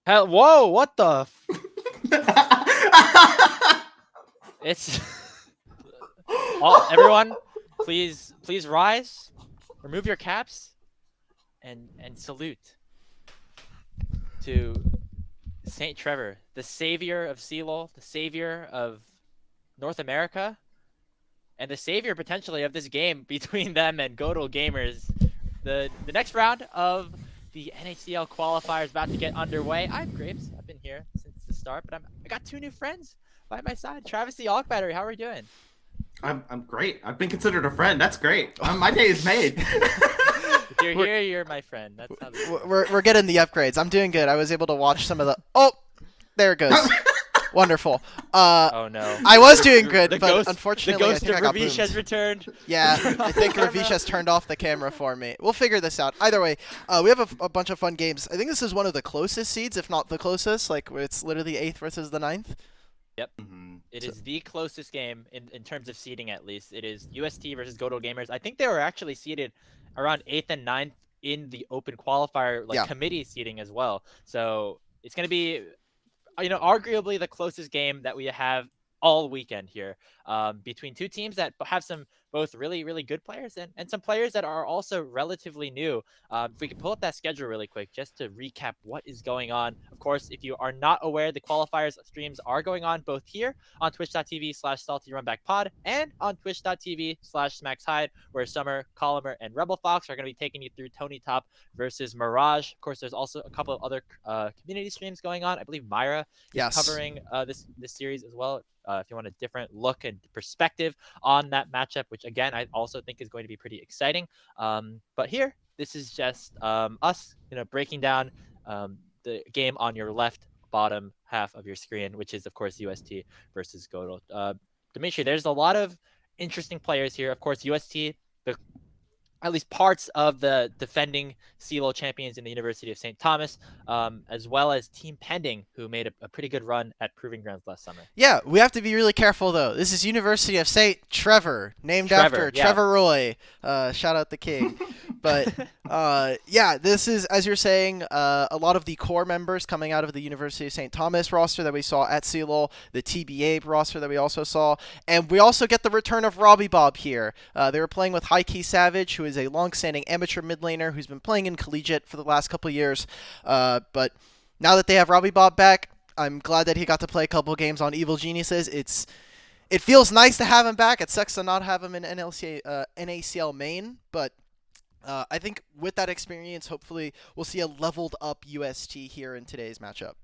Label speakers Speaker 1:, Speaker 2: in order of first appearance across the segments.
Speaker 1: Hell, whoa! What the? It's everyone. Please rise, remove your caps, and salute to Saint Trevor, the savior of Sealol, the savior of North America, and the savior potentially of this game between them and GODL Gamers. The next round of the NACL qualifier is about to get underway. I'm Grapes. I've been here since the start, but I got two new friends by my side. Travis the Alk Battery, how are we doing?
Speaker 2: I'm great. I've been considered a friend. That's great. My day is made.
Speaker 1: If you're here, you're my friend. That's how this works.
Speaker 3: We're getting the upgrades. I'm doing good. I was able to watch some of the. Oh, there it goes. Wonderful.
Speaker 1: Oh no.
Speaker 3: I was doing good,
Speaker 1: The
Speaker 3: but
Speaker 1: ghost,
Speaker 3: unfortunately,
Speaker 1: the
Speaker 3: I
Speaker 1: ghost
Speaker 3: think
Speaker 1: of
Speaker 3: I got
Speaker 1: Ravish
Speaker 3: boomed.
Speaker 1: has returned.
Speaker 3: Yeah, I think
Speaker 1: Camera.
Speaker 3: Ravish has turned off the camera for me. We'll figure this out. Either way, we have a bunch of fun games. I think this is one of the closest seeds, if not the closest. Like, it's literally 8th versus the 9th.
Speaker 1: Yep.
Speaker 2: Mhm.
Speaker 1: It is the closest game in terms of seeding, at least. It is UST versus GODL Gamers. I think they were actually seeded around 8th and 9th in the open qualifier, like
Speaker 3: Yeah.
Speaker 1: committee seeding as well. So it's going to be, arguably the closest game that we have all weekend here, between two teams that have some both really, really good players and some players that are also relatively new. If we could pull up that schedule really quick just to recap what is going on. Of course, if you are not aware, the qualifiers streams are going on both here on twitch.tv/saltyrunbackpod and on twitch.tv/smaxhide, where Summer, Colomer, and Rebel Fox are going to be taking you through Tony Top versus Mirage. Of course, there's also a couple of other community streams going on. I believe Myra is
Speaker 3: Yes.
Speaker 1: covering this series as well. If you want a different look and perspective on that matchup, which again I also think is going to be pretty exciting. But here, this is just us, breaking down the game on your left bottom half of your screen, which is of course UST versus GODL. Dimitri, there's a lot of interesting players here. Of course, UST, the at least parts of the defending CELO champions in the University of St. Thomas, as well as Team Pending, who made a pretty good run at Proving Grounds last summer.
Speaker 3: Yeah, we have to be really careful, though. This is University of St. Trevor, named after Trevor Roy. Shout out the king. But, yeah, this is, as you're saying, a lot of the core members coming out of the University of St. Thomas roster that we saw at CELO, the TBA roster that we also saw, and we also get the return of Robbie Bob here. They were playing with High Key Savage, who is a long-standing amateur mid laner who's been playing in collegiate for the last couple of years. But now that they have Robbie Bob back, I'm glad that he got to play a couple games on Evil Geniuses. It feels nice to have him back. It sucks to not have him in NACL main, but I think with that experience, hopefully we'll see a leveled up UST here in today's matchup.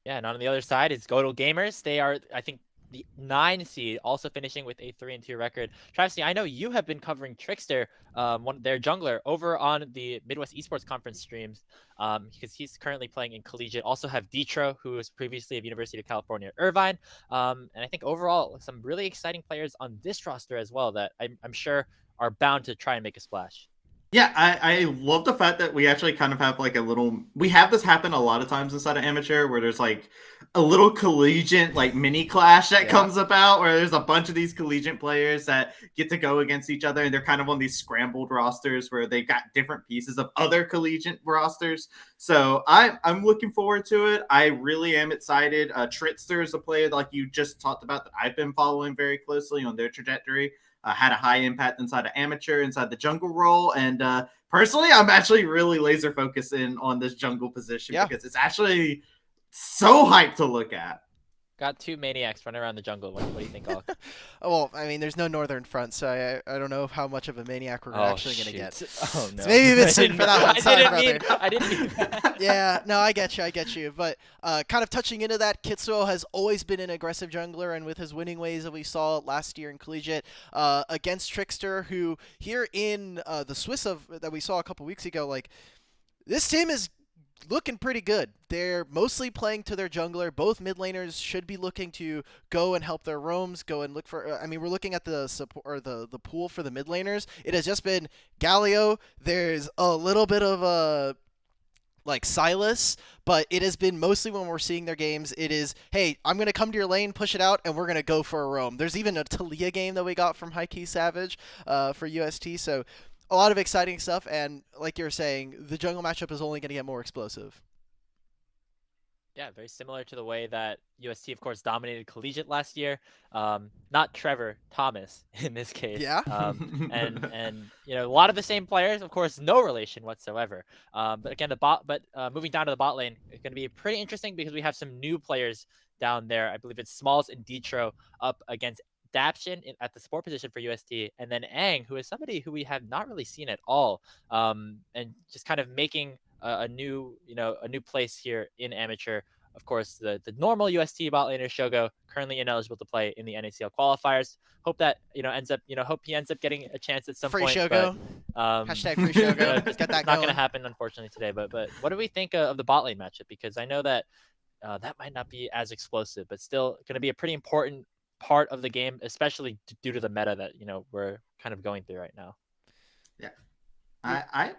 Speaker 1: Yeah, and on the other side is GODL Gamers. They are, I think, the 9 seed, also finishing with a 3-2 record. Travis, I know you have been covering Trickster, their jungler, over on the Midwest Esports Conference streams, because he's currently playing in collegiate. Also have Detro, who was previously of University of California, Irvine. And I think overall, some really exciting players on this roster as well that I'm sure are bound to try and make a splash.
Speaker 2: Yeah, I love the fact that we actually kind of have like a little. We have this happen a lot of times inside of amateur, where there's like a little collegiate like mini clash that comes about, where there's a bunch of these collegiate players that get to go against each other, and they're kind of on these scrambled rosters where they got different pieces of other collegiate rosters. So I'm looking forward to it. I really am excited. Trickster is a player like you just talked about that I've been following very closely on their trajectory. Had a high impact inside of amateur, inside the jungle role. And personally, I'm actually really laser focusing on this jungle position because it's actually so hyped to look at.
Speaker 1: Got 2 maniacs running around the jungle. What do you think, Alk?
Speaker 3: Well, I mean, there's no northern front, so I don't know how much of a maniac we're actually going to get.
Speaker 1: Oh, no.
Speaker 3: So maybe a bit soon for that one.
Speaker 1: I didn't mean that.
Speaker 3: Yeah, no, I get you. But kind of touching into that, Kitsuo has always been an aggressive jungler, and with his winning ways that we saw last year in collegiate against Trickster, who here in the Swiss that we saw a couple weeks ago, like, this team is looking pretty good. They're mostly playing to their jungler. Both mid laners should be looking to go and help their roams, go and look for. I mean, we're looking at the support or the pool for the mid laners. It has just been Galio. There's a little bit of a like Silas, but it has been mostly when we're seeing their games, it is, hey, I'm going to come to your lane, push it out, and we're going to go for a roam. There's even a Talia game that we got from High Key Savage for UST, so a lot of exciting stuff, and like you're saying, the jungle matchup is only going to get more explosive.
Speaker 1: Yeah, very similar to the way that UST, of course, dominated Collegiate last year. Not Trevor, Thomas in this case.
Speaker 3: Yeah.
Speaker 1: And a lot of the same players, of course, no relation whatsoever. But again, moving down to the bot lane, it's going to be pretty interesting because we have some new players down there. I believe it's Smalls and Detro up against Dapshin at the support position for UST, and then Aang, who is somebody who we have not really seen at all, and just kind of making a new place here in amateur. Of course, the normal UST bot laner Shogo currently ineligible to play in the NACL qualifiers. Hope that hope he ends up getting a chance at some
Speaker 3: Free
Speaker 1: point.
Speaker 3: Shogo.
Speaker 1: But,
Speaker 3: Hashtag free Shogo.
Speaker 1: just
Speaker 3: Get that
Speaker 1: not
Speaker 3: going.
Speaker 1: going to happen unfortunately today. But what do we think of the bot lane matchup? Because I know that that might not be as explosive, but still going to be a pretty important part of the game, especially due to the meta that we're kind of going through right now.
Speaker 2: Yeah. I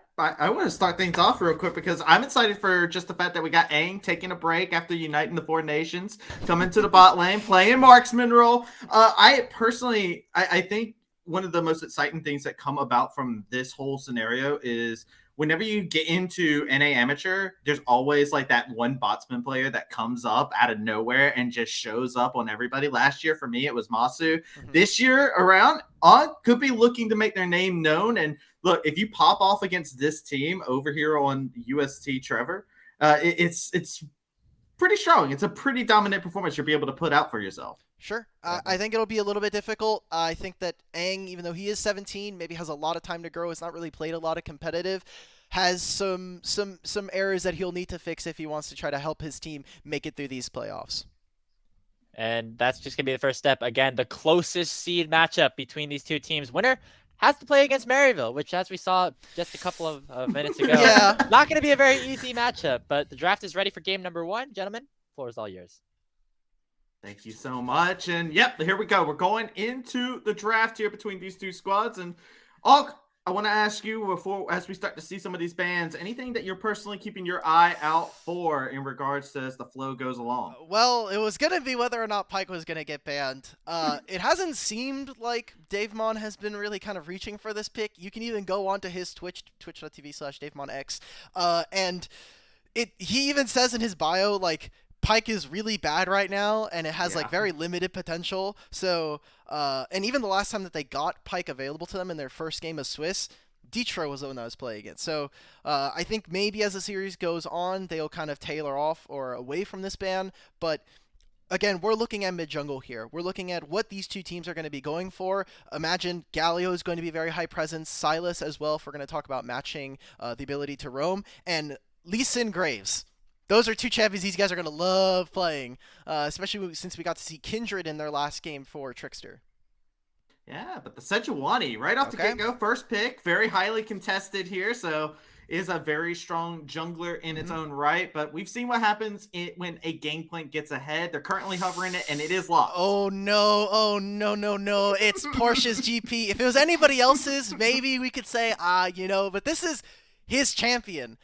Speaker 2: want to start things off real quick because I'm excited for just the fact that we got Aang taking a break after uniting the 4 nations, coming to the bot lane, playing marksman role. I personally think one of the most exciting things that come about from this whole scenario is whenever you get into NA Amateur, there's always like that one botsman player that comes up out of nowhere and just shows up on everybody. Last year, for me, it was Masu. Mm-hmm. This year around, could be looking to make their name known. And look, if you pop off against this team over here on UST Trevor, it's pretty strong. It's a pretty dominant performance you'll be able to put out for yourself.
Speaker 3: Sure. I think it'll be a little bit difficult. I think that Aang, even though he is 17, maybe has a lot of time to grow, has not really played a lot of competitive, has some errors that he'll need to fix if he wants to try to help his team make it through these playoffs.
Speaker 1: And that's just going to be the first step. Again, the closest seed matchup between these two teams. Winner has to play against Maryville, which, as we saw just a couple of minutes ago, not going to be a very easy matchup. But the draft is ready for game number 1. Gentlemen, floor is all yours.
Speaker 2: Thank you so much. And yep, here we go. We're going into the draft here between these two squads. And I want to ask you before, as we start to see some of these bans, anything that you're personally keeping your eye out for in regards to as the flow goes along?
Speaker 3: Well, it was going to be whether or not Pyke was going to get banned. It hasn't seemed like DaveMon has been really kind of reaching for this pick. You can even go onto his twitch.tv/DaveMonX. And he even says in his bio, like, Pyke is really bad right now, and it has like very limited potential. So, and even the last time that they got Pyke available to them in their first game of Swiss, Detroit was the one that was playing it. So, I think maybe as the series goes on, they'll kind of tailor off or away from this ban. But again, we're looking at mid-jungle here. We're looking at what these two teams are going to be going for. Imagine Galio is going to be very high presence, Silas as well, if we're going to talk about matching the ability to roam, and Lee Sin Graves. Those are two champions these guys are going to love playing, especially since we got to see Kindred in their last game for Trickster.
Speaker 2: Yeah, but the Sejuani, right off the get-go, first pick, very highly contested here, so is a very strong jungler in its own right, but we've seen what happens when a Gangplank gets ahead. They're currently hovering it, and it is locked.
Speaker 3: Oh, no. It's Porsche's GP. If it was anybody else's, maybe we could say, but this is his champion.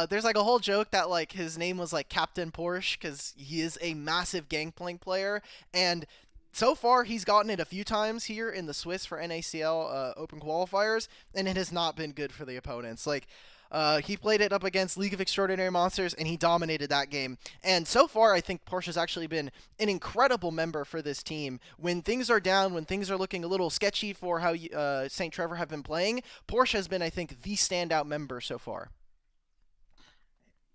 Speaker 3: There's like a whole joke that like his name was like Captain Porsche because he is a massive Gangplank player, and so far he's gotten it a few times here in the Swiss for NACL open qualifiers, and it has not been good for the opponents. Like he played it up against League of Extraordinary Monsters, and he dominated that game. And so far, I think Porsche's actually been an incredible member for this team. When things are down, when things are looking a little sketchy for how St. Trevor have been playing, Porsche has been, I think, the standout member so far.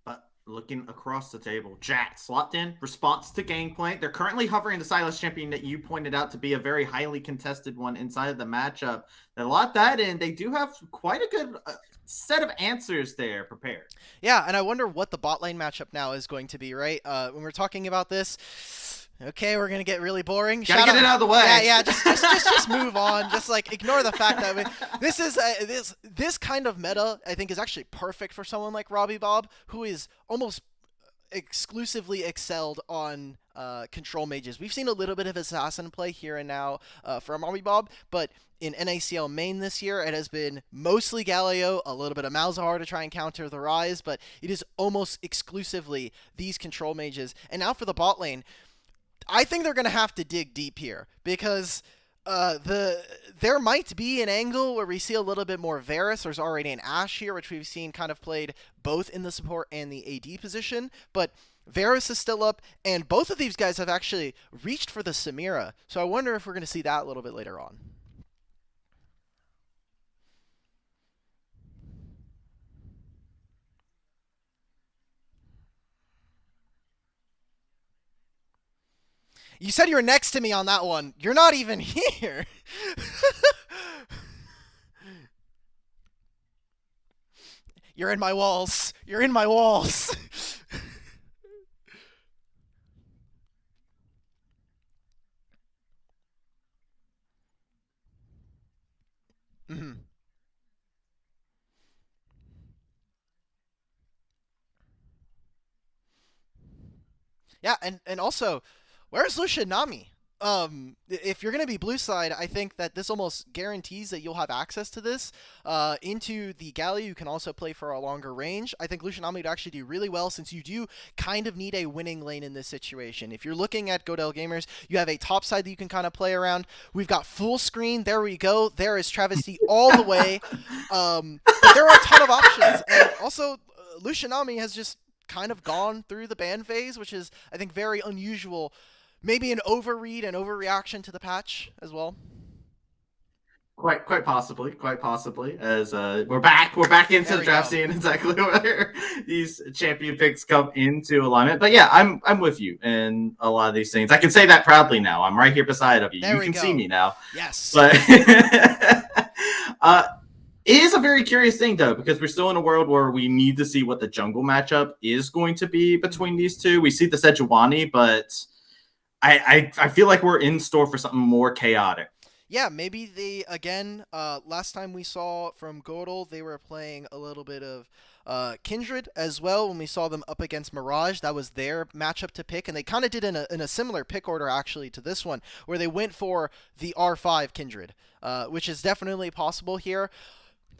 Speaker 2: But looking across the table, Jax locked in, response to Gangplank. They're currently hovering the Silas champion that you pointed out to be a very highly contested one inside of the matchup. They locked that in. They do have quite a good set of answers there prepared.
Speaker 3: Yeah, and I wonder what the bot lane matchup now is going to be, right? When we're talking about this, okay, we're gonna get really boring.
Speaker 2: Gotta get it out of the way.
Speaker 3: Yeah, just move on. Just like ignore the fact that this kind of meta, I think, is actually perfect for someone like Robbie Bob, who is almost exclusively excelled on control mages. We've seen a little bit of assassin play here and now from Robbie Bob, but in NACL main this year, it has been mostly Galio, a little bit of Malzahar to try and counter the Rise, but it is almost exclusively these control mages. And now for the bot lane, I think they're going to have to dig deep here because there might be an angle where we see a little bit more Varus. There's already an Ashe here, which we've seen kind of played both in the support and the AD position, but Varus is still up, and both of these guys have actually reached for the Samira. So I wonder if we're going to see that a little bit later on. You said you were next to me on that one. You're not even here. You're in my walls. You're in my walls. Mm-hmm. Yeah, and also, where's Lucian Nami? If you're gonna be blue side, I think that this almost guarantees that you'll have access to this. Into the Galio, you can also play for a longer range. I think Lucian Nami would actually do really well since you do kind of need a winning lane in this situation. If you're looking at GODL Gamers, you have a top side that you can kind of play around. We've got full screen. There we go. There is Travesty all the way. But there are a ton of options, and also Lucian Nami has just kind of gone through the ban phase, which is, I think, very unusual. Maybe an overread and overreaction to the patch as well.
Speaker 2: Quite possibly. As we're back into the draft scene, exactly where these champion picks come into alignment. But yeah, I'm with you in a lot of these things. I can say that proudly now. I'm right here beside of you. You can see me now.
Speaker 3: Yes.
Speaker 2: But it is a very curious thing, though, because we're still in a world where we need to see what the jungle matchup is going to be between these two. We see the Sejuani, but I feel like we're in store for something more chaotic.
Speaker 3: Yeah, maybe they, again, last time we saw from GODL, they were playing a little bit of Kindred as well when we saw them up against Mirage. That was their matchup to pick, and they kind of did in a similar pick order, actually, to this one, where they went for the R5 Kindred, which is definitely possible here.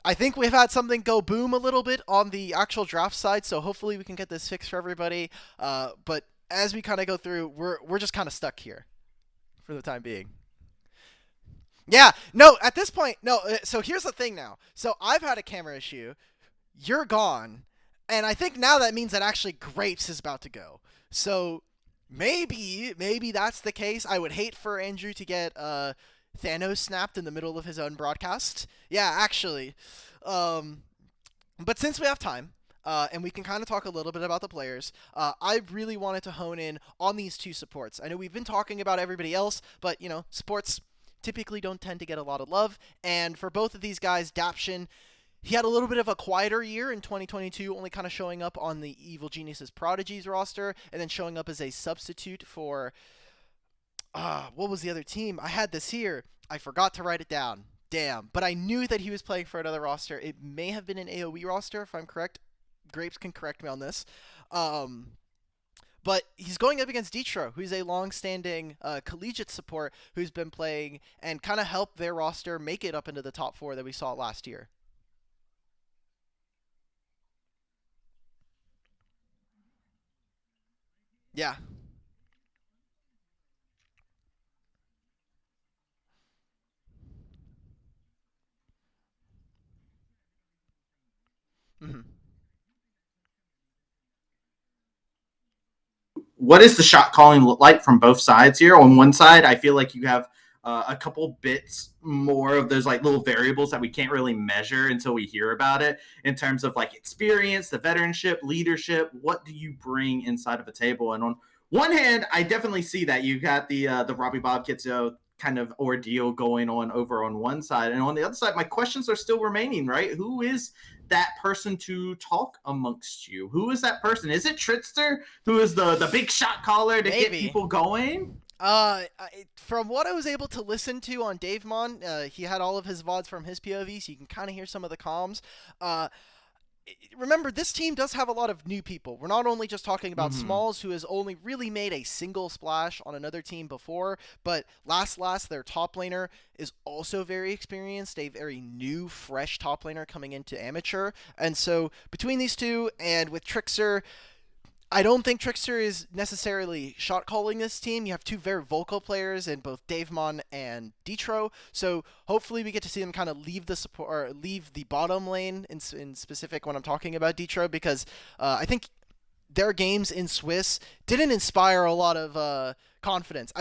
Speaker 3: I think we've had something go boom a little bit on the actual draft side, so hopefully we can get this fixed for everybody. But as we kind of go through, we're just kind of stuck here for the time being. Yeah, no, at this point, no. So here's the thing now. So I've had a camera issue. You're gone. And I think now that means that actually Grapes is about to go. So maybe that's the case. I would hate for Andrew to get Thanos snapped in the middle of his own broadcast. Yeah, actually. But since we have time, and we can kind of talk a little bit about the players, I really wanted to hone in on these two supports. I know we've been talking about everybody else, but, supports typically don't tend to get a lot of love. And for both of these guys, Daption, he had a little bit of a quieter year in 2022, only kind of showing up on the Evil Geniuses Prodigies roster, and then showing up as a substitute for... what was the other team? I had this here. I forgot to write it down. Damn. But I knew that he was playing for another roster. It may have been an AoE roster, if I'm correct. Grapes can correct me on this. But he's going up against Ditro, who's a long-standing collegiate support who's been playing and kind of helped their roster make it up into the top 4 that we saw last year. Yeah. Mm-hmm.
Speaker 2: What does the shot calling look like from both sides here? On one side, I feel like you have a couple bits more of those like little variables that we can't really measure until we hear about it in terms of like experience, the veteranship, leadership. What do you bring inside of a table? And on one hand, I definitely see that you got the Robbie Bob Kitzo kind of ordeal going on over on one side, and on the other side, my questions are still remaining. Right? Who is that person to talk amongst you? Who is that person? Is it Trickster, who is the big shot caller to get people going?
Speaker 3: From what I was able to listen to on DaveMon, he had all of his VODs from his POV, so you can kind of hear some of the comms. Remember, this team does have a lot of new people. We're not only just talking about Smalls, who has only really made a single splash on another team before, but Last, their top laner, is also very experienced, a very new, fresh top laner coming into Amateur. And so, between these two, and with Trickster, I don't think Trickster is necessarily shot calling this team. You have two very vocal players in both Davemon and Ditro, so hopefully we get to see them kind of leave the support or leave the bottom lane in specific when I'm talking about Ditro, because I think their games in Swiss didn't inspire a lot of confidence.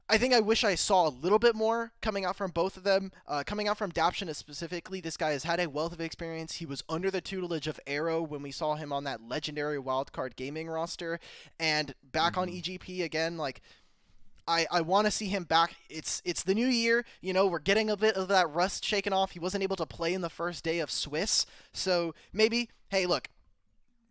Speaker 3: I think I wish I saw a little bit more coming out from both of them. Coming out from Daption specifically, this guy has had a wealth of experience. He was under the tutelage of Arrow when we saw him on that legendary Wildcard Gaming roster. And back on EGP again, like, I want to see him back. It's the new year. You know, we're getting a bit of that rust shaken off. He wasn't able to play in the first day of Swiss. So maybe, hey, look,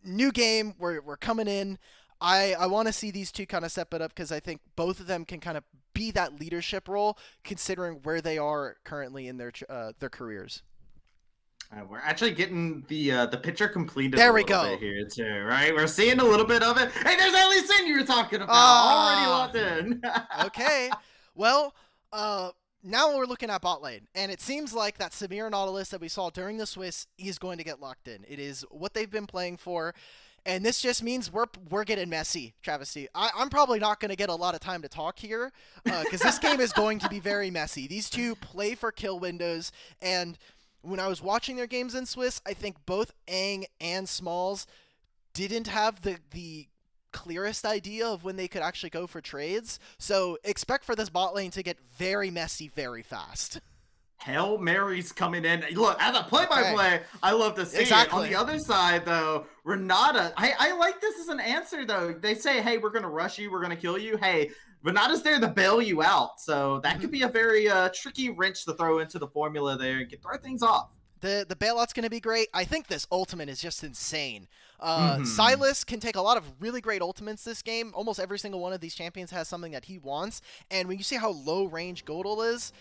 Speaker 3: new game, we're coming in. I want to see these two kind of step it up because I think both of them can kind of be that leadership role considering where they are currently in their careers.
Speaker 2: We're actually getting the picture completed
Speaker 3: there
Speaker 2: a
Speaker 3: we
Speaker 2: little
Speaker 3: go.
Speaker 2: bit here too, right? We're seeing a little bit of it. Hey, there's Ellie Sin you were talking about. Already locked in.
Speaker 3: Okay. Well, now we're looking at bot lane, and it seems like that Samir Nautilus that we saw during the Swiss is going to get locked in. It is what they've been playing for. And this just means we're getting messy, Travesty. I'm probably not going to get a lot of time to talk here because this game is going to be very messy. These two play for kill windows, and when I was watching their games in Swiss, I think both Aang and Smalls didn't have the clearest idea of when they could actually go for trades. So expect for this bot lane to get very messy very fast.
Speaker 2: Hail Mary's coming in. Look, as a play-by-play, I love to see it. On the other side, though, Renata, I like this as an answer, though. They say, hey, we're going to rush you. We're going to kill you. Hey, Renata's there to bail you out. So that could be a very tricky wrench to throw into the formula there and throw things off.
Speaker 3: The bailout's going to be great. I think this ultimate is just insane. Silas can take a lot of really great ultimates this game. Almost every single one of these champions has something that he wants. And when you see how low range GODL is,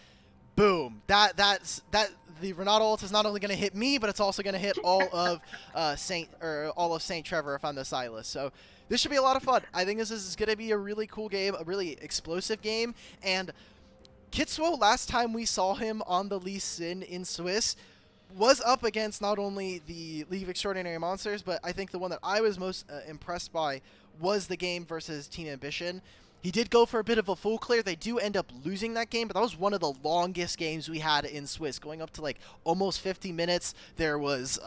Speaker 3: boom. The Renata ult is not only going to hit me, but it's also going to hit all of Saint Trevor if I'm the Silas. So this should be a lot of fun. I think this is going to be a really cool game, a really explosive game. And Kitsuo, last time we saw him on the Lee Sin in Swiss, was up against not only the League of Extraordinary Monsters, but I think the one that I was most impressed by was the game versus Team Ambition. He did go for a bit of a full clear. They do end up losing that game, but that was one of the longest games we had in Swiss, going up to like almost 50 minutes. There was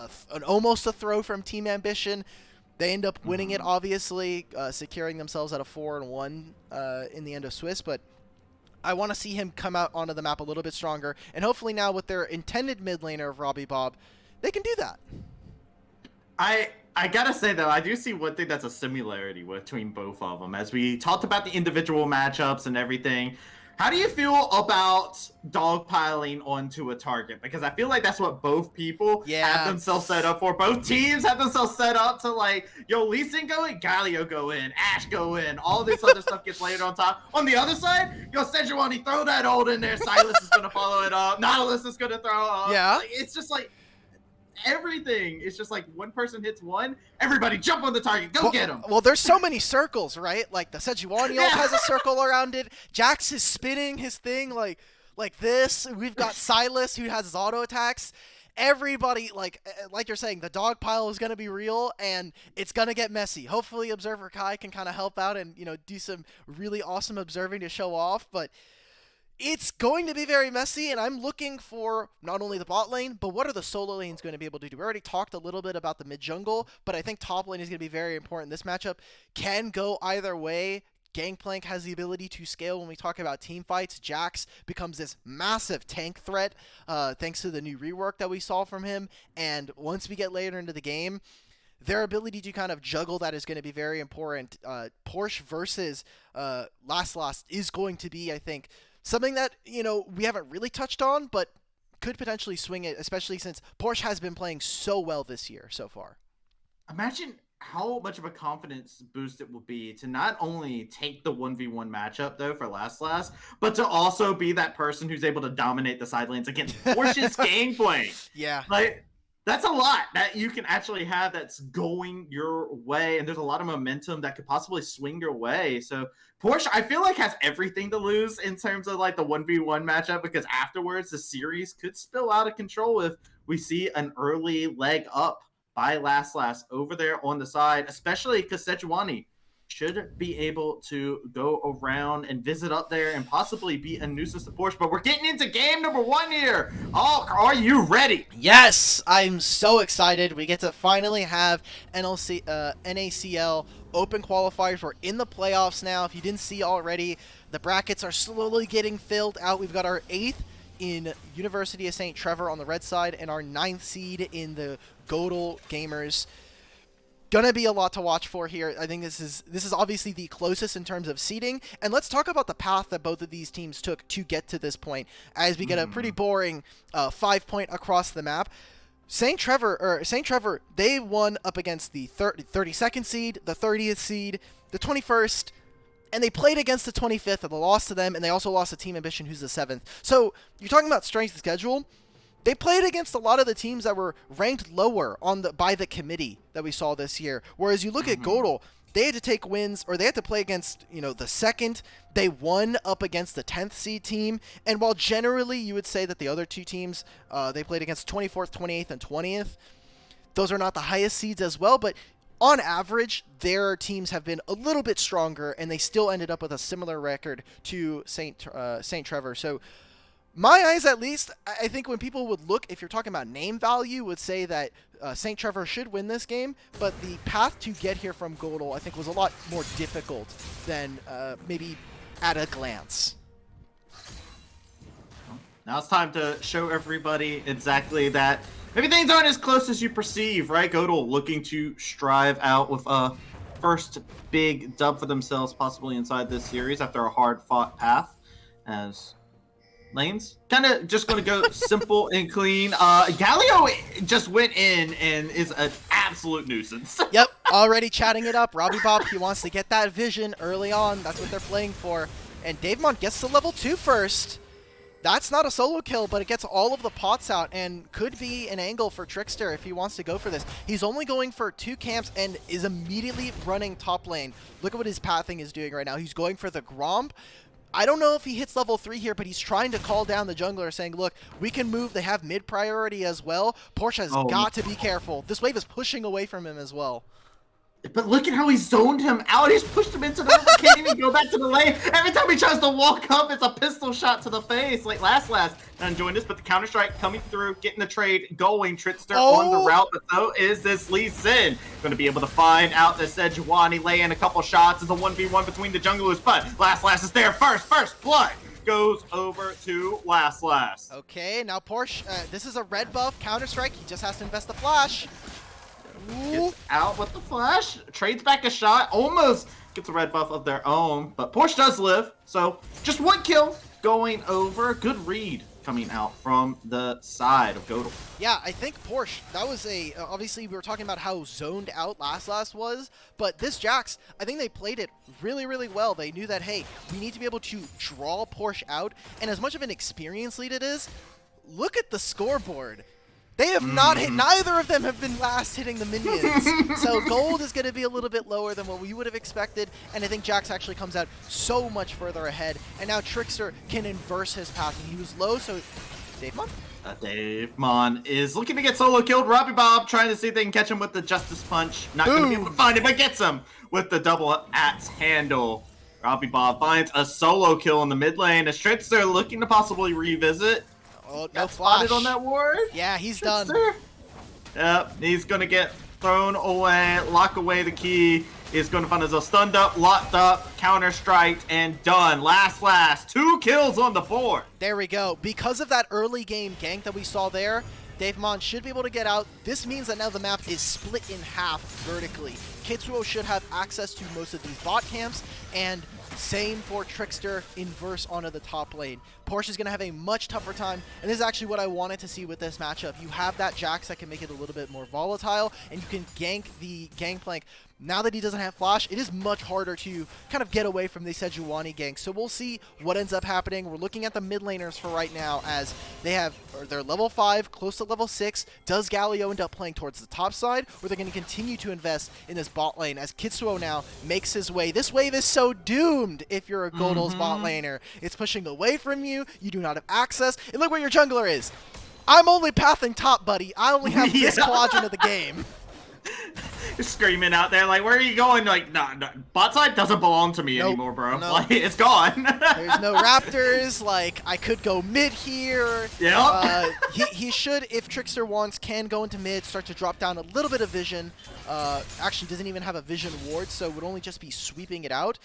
Speaker 3: almost a throw from Team Ambition. They end up winning it, obviously, securing themselves at a 4-1 in the end of Swiss, but I want to see him come out onto the map a little bit stronger, and hopefully now with their intended mid laner of Robbie Bob, they can do that.
Speaker 2: I gotta say, though, I do see one thing that's a similarity between both of them. As we talked about the individual matchups and everything, how do you feel about dogpiling onto a target? Because I feel like that's what both people have themselves set up for. Both teams have themselves set up to, like, yo, Lee Sin go in, Galio go in, Ashe go in, all this other stuff gets layered on top. On the other side, yo, Sejuani, throw that ult in there, Silas is going to follow it up, Nautilus is going to throw up.
Speaker 3: Yeah.
Speaker 2: Like, it's just like, everything is just like one person hits one, everybody jump on the target, go get him.
Speaker 3: Well, there's so many circles, right? Like the Sejuani ult has a circle around it. Jax is spinning his thing like this. We've got Silas who has his auto attacks. Everybody, like you're saying, the dog pile is going to be real and it's going to get messy. Hopefully Observer Kai can kind of help out and, you know, do some really awesome observing to show off, but it's going to be very messy, and I'm looking for not only the bot lane, but what are the solo lanes going to be able to do? We already talked a little bit about the mid-jungle, but I think top lane is going to be very important. This matchup can go either way. Gangplank has the ability to scale when we talk about team fights. Jax becomes this massive tank threat thanks to the new rework that we saw from him, and once we get later into the game, their ability to kind of juggle that is going to be very important. Porsche versus Last is going to be, I think, something that, you know, we haven't really touched on, but could potentially swing it, especially since Porsche has been playing so well this year so far.
Speaker 2: Imagine how much of a confidence boost it will be to not only take the 1v1 matchup, though, for Last, but to also be that person who's able to dominate the side lanes against Porsche's gameplay.
Speaker 3: Yeah.
Speaker 2: Like, that's a lot that you can actually have that's going your way, and there's a lot of momentum that could possibly swing your way. So Porsche, I feel like, has everything to lose in terms of like the 1v1 matchup, because afterwards the series could spill out of control if we see an early leg up by Last over there on the side, especially because Sejuani should be able to go around and visit up there and possibly be a nuisance to Porsche. But we're getting into game number 1 here. Oh, are you ready?
Speaker 3: Yes, I'm so excited. We get to finally have NACL Open qualifiers. We're in the playoffs now. If you didn't see already, the brackets are slowly getting filled out. We've got our 8th in University of St. Trevor on the red side and our 9th seed in the GODL Gamers. Gonna be a lot to watch for here. I think this is obviously the closest in terms of seeding, and let's talk about the path that both of these teams took to get to this point, as we get a pretty boring 5-point across the map. St. Trevor, they won up against the 32nd seed, the 30th seed, the 21st, and they played against the 25th, and they lost to them, and they also lost to Team Ambition, who's the 7th. So you're talking about strength of schedule. They played against a lot of the teams that were ranked lower by the committee that we saw this year. Whereas you look at GODL, they had to take wins, or they had to play against, the 2nd. They won up against the 10th seed team. And while generally you would say that the other 2 teams, they played against 24th, 28th, and 20th, those are not the highest seeds as well. But on average, their teams have been a little bit stronger, and they still ended up with a similar record to St. Trevor. So my eyes, at least, I think when people would look, if you're talking about name value, would say that St. Trevor should win this game, but the path to get here from GODL, I think, was a lot more difficult than maybe at a glance.
Speaker 2: Now it's time to show everybody exactly that. Maybe things aren't as close as you perceive, right? GODL looking to strive out with a first big dub for themselves, possibly inside this series after a hard-fought path, as lanes kind of just going to go simple and clean. Galio just went in and is an absolute nuisance.
Speaker 3: Yep, already chatting it up. Robbie Bob, he wants to get that vision early on. That's what they're playing for. And Davemont gets to level 2 first. That's not a solo kill, but it gets all of the pots out and could be an angle for Trickster if he wants to go for this. He's only going for 2 camps and is immediately running top lane. Look at what his pathing is doing right now. He's going for the Gromp. I don't know if he hits level 3 here, but he's trying to call down the jungler, saying, look, we can move. They have mid priority as well. Porsche has got to be careful. This wave is pushing away from him as well.
Speaker 2: But look at how he zoned him out. He's pushed him into the can't even go back to the lane. Every time he tries to walk up, it's a pistol shot to the face. Like last. Not enjoying this, but the Counter-Strike coming through, getting the trade going. Trickster on the route, but so is this Lee Sin. Going to be able to find out this Sejuani, lay in a couple shots. It's a 1v1 between the junglers, but last is there first. First blood goes over to last.
Speaker 3: Okay, now Porsche, this is a red buff Counter-Strike. He just has to invest the flash.
Speaker 2: Gets out with the flash, trades back a shot, almost gets a red buff of their own, but Porsche does live, so just 1 kill going over. Good read coming out from the side of GODL.
Speaker 3: Yeah, I think Porsche, that was obviously we were talking about how zoned out last was, but this Jax, I think they played it really, really well. They knew that, hey, we need to be able to draw Porsche out, and as much of an experience lead it is, look at the scoreboard. They have not hit, neither of them have been last hitting the minions. So gold is going to be a little bit lower than what we would have expected, and I think Jax actually comes out so much further ahead, and now Trickster can inverse his path, and he was low, so Davemont?
Speaker 2: Davemont is looking to get solo killed. Robbie Bob trying to see if they can catch him with the Justice Punch. Not going to be able to find it, but gets him with the double axe handle. Robbie Bob finds a solo kill in the mid lane as Trickster looking to possibly revisit.
Speaker 3: Oh, no flash
Speaker 2: on that ward.
Speaker 3: Yeah, he's done.
Speaker 2: Yep, he's gonna get thrown away, lock away the key. He's gonna find himself stunned up, locked up, counter-striked, and done. Last. 2 kills on the board.
Speaker 3: There we go. Because of that early game gank that we saw there, Davemont should be able to get out. This means that now the map is split in half vertically. Kitsuo should have access to most of these bot camps, and same for Trickster, inverse onto the top lane. Porsche is going to have a much tougher time, and this is actually what I wanted to see with this matchup. You have that Jax that can make it a little bit more volatile, and you can gank the Gangplank. Now that he doesn't have flash, it is much harder to kind of get away from the Sejuani gank. So we'll see what ends up happening. We're looking at the mid laners for right now as they're level 5, close to level 6. Does Galio end up playing towards the top side, or they're going to continue to invest in this bot lane as Kitsuo now makes his way? This wave is so doomed if you're a GODL's bot laner. It's pushing away from you. You do not have access. And look where your jungler is. I'm only pathing top, buddy. I only have this quadrant of the game.
Speaker 2: screaming out there, like, where are you going? Like, nah, bot side doesn't belong to me anymore, bro.
Speaker 3: No.
Speaker 2: Like, it's gone.
Speaker 3: There's no Raptors. Like, I could go mid here.
Speaker 2: Yeah.
Speaker 3: He should, if Trickster wants, can go into mid, start to drop down a little bit of vision. Actually, doesn't even have a vision ward, so would only just be sweeping it out.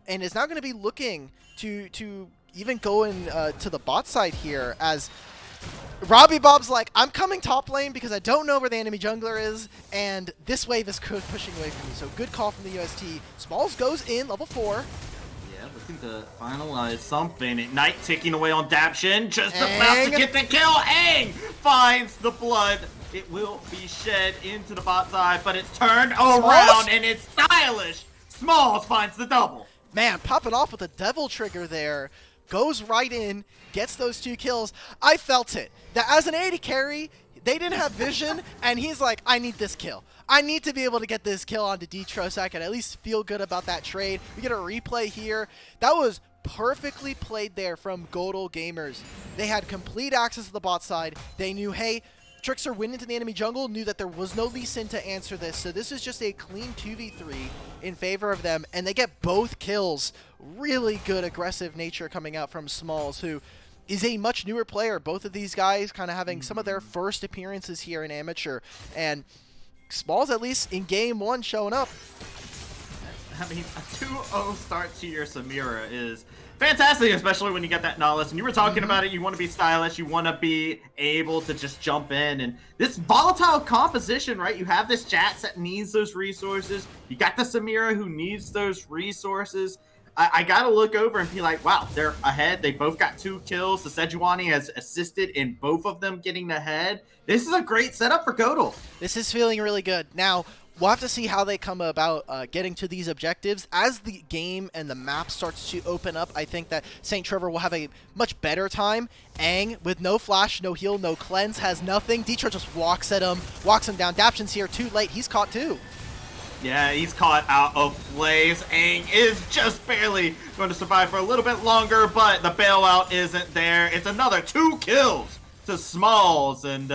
Speaker 3: And is now going to be looking to even go in to the bot side here, as Robbie Bob's like, I'm coming top lane because I don't know where the enemy jungler is, and this wave is pushing away from me. So good call from the UST. Smalls goes in, level 4.
Speaker 2: Yeah, looking to finalize something. Ignite ticking away on Daption, just about to get the kill. Aang finds the blood. It will be shed into the bot side, but it's turned around, and it's stylish. Smalls finds the double.
Speaker 3: Man, popping off with a devil trigger there. Goes right in, gets those 2 kills. I felt it. That as an AD carry, they didn't have vision, and he's like, I need this kill. I need to be able to get this kill onto Detro so I can at least feel good about that trade. We get a replay here. That was perfectly played there from GODL Gamers. They had complete access to the bot side. They knew, hey, Trickster went into the enemy jungle, knew that there was no Lee Sin to answer this, so this is just a clean 2v3 in favor of them, and they get both kills. Really good aggressive nature coming out from Smalls, who is a much newer player. Both of these guys kind of having some of their first appearances here in Amateur, and Smalls, at least in game 1, showing up.
Speaker 2: I mean, a 2-0 start to your Samira is fantastic, especially when you get that knowledge. And you were talking about it, you want to be stylish, you want to be able to just jump in. And this volatile composition, right? You have this Jax that needs those resources. You got the Samira who needs those resources. I got to look over and be like, wow, they're ahead. They both got 2 kills. The Sejuani has assisted in both of them getting ahead. This is a great setup for GODL.
Speaker 3: This is feeling really good. Now, we'll have to see how they come about getting to these objectives. As the game and the map starts to open up, I think that St. Trevor will have a much better time. Aang, with no flash, no heal, no cleanse, has nothing. Detroit just walks at him, walks him down. Daption's here too late. He's caught too.
Speaker 2: Yeah, he's caught out of plays. Aang is just barely going to survive for a little bit longer, but the bailout isn't there. It's another 2 kills to Smalls, and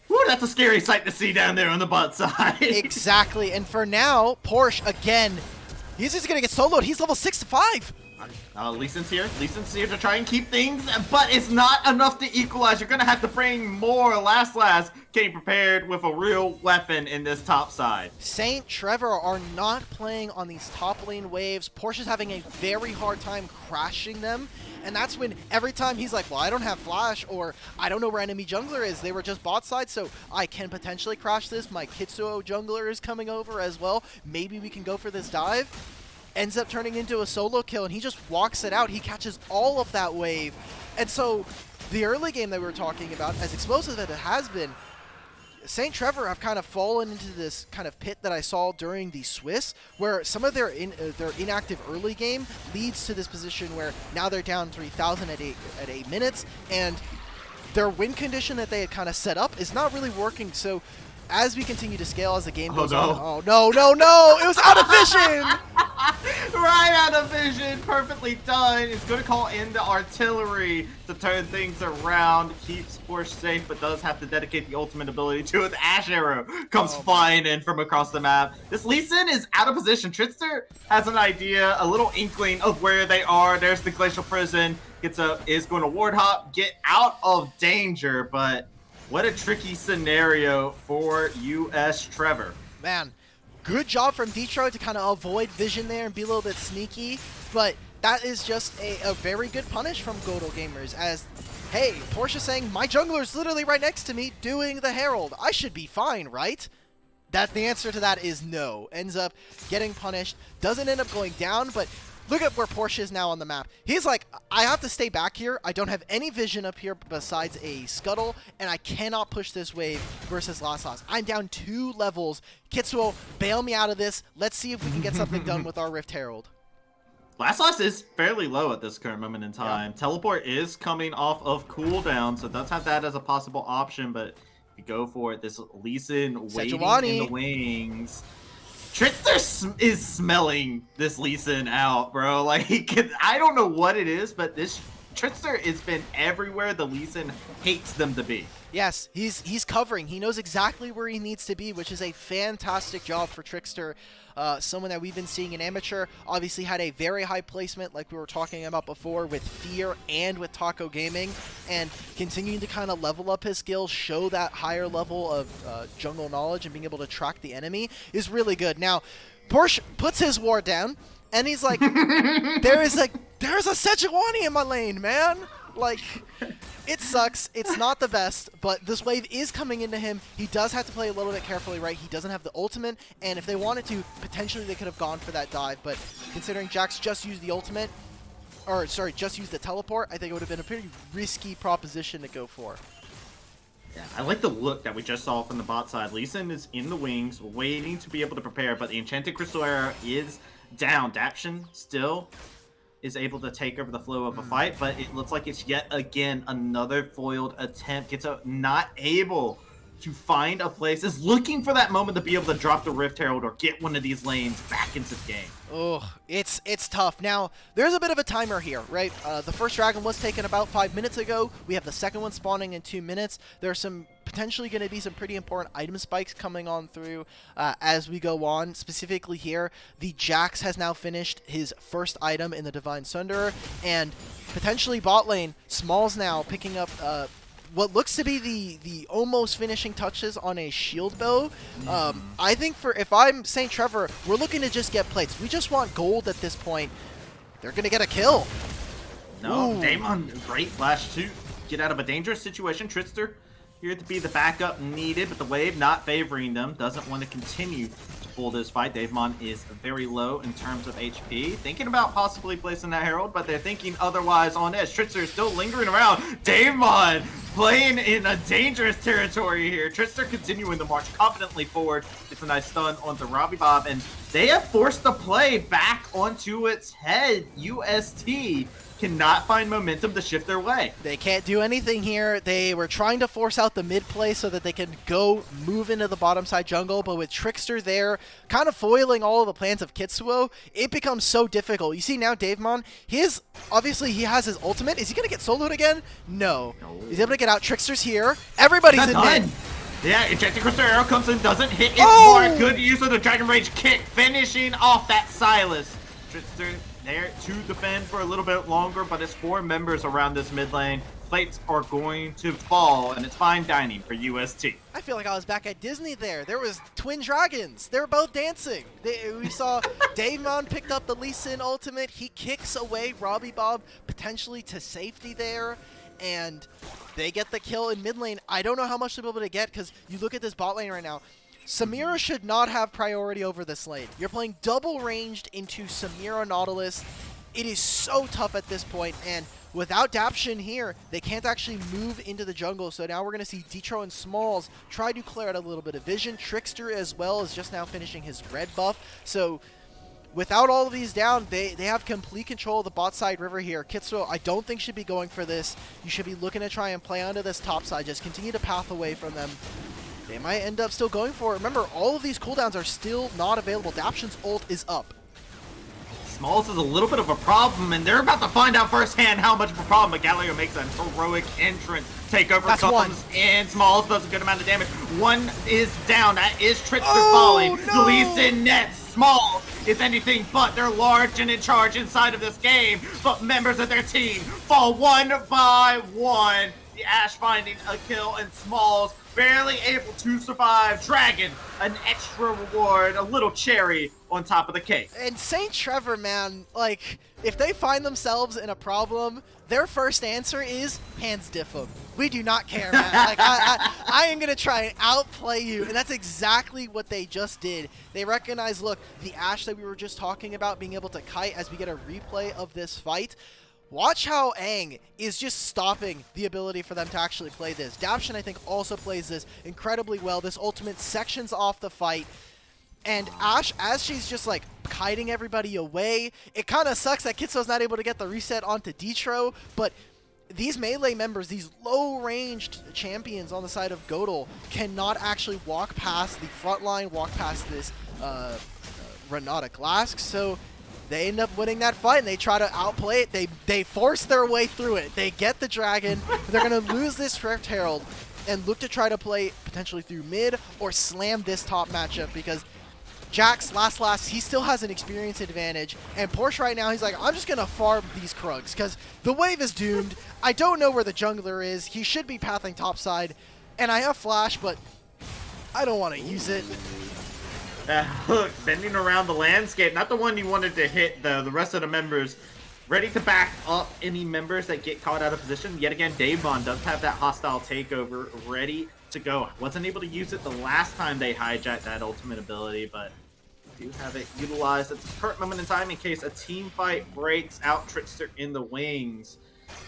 Speaker 2: whew, that's a scary sight to see down there on the bot side.
Speaker 3: Exactly, and for now, Porsche, again, he's just going to get soloed. He's level 6-5.
Speaker 2: Lee Sin's here. Lee Sin's here to try and keep things, but it's not enough to equalize. You're going to have to bring more. Last, getting prepared with a real weapon in this top side.
Speaker 3: St. Trevor are not playing on these top lane waves. Porsche's having a very hard time crashing them, and that's when every time he's like, well, I don't have flash, or I don't know where enemy jungler is. They were just bot side, so I can potentially crash this. My Kitsuo jungler is coming over as well. Maybe we can go for this dive. Ends up turning into a solo kill, and he just walks it out. He catches all of that wave. And so the early game that we were talking about, as explosive as it has been, St. Trevor have kind of fallen into this kind of pit that I saw during the Swiss, where some of their inactive early game leads to this position where now they're down 3,000 at 8 minutes, and their win condition that they had kind of set up is not really working. So as we continue to scale as the game goes on, oh no, it was out of vision!
Speaker 2: Right out of vision, perfectly done. It's going to call in the artillery to turn things around, keeps Porsche safe, but does have to dedicate the ultimate ability to it. The Ash Arrow comes flying in from across the map. This Lee Sin is out of position. Trickster has an idea, a little inkling of where they are. There's the Glacial Prison. Is going to ward hop, get out of danger, but what a tricky scenario for US Trevor.
Speaker 3: Man, good job from Detroit to kind of avoid vision there and be a little bit sneaky, but that is just a very good punish from GODL Gamers, as, hey, Porsche saying, my jungler's literally right next to me doing the Herald. I should be fine, right? That the answer to that is no. Ends up getting punished, doesn't end up going down, but look at where Porsche is now on the map. He's like, I have to stay back here. I don't have any vision up here besides a scuttle, and I cannot push this wave versus Laslas. I'm down 2 levels. Kitsuo, bail me out of this. Let's see if we can get something done with our Rift Herald.
Speaker 2: Laslas is fairly low at this current moment in time. Yeah. Teleport is coming off of cooldown, so does have that as a possible option, but if you go for it, this Lee Sin waiting in the wings. Trickster is smelling this Lee Sin out, bro. Like, I don't know what it is, but this Trickster has been everywhere the Lee Sin hates them to be.
Speaker 3: Yes, he's covering. He knows exactly where he needs to be, which is a fantastic job for Trickster. Someone that we've been seeing in Amateur, obviously had a very high placement like we were talking about before with Fear and with Taco Gaming, and continuing to kind of level up his skills, show that higher level of jungle knowledge and being able to track the enemy is really good. Now, Porsche puts his ward down, and he's like, there's a Sejuani in my lane, man! Like, it sucks. It's not the best, but this wave is coming into him. He does have to play a little bit carefully, right? He doesn't have the ultimate, and if they wanted to, potentially they could have gone for that dive, but considering Jax just used the ultimate, or sorry, just used the teleport, I think it would have been a pretty risky proposition to go for.
Speaker 2: Yeah, I like the look that we just saw from the bot side. Lee Sin is in the wings, waiting to be able to prepare, but the Enchanted Crystal Arrow is down. Daption still is able to take over the flow of a fight, but it looks like it's yet again another foiled attempt. Gets not able to find a place, is looking for that moment to be able to drop the Rift Herald or get one of these lanes back into the game.
Speaker 3: Oh, it's tough. Now, there's a bit of a timer here, right? The first dragon was taken about 5 minutes ago. We have the second one spawning in 2 minutes. There's some potentially going to be some pretty important item spikes coming on through as we go on. Specifically here, the Jax has now finished his first item in the Divine Sunderer, and potentially bot lane, Smalls now picking up what looks to be the almost finishing touches on a shield bow. I think if I'm St. Trevor, we're looking to just get plates. We just want gold at this point. They're going to get a kill.
Speaker 2: No, Damon, great flash to get out of a dangerous situation. Trickster here to be the backup needed, but the wave not favoring them. Doesn't want to continue to pull this fight. Davemon is very low in terms of HP. Thinking about possibly placing that Herald, but they're thinking otherwise on edge. Trickster is still lingering around. Davemon playing in a dangerous territory here. Trickster continuing to march confidently forward. It's a nice stun onto Robbie Bob, and they have forced the play back onto its head. UST cannot find momentum to shift their way.
Speaker 3: They can't do anything here. They were trying to force out the mid play so that they can go move into the bottom side jungle, but with Trickster there, kind of foiling all of the plans of Kitsuo, it becomes so difficult. You see now Davemon, obviously he has his ultimate. Is he going to get soloed again? No. He's able to get out. Trickster's here. Everybody's in mid.
Speaker 2: Yeah, Enchanted Crystal Arrow comes in, doesn't hit its mark. Good use of the Dragon Rage kick, finishing off that Silas. Trickster there to defend for a little bit longer, but it's 4 members around this mid lane. Plates are going to fall, and it's fine dining for UST.
Speaker 3: I feel like I was back at Disney there. There was twin dragons. They were both dancing. We saw Davemon picked up the Lee Sin ultimate. He kicks away Robbie Bob potentially to safety there, and they get the kill in mid lane. I don't know how much they'll be able to get, because you look at this bot lane right now. Samira should not have priority over this lane. You're playing double ranged into Samira Nautilus. It is so tough at this point, and without Daption here, they can't actually move into the jungle. So now we're going to see Detro and Smalls try to clear out a little bit of vision. Trickster as well is just now finishing his red buff. So without all of these down, they have complete control of the bot side river here. Kitsuo, I don't think should be going for this. You should be looking to try and play onto this top side. Just continue to path away from them. They might end up still going for it. Remember, all of these cooldowns are still not available. Daption's ult is up.
Speaker 2: Smalls is a little bit of a problem, and they're about to find out firsthand how much of a problem. But Galileo makes an heroic entrance. Takeover comes in. Smalls does a good amount of damage. One is down. That is Trickster falling.
Speaker 3: No!
Speaker 2: Lee Sin nets. Smalls is anything but. They're large and in charge inside of this game, but members of their team fall one by one. The Ashe finding a kill, and Smalls barely able to survive. Dragon, an extra reward, a little cherry on top of the cake.
Speaker 3: And St. Trevor, man, like, if they find themselves in a problem, their first answer is, hands diff them. We do not care, man. Like, I am going to try and outplay you. And that's exactly what they just did. They recognize, look, the Ashe that we were just talking about being able to kite as we get a replay of this fight. Watch how Aang is just stopping the ability for them to actually play this. Daption, I think, also plays this incredibly well. This ultimate sections off the fight. And Ashe, as she's just, like, kiting everybody away, it kind of sucks that Kitsuo's not able to get the reset onto Detro, but these melee members, these low-ranged champions on the side of GODL, cannot actually walk past the front line, walk past this Renata Glask, so they end up winning that fight, and they try to outplay it. They force their way through it. They get the dragon. They're going to lose this Rift Herald and look to try to play potentially through mid or slam this top matchup, because Jax, last, he still has an experience advantage, and Porsche right now, he's like, I'm just going to farm these Krugs, because the wave is doomed. I don't know where the jungler is. He should be pathing topside, and I have Flash, but I don't want to use it.
Speaker 2: Look, bending around the landscape, not the one you wanted to hit, the rest of the members. Ready to back up any members that get caught out of position. Yet again, Davon does have that hostile takeover ready to go. Wasn't able to use it the last time they hijacked that ultimate ability, but do have it utilized at this current moment in time in case a team fight breaks out Trickster in the wings.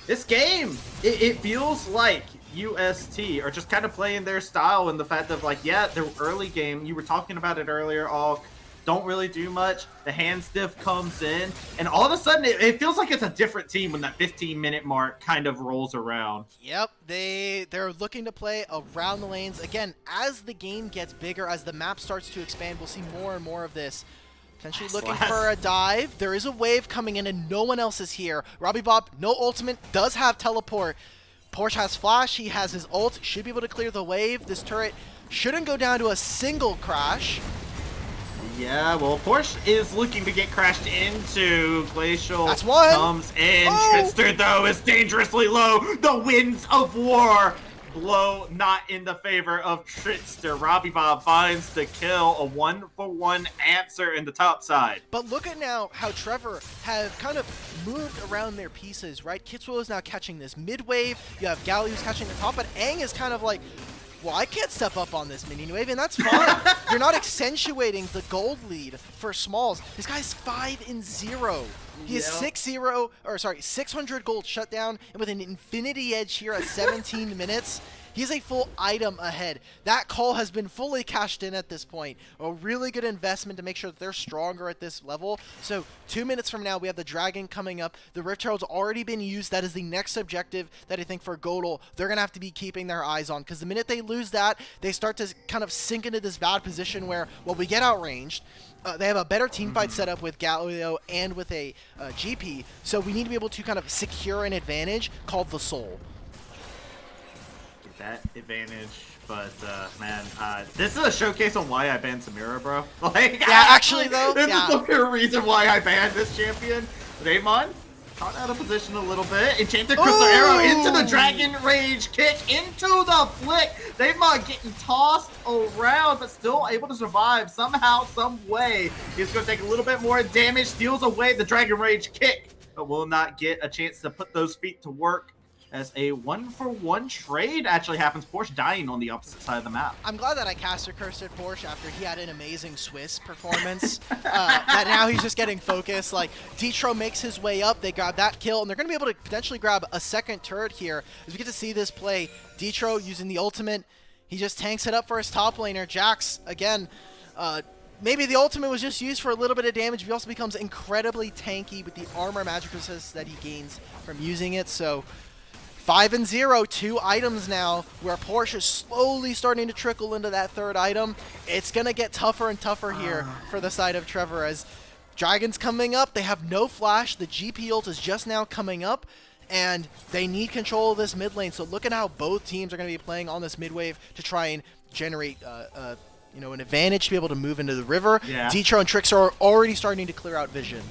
Speaker 2: This game, it feels like UST are just kind of playing their style in the fact of like, yeah, their early game, you were talking about it earlier, Alk, don't really do much. The hand stiff comes in, and all of a sudden, it feels like it's a different team when that 15-minute mark kind of rolls around.
Speaker 3: Yep, they're looking to play around the lanes. Again, as the game gets bigger, as the map starts to expand, we'll see more and more of this. Potentially looking for a dive. There is a wave coming in, and no one else is here. Robbie Bob, no ultimate, does have teleport. Porsche has flash, he has his ult, should be able to clear the wave. This turret shouldn't go down to a single crash.
Speaker 2: Yeah, well, Porsche is looking to get crashed into. Glacial
Speaker 3: That's one.
Speaker 2: Comes in.
Speaker 3: Oh.
Speaker 2: Trickster, though, is dangerously low. The winds of war blow not in the favor of Trickster. Robbie Bob finds the kill, a 1-for-1 answer in the top side.
Speaker 3: But look at now how Trevor have kind of moved around their pieces, right? Kitswo is now catching this mid wave. You have Gally who's catching the top, but Aang is kind of like, well, I can't step up on this minion wave, and that's fine. You're not accentuating the gold lead for Smalls. This guy's 5-0. He is 600 gold shutdown, and with an infinity edge here at 17 minutes, he's a full item ahead. That call has been fully cashed in at this point. A really good investment to make sure that they're stronger at this level. So 2 minutes from now, we have the Dragon coming up. The Rift Herald's already been used. That is the next objective that I think for GODL, they're going to have to be keeping their eyes on. Because the minute they lose that, they start to kind of sink into this bad position where, well, we get outranged. They have a better team fight set up with Galileo and with a GP. So we need to be able to kind of secure an advantage called the Soul.
Speaker 2: That advantage, but man, this is a showcase on why I banned Samira, bro. Like,
Speaker 3: yeah, actually though,
Speaker 2: this is the pure reason why I banned this champion. Raymond caught out of position a little bit. Enchanted Crystal Arrow into the Dragon Rage kick, into the flick. Raymond getting tossed around, but still able to survive somehow, some way. He's going to take a little bit more damage, steals away the Dragon Rage kick, but will not get a chance to put those feet to work. As a 1-for-1 trade actually happens. Porsche dying on the opposite side of the map.
Speaker 3: I'm glad that I caster cursed at Porsche after he had an amazing Swiss performance. That now he's just getting focused. Like, Detro makes his way up. They grab that kill, and they're going to be able to potentially grab a second turret here. As we get to see this play, Detro using the ultimate. He just tanks it up for his top laner. Jax, again, maybe the ultimate was just used for a little bit of damage, but he also becomes incredibly tanky with the armor magic resist that he gains from using it. So 5-0, 2 items now, where Porsche is slowly starting to trickle into that third item. It's going to get tougher and tougher here for the side of Trevor as Dragon's coming up. They have no flash. The GP ult is just now coming up, and they need control of this mid lane. So look at how both teams are going to be playing on this mid wave to try and generate an advantage to be able to move into the river.
Speaker 2: Yeah.
Speaker 3: Detro and Trickster are already starting to clear out vision.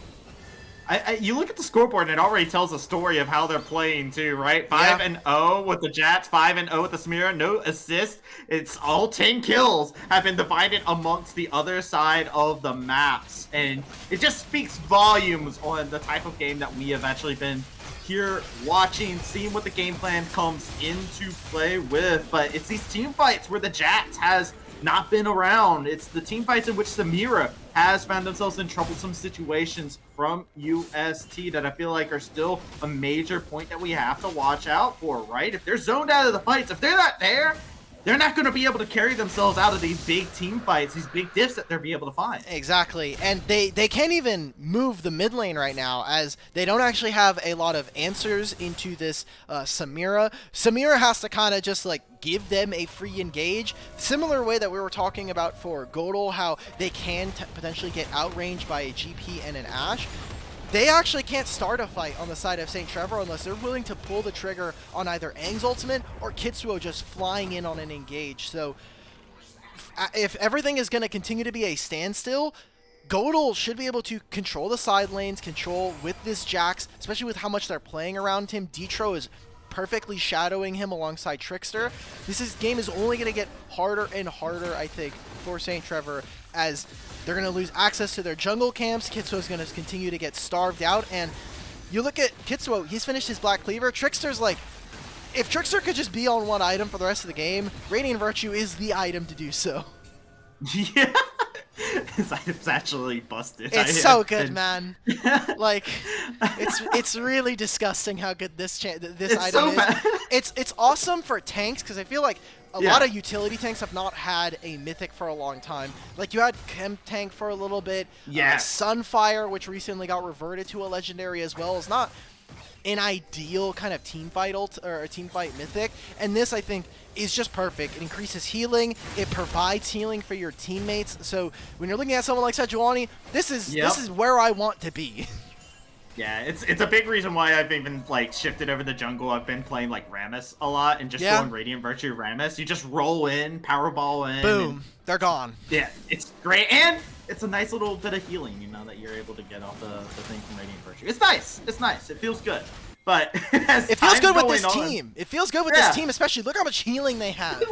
Speaker 2: You look at the scoreboard and it already tells a story of how they're playing too, right? 5-0 with the Jats, 5-0 with the Samira, no assist. It's all 10 kills have been divided amongst the other side of the maps. And it just speaks volumes on the type of game that we have actually been here watching, seeing what the game plan comes into play with. But it's these team fights where the Jats has not been around. It's the team fights in which Samira has found themselves in troublesome situations from UST that I feel like are still a major point that we have to watch out for, right? If they're zoned out of the fights, if they're not there, they're not going to be able to carry themselves out of these big team fights, these big diffs that they'll be able to find.
Speaker 3: Exactly, and they can't even move the mid lane right now, as they don't actually have a lot of answers into this Samira. Samira has to kind of just like give them a free engage, similar way that we were talking about for GODL, how they can potentially get outranged by a GP and an Ashe. They actually can't start a fight on the side of St. Trevor unless they're willing to pull the trigger on either Aang's ultimate or Kitsuo just flying in on an engage. So if everything is going to continue to be a standstill, GODL should be able to control the side lanes, control with this Jax, especially with how much they're playing around him. Detro is perfectly shadowing him alongside Trickster. This game is only going to get harder and harder, I think, for St. Trevor, as they're going to lose access to their jungle camps. Kitsuo's going to continue to get starved out, and you look at Kitsuo, he's finished his Black Cleaver. Trickster's like, if Trickster could just be on one item for the rest of the game, Radiant Virtue is the item to do so.
Speaker 2: Yeah. His item's actually busted.
Speaker 3: It's so good, man. Like, it's really disgusting how good this item
Speaker 2: so
Speaker 3: is.
Speaker 2: bad.
Speaker 3: It's awesome for tanks, because I feel like a lot of utility tanks have not had a mythic for a long time. Like, you had Chem Tank for a little bit. Sunfire, which recently got reverted to a legendary as well, is not an ideal kind of team fight mythic. And this, I think, is just perfect. It increases healing. It provides healing for your teammates. So when you're looking at someone like Sejuani, this is where I want to be.
Speaker 2: Yeah, it's a big reason why I've even like shifted over the jungle. I've been playing like Rammus a lot and just going Radiant Virtue Rammus. You just roll in, powerball in.
Speaker 3: Boom, they're gone.
Speaker 2: Yeah, it's great, and it's a nice little bit of healing, you know, that you're able to get off the thing from Radiant Virtue. It's nice. It's nice. It feels good. But
Speaker 3: it feels good with this team. It feels good with this team, especially. Look how much healing they have.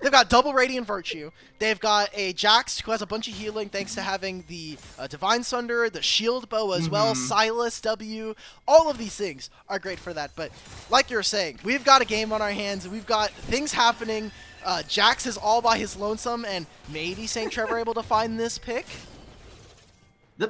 Speaker 3: They've got double Radiant Virtue. They've got a Jax who has a bunch of healing thanks to having the Divine Sunder, the Shield Bow as well, Silas W. All of these things are great for that. But like you're saying, we've got a game on our hands. We've got things happening. Jax is all by his lonesome, and maybe St. Trevor able to find this pick.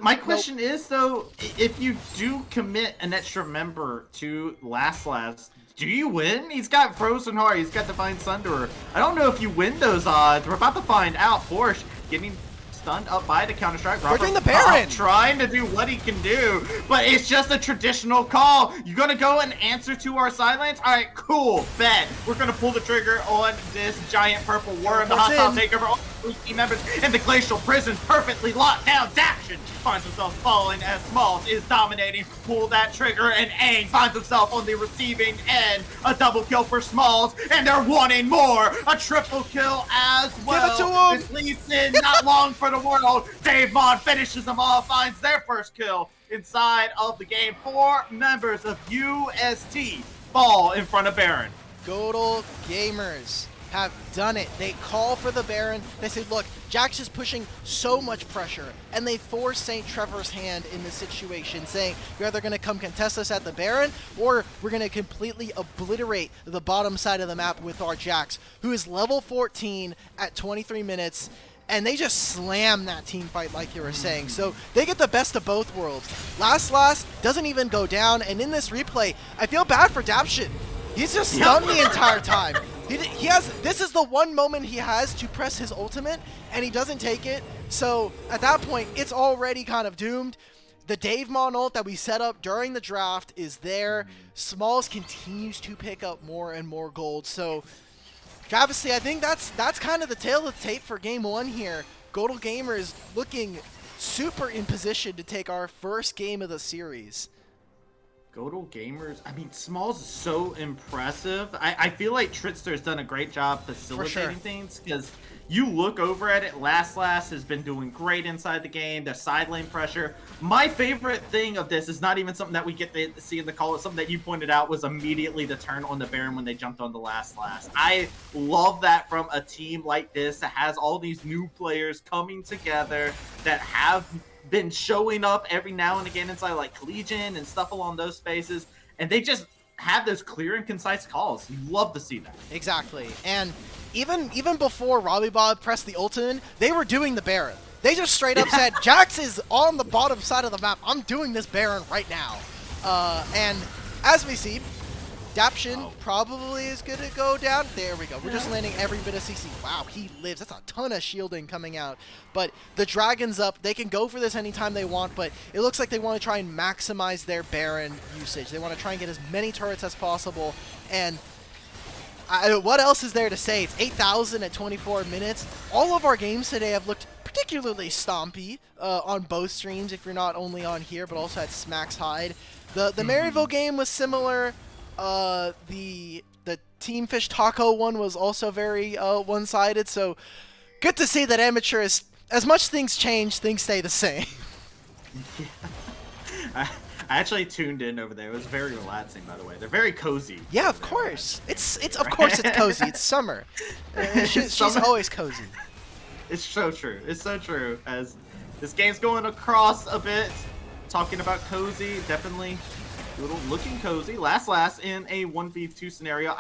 Speaker 2: My question is, though, if you do commit an extra member to last, do you win? He's got Frozen Heart, he's got Divine Sunder. I don't know if you win those odds. We're about to find out. Porsche getting stunned up by the Counter-Strike.
Speaker 3: We're doing the Baron!
Speaker 2: Trying to do what he can do, but it's just a traditional call. You gonna go and answer to our silence? Alright, cool, bet. We're gonna pull the trigger on this giant purple worm. The hostile takeover all 3 team members in the Glacial Prison, perfectly locked down. Daction finds himself falling as Smalls is dominating. Pull that trigger, and Aang finds himself on the receiving end. A double kill for Smalls, and they're wanting more. A triple kill as well.
Speaker 3: Give it to him.
Speaker 2: This leads in not long for the world. Dave Mon finishes them all, finds their first kill inside of the game. 4 members of UST fall in front of Baron.
Speaker 3: GODL gamers have done it. They call for the Baron. They say, look, Jax is pushing so much pressure, and they force St. Trevor's hand in this situation, saying, you're either going to come contest us at the Baron, or we're going to completely obliterate the bottom side of the map with our Jax, who is level 14 at 23 minutes, and they just slam that team fight like you were saying. So they get the best of both worlds. Last doesn't even go down, and in this replay, I feel bad for Dapshin. He's just stunned the entire time. This is the one moment he has to press his ultimate, and he doesn't take it. So at that point, it's already kind of doomed. The Dave Mon ult that we set up during the draft is there. Smalls continues to pick up more and more gold. So Travesty, I think that's kind of the tale of the tape for game 1 here. GODL gamers looking super in position to take our first game of the series.
Speaker 2: GODL gamers, I mean, Smalls is so impressive. I feel like Trickster's done a great job facilitating things, because you look over at it, Last has been doing great inside the game, the side lane pressure. My favorite thing of this is not even something that we get to see in the call. It's something that you pointed out was immediately the turn on the Baron when they jumped on the Last. I love that from a team like this that has all these new players coming together that have been showing up every now and again inside like Collegian and stuff along those spaces, and they just have those clear and concise calls. You love to see that.
Speaker 3: Exactly. And even before Robbie Bob pressed the ultimate, they were doing the Baron. They just straight up said, Jax is on the bottom side of the map. I'm doing this Baron right now. And as we see, Daption probably is going to go down. There we go. We're just landing every bit of CC. Wow, he lives. That's a ton of shielding coming out. But the Dragon's up. They can go for this anytime they want, but it looks like they want to try and maximize their Baron usage. They want to try and get as many turrets as possible. And what else is there to say? It's 8,000 at 24 minutes. All of our games today have looked particularly stompy on both streams, if you're not only on here, but also at Smack's Hide. The Maryville game was similar. The Team Fish Taco one was also very one-sided, so good to see that Amateur is, as much things change, things stay the same.
Speaker 2: I actually tuned in over there. It was very relaxing, by the way. They're very cozy.
Speaker 3: Yeah, of course. It's of course it's cozy. It's summer. She's always cozy.
Speaker 2: It's so true. It's so true. As this game's going across a bit, talking about cozy, definitely looking cozy. Last in a 1v2 scenario.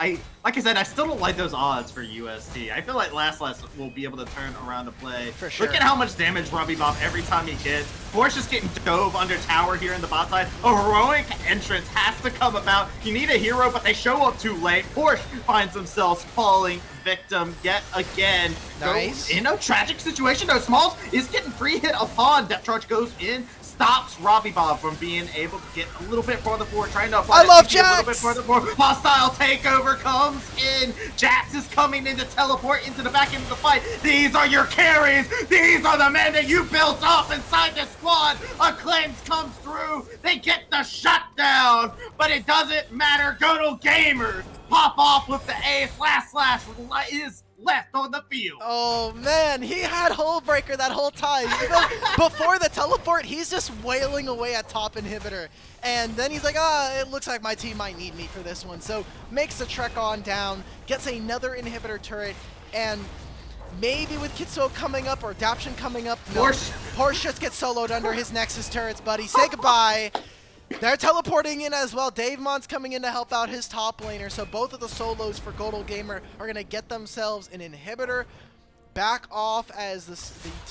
Speaker 2: Like I said, I still don't like those odds for UST. I feel like last will be able to turn around the play.
Speaker 3: For sure.
Speaker 2: Look at how much damage Robbie Bob every time he gets. Force just getting dove under tower here in the bot side. A heroic entrance has to come about. You need a hero, but they show up too late. Porsche finds themselves falling victim yet again.
Speaker 3: Nice.
Speaker 2: In a tragic situation, though, Smalls is getting free hit upon. Depth charge goes in, stops Robbie Bob from being able to get a little bit farther forward, trying to apply
Speaker 3: I love
Speaker 2: a little bit
Speaker 3: Jax!
Speaker 2: farther forward. Hostile takeover comes in. Jax is coming in to teleport into the back end of the fight. These are your carries. These are the men that you built up inside the squad. Acclaims comes through. They get the shutdown, but it doesn't matter. GODL Gamers pop off with the A / is left on the field.
Speaker 3: Oh man, he had Hullbreaker that whole time. Even before the teleport, he's just wailing away at top inhibitor. And then he's like, it looks like my team might need me for this one. So makes the trek on down, gets another inhibitor turret, and maybe with Kitsuo coming up or Daption coming up, no. Porsche just gets soloed under his Nexus turrets, buddy. Say goodbye. They're teleporting in as well. Davemon's coming in to help out his top laner. So both of the solos for GODL Gamer are going to get themselves an inhibitor. Back off as the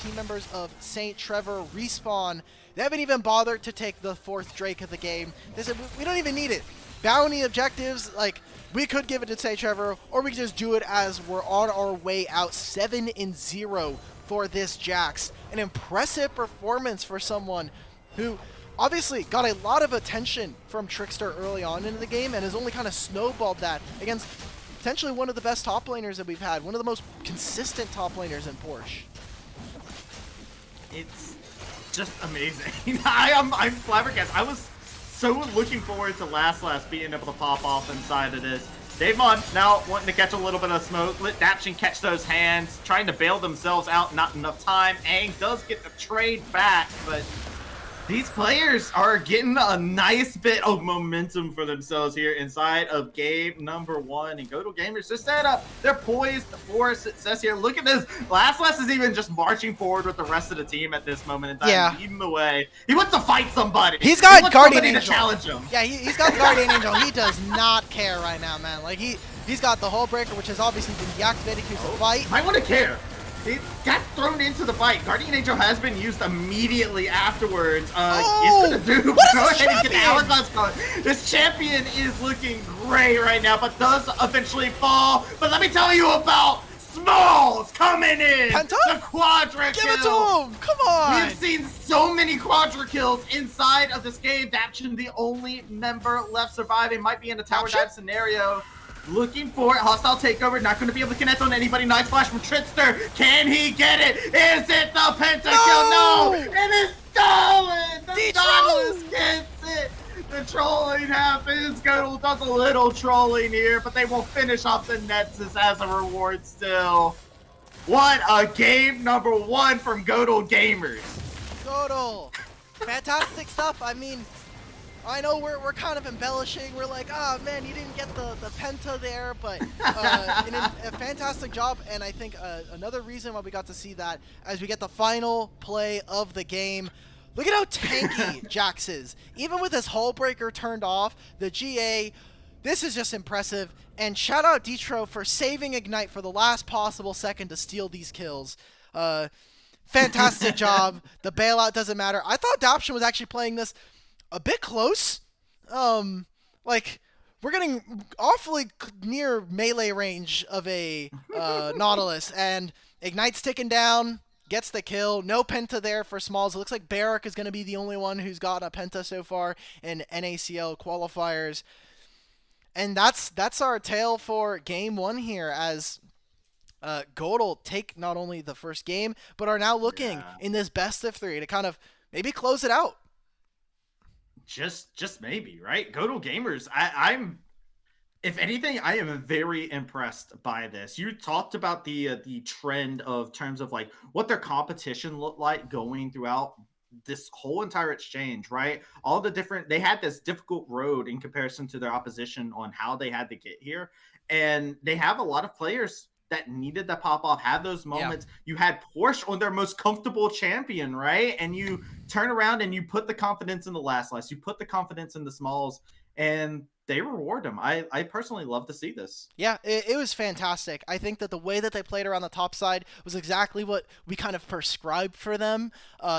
Speaker 3: team members of St. Trevor respawn. They haven't even bothered to take the 4th Drake of the game. They said, we don't even need it. Bounty objectives, like, we could give it to St. Trevor, or we could just do it as we're on our way out. 7-0 for this Jax. An impressive performance for someone who obviously got a lot of attention from Trickster early on in the game and has only kind of snowballed that against potentially one of the best top laners that we've had, one of the most consistent top laners in Porsche.
Speaker 2: It's just amazing. I'm flabbergasted. I was so looking forward to last being able to pop off inside of this. Davemon now wanting to catch a little bit of smoke. Let Daption catch those hands, trying to bail themselves out. Not enough time. Aang does get the trade back, but these players are getting a nice bit of momentum for themselves here inside of game number 1. And GODL Gamers just set up. They're poised for success here. Look at this. Last is even just marching forward with the rest of the team at this moment in time, leading the way. He wants to fight somebody.
Speaker 3: He's got Guardian Angel
Speaker 2: to challenge him.
Speaker 3: Yeah, he's got Guardian Angel. He does not care right now, man. Like he's got the Hullbreaker, which has obviously been deactivated to fight.
Speaker 2: Might want to care. It got thrown into the fight. Guardian Angel has been used immediately afterwards. It's gonna do. Go ahead and get the hourglass going. This champion is looking great right now, but does eventually fall. But let me tell you about Smalls coming in.
Speaker 3: Penta?
Speaker 2: The quadra
Speaker 3: Give
Speaker 2: kill.
Speaker 3: it to him. Come on.
Speaker 2: We've seen so many quadra kills inside of this game. Daption, the only member left surviving, might be in a tower dive scenario. Looking for it. Hostile takeover. Not going to be able to connect on anybody. Nice flash from Trickster. Can he get it? Is it the pentakill? No! It is stolen! The Nautilus gets it! The trolling happens. GODL does a little trolling here, but they will finish off the Nexus as a reward still. What a game number 1 from GODL Gamers.
Speaker 3: GODL. Fantastic stuff. I mean, I know we're kind of embellishing. We're like, oh man, you didn't get the penta there, but a fantastic job. And I think another reason why we got to see that as we get the final play of the game. Look at how tanky Jax is. Even with his Hullbreaker turned off, the GA, this is just impressive. And shout out Detro for saving Ignite for the last possible second to steal these kills. Fantastic job. The bailout doesn't matter. I thought Daption was actually playing this a bit close. Like, we're getting awfully near melee range of a Nautilus, and Ignite's ticking down, gets the kill. No Penta there for Smalls. It looks like Barak is going to be the only one who's gotten a Penta so far in NACL qualifiers. And that's our tale for game one here, as GODL take not only the first game, but are now looking in this best of 3 to kind of maybe close it out.
Speaker 2: Just maybe, right? GODL Gamers, I'm if anything, I am very impressed by this. You talked about the trend of terms of like what their competition looked like going throughout this whole entire exchange, right? All the different, they had this difficult road in comparison to their opposition on how they had to get here, and they have a lot of players that needed to pop off, have those moments. Yeah. You had Porsche on their most comfortable champion, right? And you turn around and you put the confidence in the last, you put the confidence in the Smalls, and they reward them. I personally love to see this.
Speaker 3: Yeah, it was fantastic. I think that the way that they played around the top side was exactly what we kind of prescribed for them.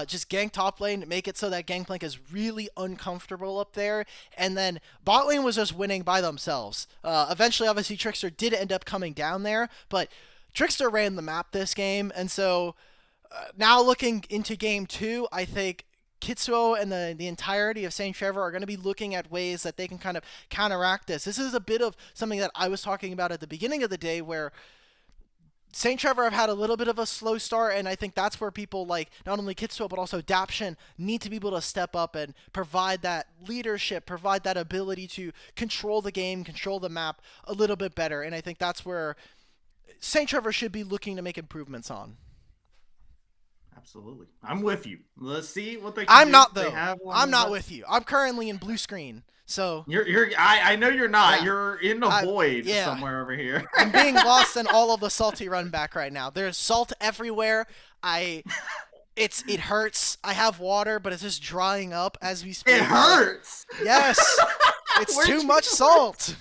Speaker 3: Just gank top lane, make it so that Gangplank is really uncomfortable up there, and then bot lane was just winning by themselves. Eventually, obviously, Trickster did end up coming down there, but Trickster ran the map this game, and so now looking into game 2, I think Kitsuo and the entirety of St. Trevor are going to be looking at ways that they can kind of counteract this. This is a bit of something that I was talking about at the beginning of the day, where St. Trevor have had a little bit of a slow start, and I think that's where people like not only Kitsuo but also Daption need to be able to step up and provide that leadership, provide that ability to control the game, control the map a little bit better, and I think that's where St. Trevor should be looking to make improvements on.
Speaker 2: Absolutely. I'm with you. Let's see what they can
Speaker 3: I'm
Speaker 2: do.
Speaker 3: not, though. I'm not with you. I'm currently in blue screen. So
Speaker 2: I know you're not.
Speaker 3: Yeah.
Speaker 2: You're in a void somewhere over here.
Speaker 3: I'm being lost in all of the salty run back right now. There's salt everywhere. It hurts. I have water, but it's just drying up as we speak.
Speaker 2: It hurts.
Speaker 3: Yes. It's too much salt.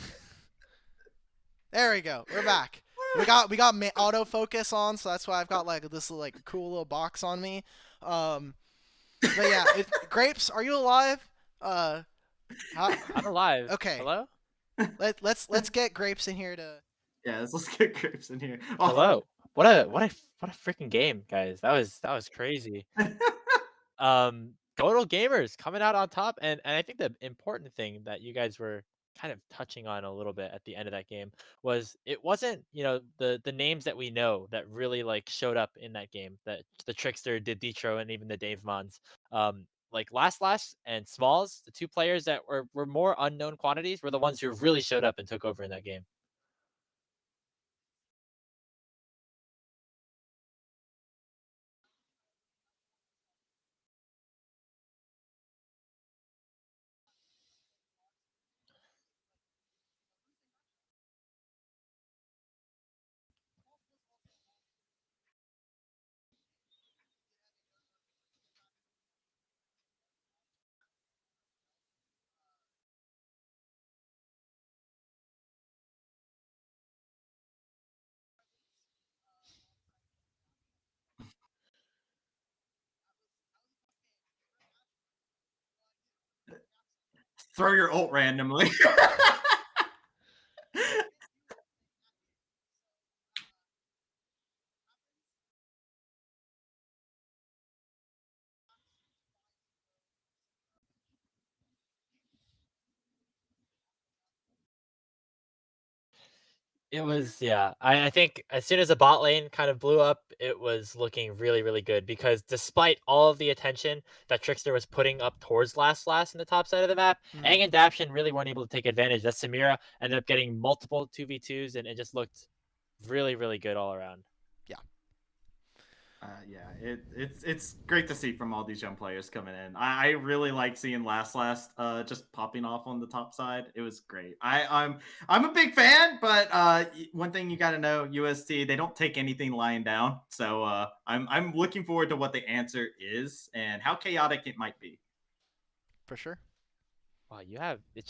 Speaker 3: There we go. We're back. We got autofocus on, so that's why I've got like this like cool little box on me. But yeah, Grapes, are you alive?
Speaker 1: I'm alive.
Speaker 3: Okay.
Speaker 1: Hello.
Speaker 3: Let's get Grapes in here to.
Speaker 2: Yeah, let's get Grapes in here.
Speaker 1: Oh. Hello. What a freaking game, guys. That was crazy. GODL Gamers coming out on top, and I think the important thing that you guys were kind of touching on a little bit at the end of that game was it wasn't, the names that we know that really like showed up in that game, that the Trickster, did Detro, and even the Dave Mons. Like Last and Smalls, the two players that were more unknown quantities, were the ones who really showed up and took over in that game.
Speaker 2: Throw your ult randomly.
Speaker 1: It was, yeah. I think as soon as the bot lane kind of blew up, it was looking really, really good, because despite all of the attention that Trickster was putting up towards Last in the top side of the map, Aang and Daption really weren't able to take advantage. That Samira ended up getting multiple 2v2s, and it just looked really, really good all around.
Speaker 2: Yeah, it's great to see from all these young players coming in. I really like seeing Last just popping off on the top side. It was great. I'm a big fan, but one thing you got to know, UST, they don't take anything lying down. So I'm looking forward to what the answer is and how chaotic it might be.
Speaker 3: For sure.
Speaker 1: Wow, it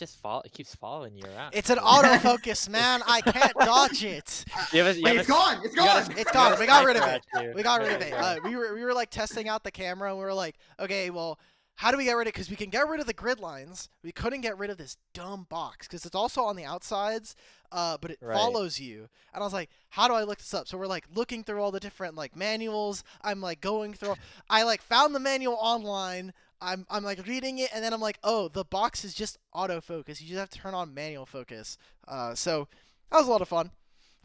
Speaker 1: keeps following you around.
Speaker 3: It's an autofocus, man. I can't dodge it.
Speaker 2: It's gone. It's gone.
Speaker 3: It's gone. We got rid of it. We got rid of it. We were like testing out the camera, and we were like, okay, well, how do we get rid of? Because we can get rid of the grid lines. We couldn't get rid of this dumb box because it's also on the outsides, but it follows you. And I was like, how do I look this up? So we're like looking through all the different like manuals. I'm like going through. I like found the manual online. I'm like reading it, and then I'm like, oh, the box is just autofocus. You just have to turn on manual focus. So that was a lot of fun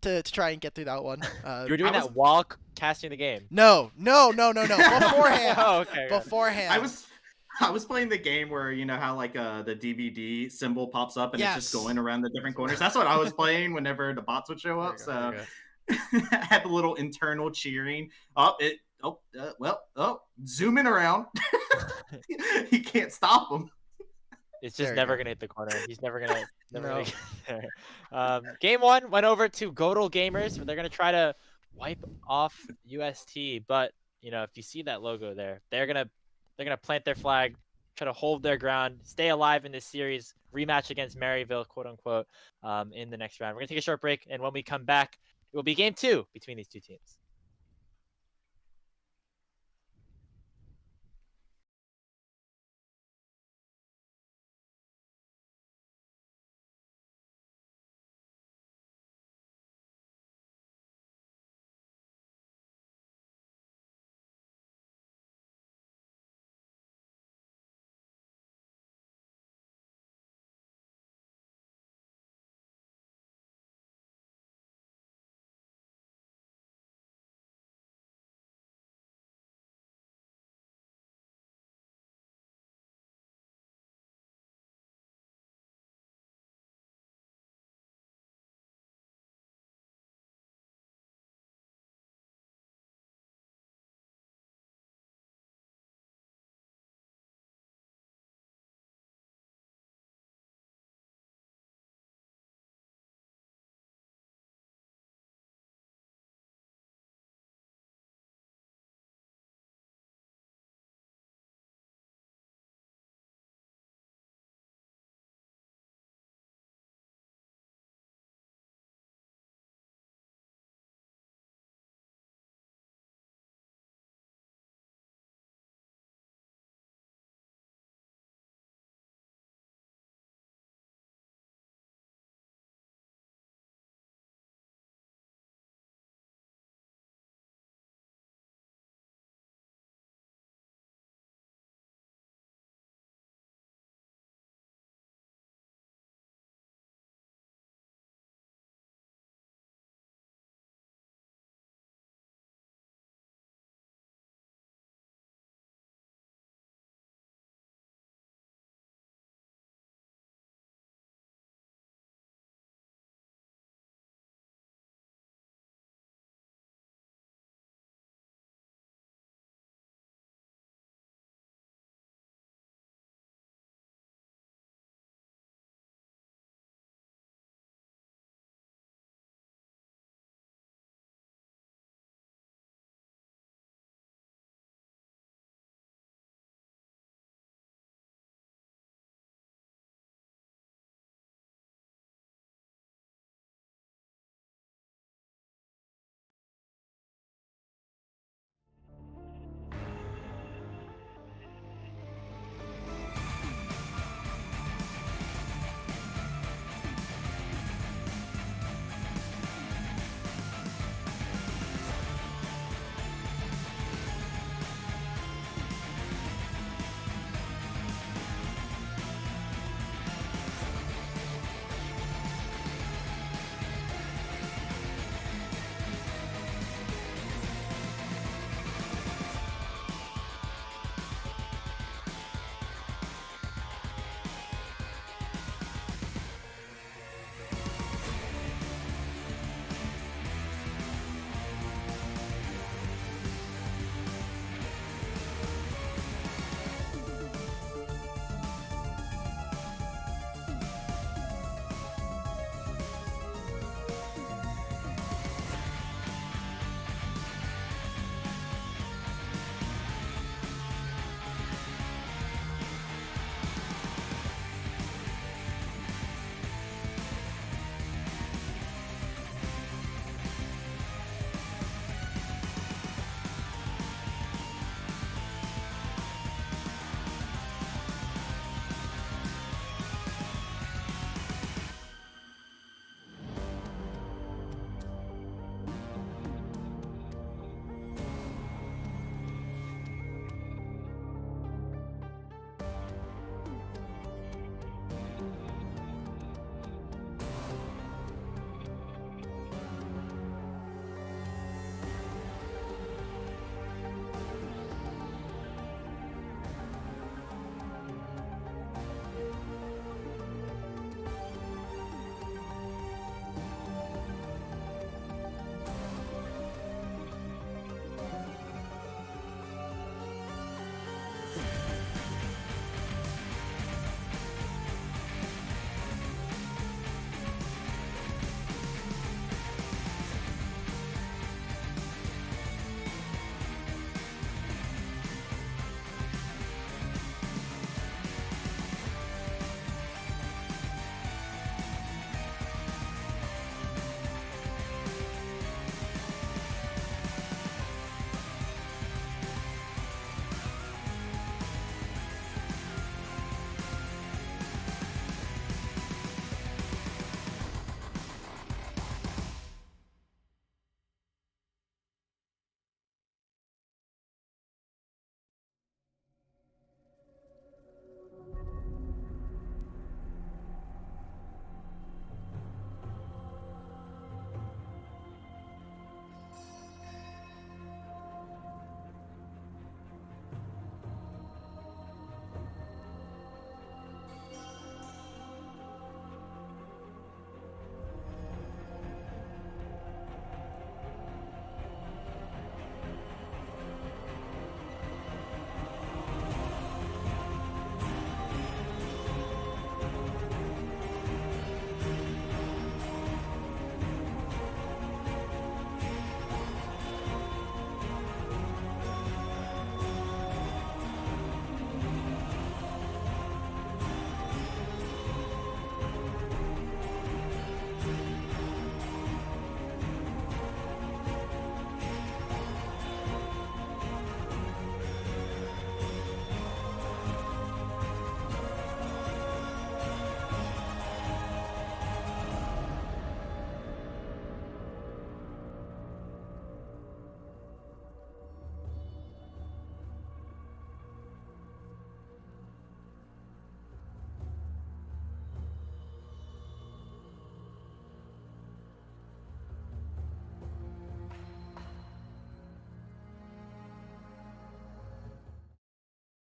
Speaker 3: to try and get through that one.
Speaker 1: You were doing that while casting the game.
Speaker 3: No. Beforehand.
Speaker 1: Oh, okay.
Speaker 3: Beforehand.
Speaker 2: I was playing the game where you know how like the DVD symbol pops up and it's just going around the different corners. That's what I was playing whenever the bots would show up. So I had a little internal cheering. Zooming around. He can't stop him.
Speaker 1: It's just never gonna hit the corner. He's never gonna gonna get there. Game 1 went over to GODL Gamers. They're gonna try to wipe off UST, but you know if you see that logo there, they're gonna plant their flag, try to hold their ground, stay alive in this series, rematch against Maryville, quote unquote, in the next round. We're gonna take a short break, and when we come back, it will be game 2 between these two teams.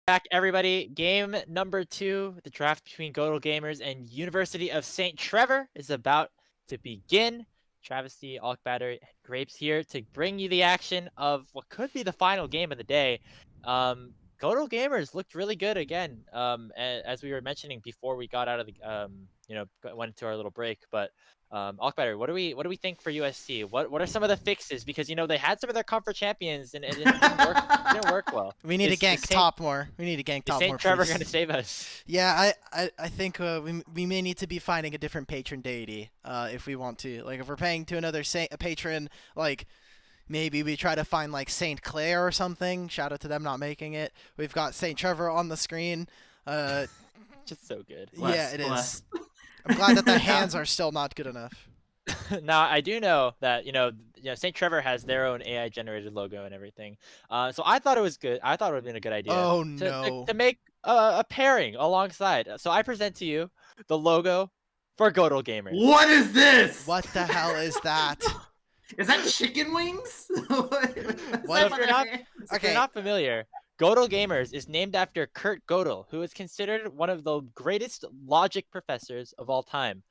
Speaker 1: Back, everybody. Game number 2, the draft between GODL Gamers and University of St. Trevor is about to begin. Travesty, Alk Battery, and Grapes here to bring you the action of what could be the final game of the day. GODL Gamers looked really good again, as we were mentioning before we got out of the, went into our little break. But Alk Battery, what do we think for UST? What are some of the fixes? Because they had some of their comfort champions and it didn't work well.
Speaker 3: We need to gank top more. We need to gank top more.
Speaker 1: Is St. Trevor going to save us?
Speaker 3: Yeah, I think we may need to be finding a different patron deity if we want to. Like, if we're paying to another patron, like, maybe we try to find, like, St. Clair or something. Shout out to them not making it. We've got St. Trevor on the screen.
Speaker 1: Just so good.
Speaker 3: Yeah, it is. I'm glad that the hands are still not good enough.
Speaker 1: Now, I do know that, St. Trevor has their own AI-generated logo and everything. So I thought it was good. I thought it would have been a good idea to make a pairing alongside. So I present to you the logo for GODL Gamers.
Speaker 2: What is this?
Speaker 3: What the hell is that?
Speaker 2: Is that chicken wings?
Speaker 1: If you're not familiar, GODL Gamers is named after Kurt Gödel, who is considered one of the greatest logic professors of all time.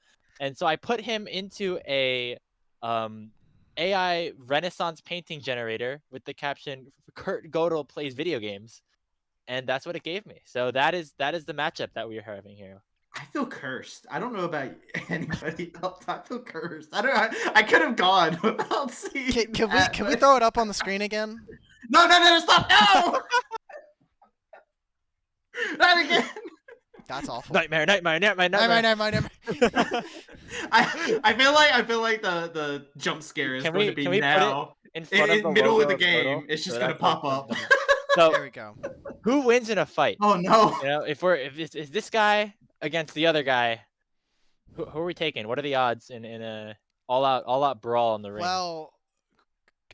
Speaker 1: And so I put him into a AI Renaissance painting generator with the caption "Kurt Gödel plays video games," and that's what it gave me. So that is the matchup that we are having here.
Speaker 2: I feel cursed. I don't know about anybody else. I feel cursed. I could have gone without seeing.
Speaker 3: Can we throw it up on the screen again?
Speaker 2: No! Stop! No! Not again.
Speaker 3: That's awful.
Speaker 1: Nightmare.
Speaker 3: I
Speaker 2: feel like the jump scare is going to be now.
Speaker 1: Put it in front of the
Speaker 2: middle of the
Speaker 1: logo
Speaker 2: game. It's just going to pop up.
Speaker 1: So
Speaker 3: there we go.
Speaker 1: Who wins in a fight?
Speaker 2: Oh no!
Speaker 1: If it's this guy against the other guy, who are we taking? What are the odds in a all out brawl in the ring?
Speaker 3: Well,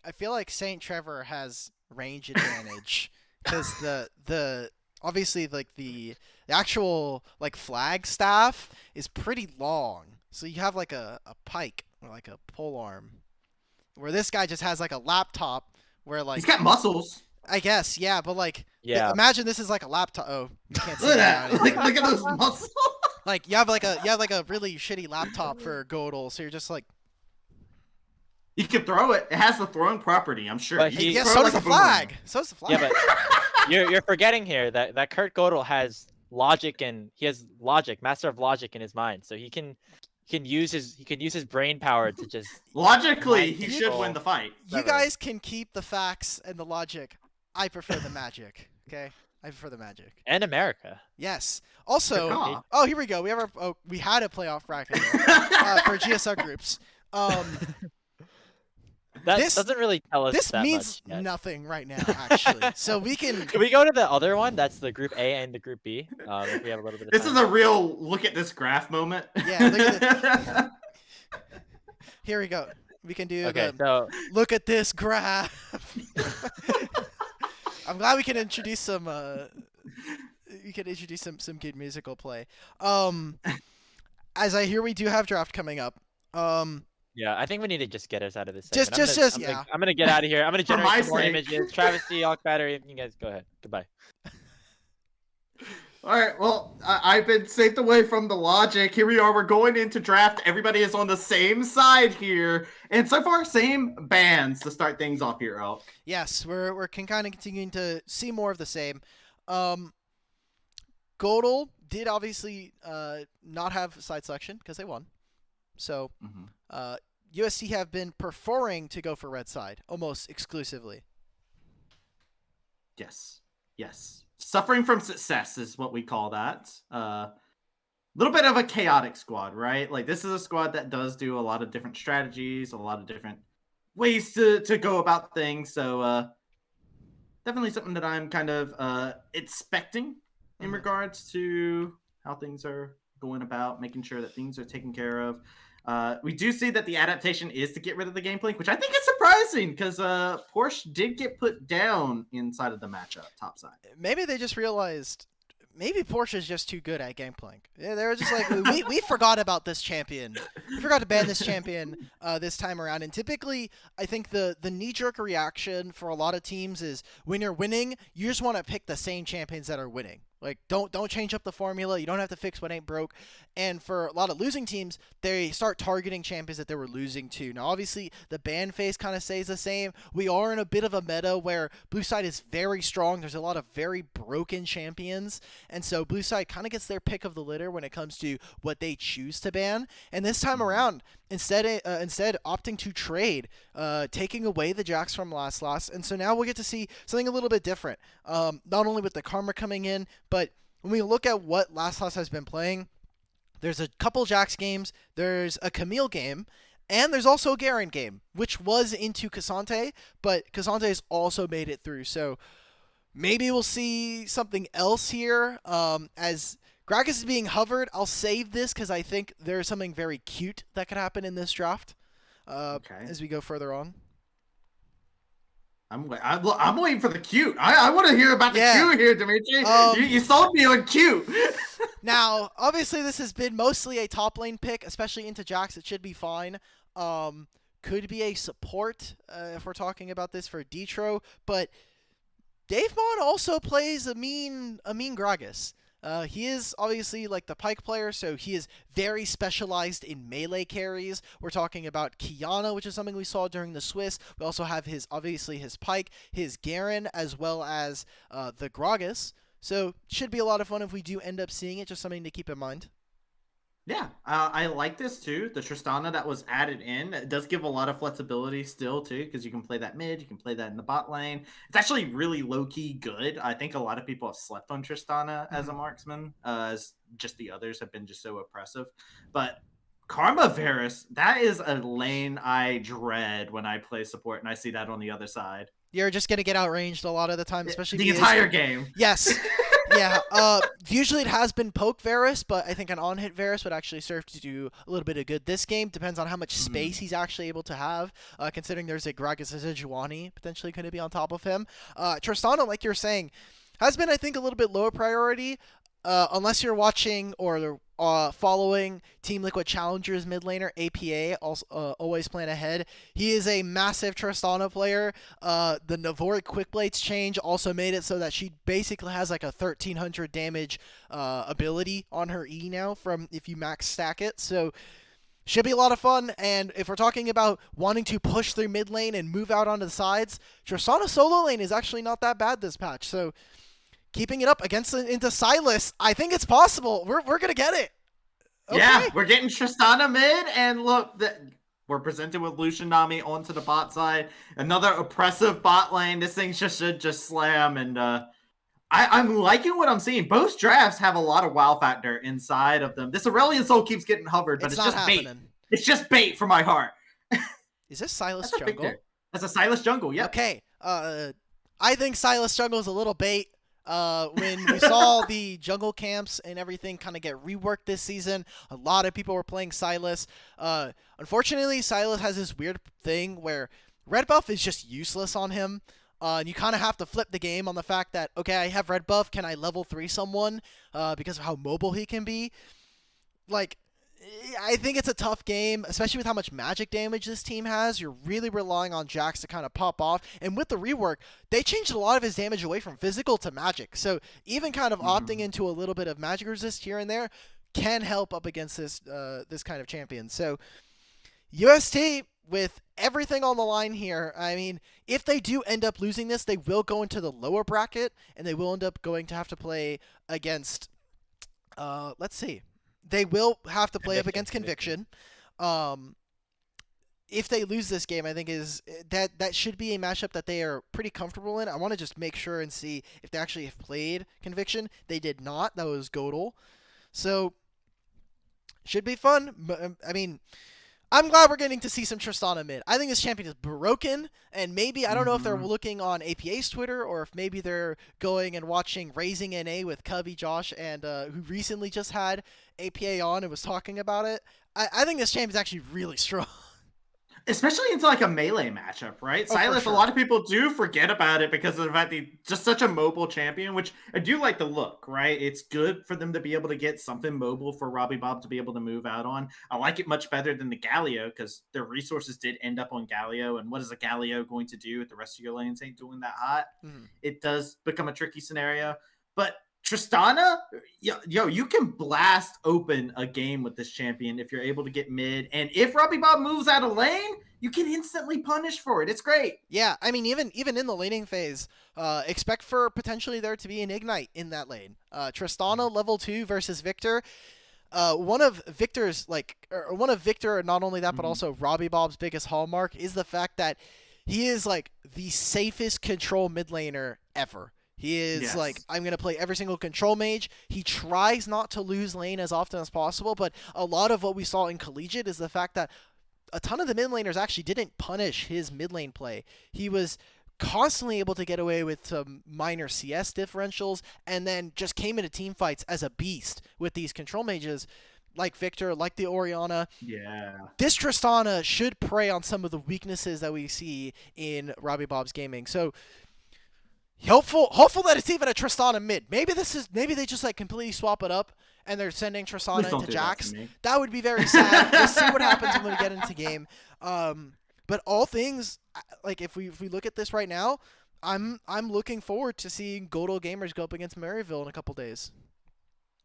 Speaker 3: I feel like St. Trevor has range advantage because the obviously, like, the actual, like, flag staff is pretty long. So you have, like, a pike or, like, a pole arm. Where this guy just has, like, a laptop where, like...
Speaker 2: He's got muscles.
Speaker 3: I guess, yeah, but, like...
Speaker 1: Yeah.
Speaker 3: Imagine this is, like, a laptop... Oh, you can't see
Speaker 2: Look
Speaker 3: that.
Speaker 2: at that. Look at those muscles.
Speaker 3: Like, you have a really shitty laptop for GODL, so you're just, like...
Speaker 2: You can throw it. It has the throwing property, I'm sure.
Speaker 3: But yeah, so does the flag. So does the flag.
Speaker 1: Yeah, but you're forgetting here that Kurt Gödel has logic, and he has logic, master of logic in his mind. So he can use his brain power to just
Speaker 2: logically he should win the fight.
Speaker 3: You guys can keep the facts and the logic. I prefer the magic. Okay, I prefer the magic.
Speaker 1: And America.
Speaker 3: Yes. Also, oh, here we go. We had a playoff bracket for GSR groups.
Speaker 1: That doesn't really tell us
Speaker 3: this
Speaker 1: that
Speaker 3: means
Speaker 1: much yet.
Speaker 3: Nothing right now, actually. So we can
Speaker 1: we go to the other one? That's the Group A and the Group B. If we have a little bit of
Speaker 2: This
Speaker 1: time.
Speaker 2: is a real look at this graph moment.
Speaker 3: Yeah, look at Here we go. We can do look at this graph. I'm glad we can introduce some some good musical play. As I hear we do have draft coming up.
Speaker 1: Yeah, I think we need to just get us out of this. I'm gonna get out of here. I'm gonna generate some more images. Travesty, Alk Battery, you guys go ahead. Goodbye.
Speaker 2: All right. Well, I've been saved away from the logic. Here we are. We're going into draft. Everybody is on the same side here, and so far, same bands to start things off here, Alk.
Speaker 3: Yes, we're kind of continuing to see more of the same. GODL did obviously not have side selection because they won. So, UST have been preferring to go for red side almost exclusively.
Speaker 2: Yes. Suffering from success is what we call that. Little bit of a chaotic squad, right? Like, this is a squad that does do a lot of different strategies, a lot of different ways to go about things. So, definitely something that I'm kind of expecting in regards to how things are going about, making sure that things are taken care of. We do see that the adaptation is to get rid of the game blink, which I think is surprising because Porsche did get put down inside of the matchup top side.
Speaker 3: Maybe they just realized maybe Porsche's just too good at Gangplank. Yeah, they were just like, we forgot about this champion. We forgot to ban this champion this time around. And typically, I think the knee-jerk reaction for a lot of teams is when you're winning, you just want to pick the same champions that are winning. Like, don't change up the formula. You don't have to fix what ain't broke. And for a lot of losing teams, they start targeting champions that they were losing to. Now, obviously, the ban phase kind of stays the same. We are in a bit of a meta where Blue Side is very strong. There's a lot of very broken champions. And so Blue Side kind of gets their pick of the litter when it comes to what they choose to ban. And this time around, instead opting to trade, taking away the Jax from Last. And so now we'll get to see something a little bit different. Not only with the Karma coming in, but when we look at what Last has been playing, there's a couple Jax games, there's a Camille game, and there's also a Garen game, which was into Cassante, but Cassante has also made it through. So maybe we'll see something else here. As Gragas is being hovered, I'll save this because I think there's something very cute that could happen in this draft as we go further on.
Speaker 2: I'm waiting for the cute. I want to hear about the cute here, Dimitri. You sold me on cute.
Speaker 3: Now, obviously, this has been mostly a top lane pick, especially into Jax. It should be fine. Could be a support if we're talking about this for Detro, but Dave Mon also plays a mean Gragas. He is obviously like the Pyke player, so he is very specialized in melee carries. We're talking about Kiana, which is something we saw during the Swiss. We also have his Pyke, his Garen, as well as the Gragas. So should be a lot of fun if we do end up seeing it. Just something to keep in mind.
Speaker 2: Yeah, I like this too. The Tristana that was added in, it does give a lot of flexibility still too, because you can play that mid, you can play that in the bot lane. It's actually really low-key good. I think a lot of people have slept on Tristana as a marksman, as just the others have been just so oppressive. But Karma Varus, that is a lane I dread when I play support, and I see that on the other side.
Speaker 3: You're just going to get outranged a lot of the time, especially
Speaker 2: the entire game.
Speaker 3: Yes. Yeah, usually it has been poke Varus, but I think an on-hit Varus would actually serve to do a little bit of good this game. Depends on how much space he's actually able to have, considering there's a Gragas as a Juani potentially going to be on top of him. Tristana, like you're saying, has been, I think, a little bit lower priority, unless you're watching or following Team Liquid Challengers mid laner, APA, also, always playing ahead. He is a massive Tristana player. The Navori Quick Blades change also made it so that she basically has like a 1300 damage ability on her E now from if you max stack it. So should be a lot of fun. And if we're talking about wanting to push through mid lane and move out onto the sides, Tristana solo lane is actually not that bad this patch. So keeping it up into Sylas, I think it's possible. We're gonna get it.
Speaker 2: Okay. Yeah, we're getting Tristana mid, and look, we're presented with Lucian Nami onto the bot side. Another oppressive bot lane. This thing should just slam, and I'm liking what I'm seeing. Both drafts have a lot of wow factor inside of them. This Aurelion Soul keeps getting hovered, but it's just happening. Bait. It's just bait for my heart.
Speaker 3: Is this Sylas jungle?
Speaker 2: That's a Sylas jungle. Yeah.
Speaker 3: Okay. I think Sylas jungle is a little bait. When we saw the jungle camps and everything kind of get reworked this season, a lot of people were playing Sylas. Unfortunately, Sylas has this weird thing where red buff is just useless on him. And you kind of have to flip the game on the fact that, okay, I have red buff, can I level 3 someone because of how mobile he can be? Like, I think it's a tough game, especially with how much magic damage this team has. You're really relying on Jax to kind of pop off. And with the rework, they changed a lot of his damage away from physical to magic. So even kind of opting into a little bit of magic resist here and there can help up against this kind of champion. So UST, with everything on the line here, I mean, if they do end up losing this, they will go into the lower bracket, and they will end up going to have to play against, let's see. They will have to play up against Conviction. If they lose this game, I think that should be a matchup that they are pretty comfortable in. I want to just make sure and see if they actually have played Conviction. They did not. That was GODL. So, should be fun. I mean, I'm glad we're getting to see some Tristana mid. I think this champion is broken, and maybe, I don't know if they're looking on APA's Twitter, or if maybe they're going and watching Raising NA with Cubby, Josh, and who recently just had APA on and was talking about it. I think this champion is actually really strong.
Speaker 2: especially into like a melee matchup, right?
Speaker 3: Oh, for
Speaker 2: Silas, a
Speaker 3: sure.
Speaker 2: lot of people do forget about it because of the fact that he's just such a mobile champion, which I do like the look, right? It's good for them to be able to get something mobile for Robbie Bob to be able to move out on. I like it much better than the Galio because their resources did end up on Galio. And what is a Galio going to do if the rest of your lanes ain't doing that hot?
Speaker 3: Mm-hmm.
Speaker 2: It does become a tricky scenario. But Tristana, yo, you can blast open a game with this champion if you're able to get mid. And if Robbie Bob moves out of lane, you can instantly punish for it. It's great.
Speaker 3: Yeah, I mean, even in the laning phase, expect for potentially there to be an Ignite in that lane. Tristana level 2 versus Victor. One of Victor, not only that, but also Robbie Bob's biggest hallmark is the fact that he is like the safest control mid laner ever. He is like, I'm going to play every single control mage. He tries not to lose lane as often as possible, but a lot of what we saw in Collegiate is the fact that a ton of the mid laners actually didn't punish his mid lane play. He was constantly able to get away with some minor CS differentials and then just came into team fights as a beast with these control mages like Victor, like the Orianna.
Speaker 2: Yeah.
Speaker 3: This Tristana should prey on some of the weaknesses that we see in Robbie Bob's gaming. So hopeful that it's even a Tristana mid. Maybe they just like completely swap it up and they're sending Tristana into Jax. That would be very sad. We'll see what happens when we get into game. But all things, like if we look at this right now, I'm looking forward to seeing GODL gamers go up against Maryville in a couple days.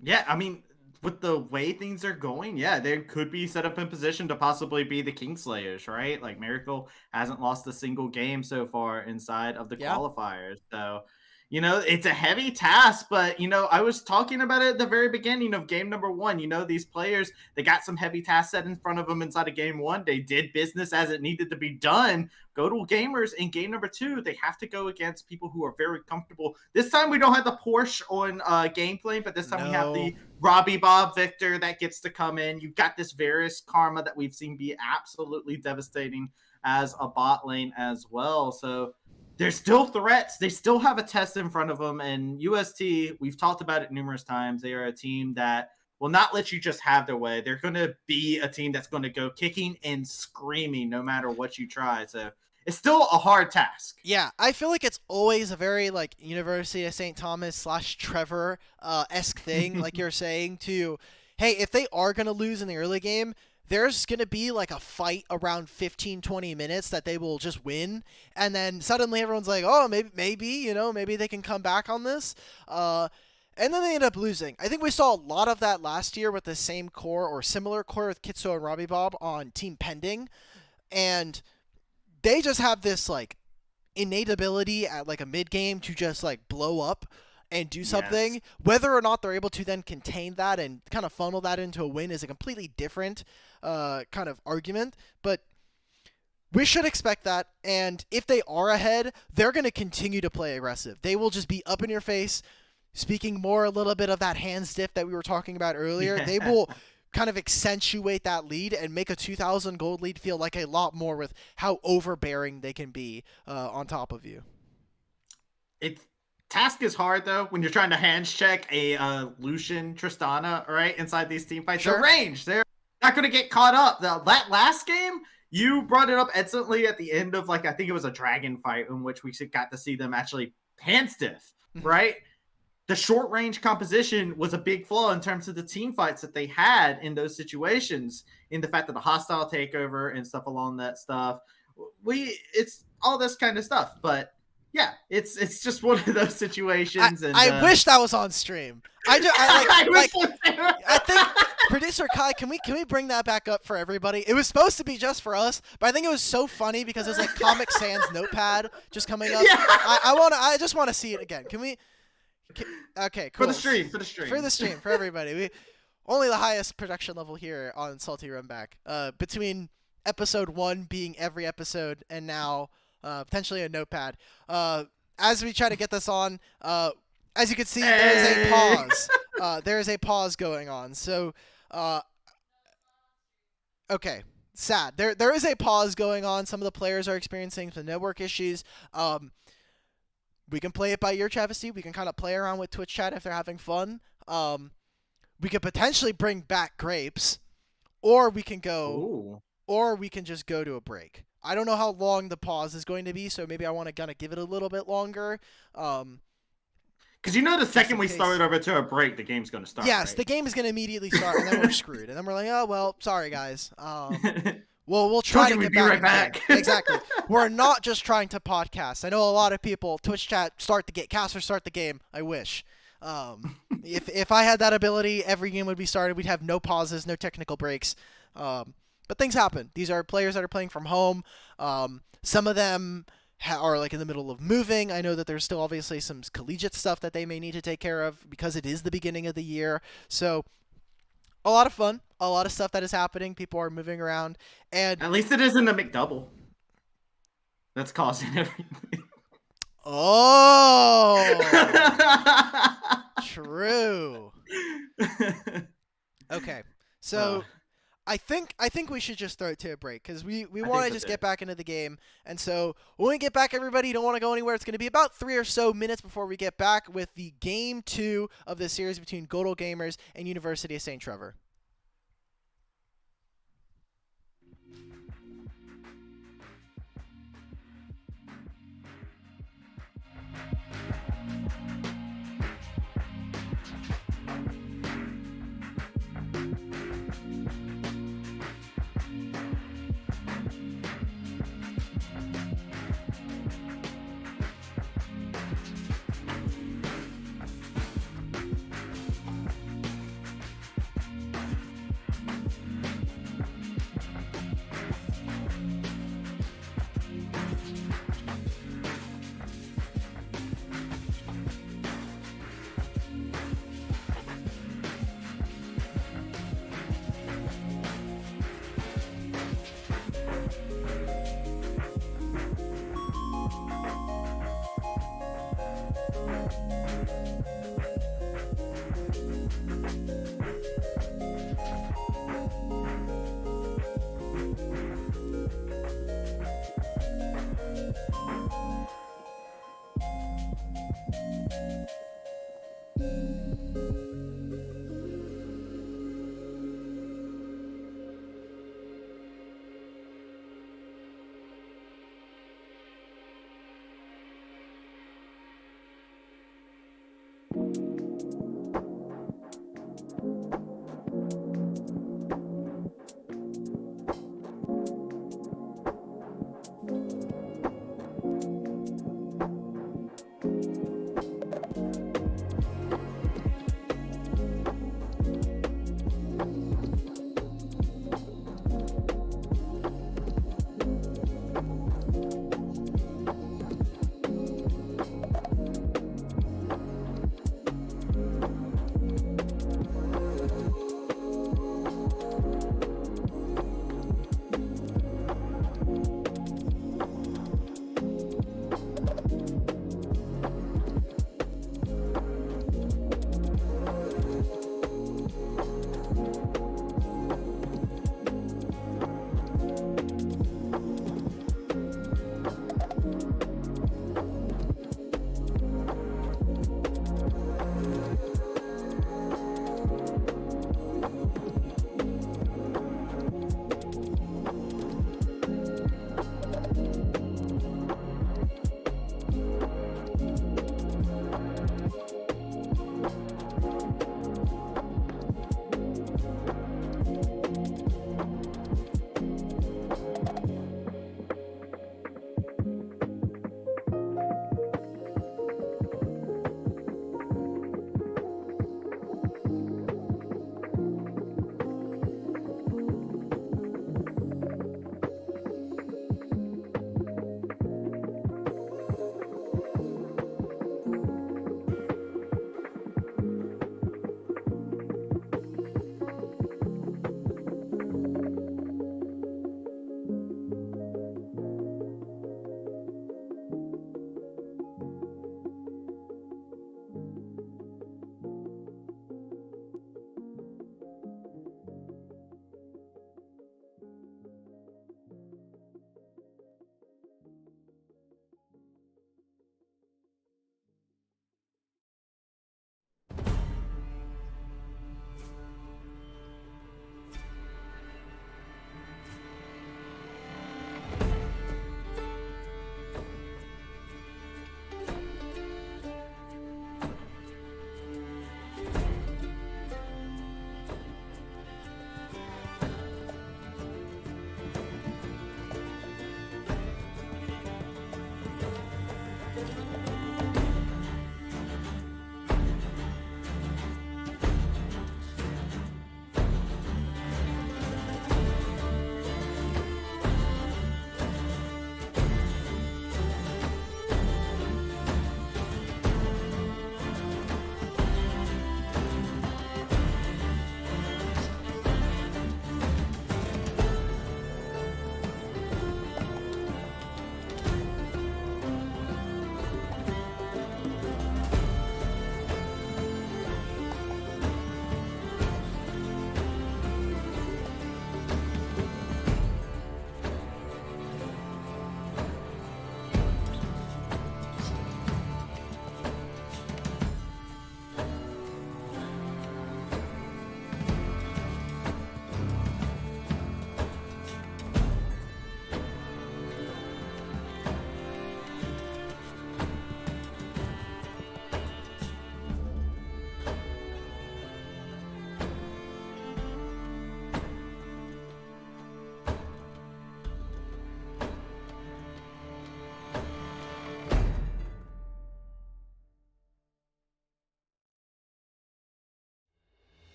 Speaker 2: Yeah, I mean, with the way things are going, yeah, they could be set up in position to possibly be the Kingslayers, right? Like Miracle hasn't lost a single game so far inside of the qualifiers. So, it's a heavy task, but, I was talking about it at the very beginning of game number 1. These players, they got some heavy tasks set in front of them inside of game 1. They did business as it needed to be done. GODL gamers in game number 2, they have to go against people who are very comfortable. This time we don't have the Porsche on gameplay, but this time we have the Robbie Bob Victor that gets to come in. You've got this Varus Karma that we've seen be absolutely devastating as a bot lane as well. So there's still threats. They still have a test in front of them. And UST, we've talked about it numerous times. They are a team that will not let you just have their way. They're going to be a team that's going to go kicking and screaming no matter what you try. So it's still a hard task.
Speaker 3: Yeah, I feel like it's always a very like University of St. Thomas / Trevor esque thing, like you're saying, to, hey, if they are going to lose in the early game, there's going to be like a fight around 15-20 minutes that they will just win. And then suddenly everyone's like, oh, maybe they can come back on this. And then they end up losing. I think we saw a lot of that last year with the same core or similar core with Kitso and Robbie Bob on Team Pending. And they just have this like innate ability at like a mid game to just like blow up and do something. Whether or not they're able to then contain that and kind of funnel that into a win is a completely different kind of argument. But we should expect that. And if they are ahead, they're going to continue to play aggressive. They will just be up in your face, speaking more a little bit of that hand stiff that we were talking about earlier. They will kind of accentuate that lead and make a 2,000 gold lead feel like a lot more with how overbearing they can be on top of you.
Speaker 2: Task is hard though when you're trying to hands check a Lucian Tristana right inside these team fights. They're ranged. They're not going to get caught up. That last game, you brought it up instantly at the end of I think it was a dragon fight in which we got to see them actually hand stiff, right? The short range composition was a big flaw in terms of the team fights that they had in those situations, in the fact that the hostile takeover and stuff along that stuff. It's all this kind of stuff, but yeah, it's just one of those situations.
Speaker 3: I wish that was on stream. I think producer Kai, can we bring that back up for everybody? It was supposed to be just for us, but I think it was so funny because it was like Comic Sans notepad just coming up. Yeah. I just want to see it again. Can we? Okay, cool.
Speaker 2: For the stream,
Speaker 3: for everybody. We only the highest production level here on Salty Run Back. Between episode 1 being every episode and now potentially a notepad. As we try to get this on, as you can see, there is a pause. There is a pause going on. So, okay, sad. There is a pause going on. Some of the players are experiencing some network issues. We can play it by ear, Travesty. We can kind of play around with Twitch chat if they're having fun. We could potentially bring back Grapes, or we can go.
Speaker 2: Ooh.
Speaker 3: or we can just go to a break. I don't know how long the pause is going to be, so maybe I want to kind of give it a little bit longer.
Speaker 2: Because the second we start over to a break, the game's going to start.
Speaker 3: Yes,
Speaker 2: right?
Speaker 3: the game is going to immediately start, and then we're screwed. And then we're like, oh well, sorry guys. We'll try to get back. Exactly. We're not just trying to podcast. I know a lot of people Twitch chat caster start the game. I wish. If I had that ability, every game would be started. We'd have no pauses, no technical breaks. But things happen. These are players that are playing from home. Some of them are like in the middle of moving. I know that there's still obviously some collegiate stuff that they may need to take care of because it is the beginning of the year. So a lot of fun, a lot of stuff that is happening. People are moving around, and
Speaker 2: at least it isn't a McDouble that's causing everything.
Speaker 3: Oh, true. Okay, so I think we should just throw it to a break because we want to just get back into the game. And so when we get back, everybody, you don't want to go anywhere. It's going to be about 3 or so minutes before we get back with the game 2 of the series between GODL Gamers and University of St. Trevor.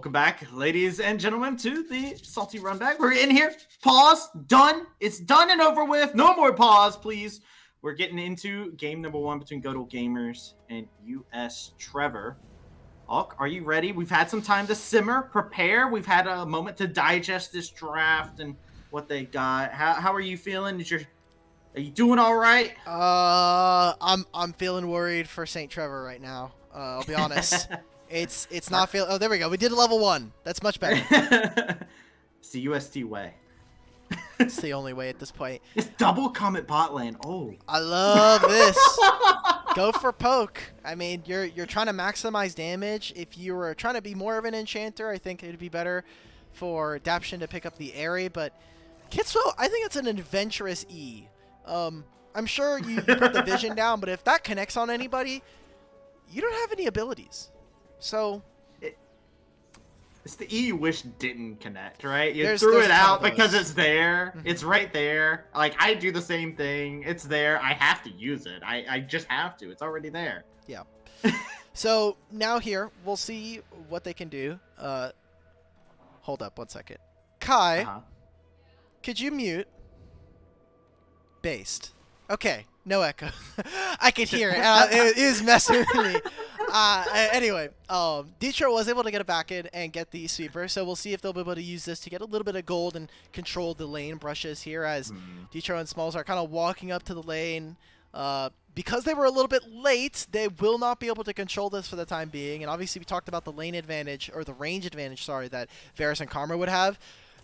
Speaker 2: Welcome back, ladies and gentlemen, to the Salty Runback. We're in here. Pause. Done. It's done and over with. No more pause, please. We're getting into game number 1 between GODL Gamers and US Trevor. Hulk, are you ready? We've had some time to simmer, prepare. We've had a moment to digest this draft and what they got. How are you feeling? Are you doing all right?
Speaker 3: I'm feeling worried for St. Trevor right now. I'll be honest. It's not feeling. Oh, there we go. We did level 1. That's much better.
Speaker 2: It's the UST way.
Speaker 3: It's the only way at this point.
Speaker 2: It's double Comet bot lane. Oh,
Speaker 3: I love this. Go for poke. I mean, you're trying to maximize damage. If you were trying to be more of an enchanter, I think it'd be better for Daption to pick up the Airy. But Kitsuo, I think it's an adventurous E. I'm sure you put the vision down, but if that connects on anybody, you don't have any abilities. So
Speaker 2: it's the E you wish didn't connect, right? You
Speaker 3: there's
Speaker 2: threw it out
Speaker 3: of those.
Speaker 2: because it's there. It's right there. Like, I do the same thing. It's there. I have to use it. I just have to. It's already there.
Speaker 3: Yeah. So now here, we'll see what they can do. Hold up 1 second. Kai, could you mute? Based. Okay, no echo. I could hear it. It was messing with me. Anyway, Detroit was able to get it back in and get the sweeper, so we'll see if they'll be able to use this to get a little bit of gold and control the lane brushes here as Detroit and Smalls are kind of walking up to the lane. Because they were a little bit late, they will not be able to control this for the time being, and obviously we talked about the lane advantage, or the range advantage, sorry, that Varus and Karma would have.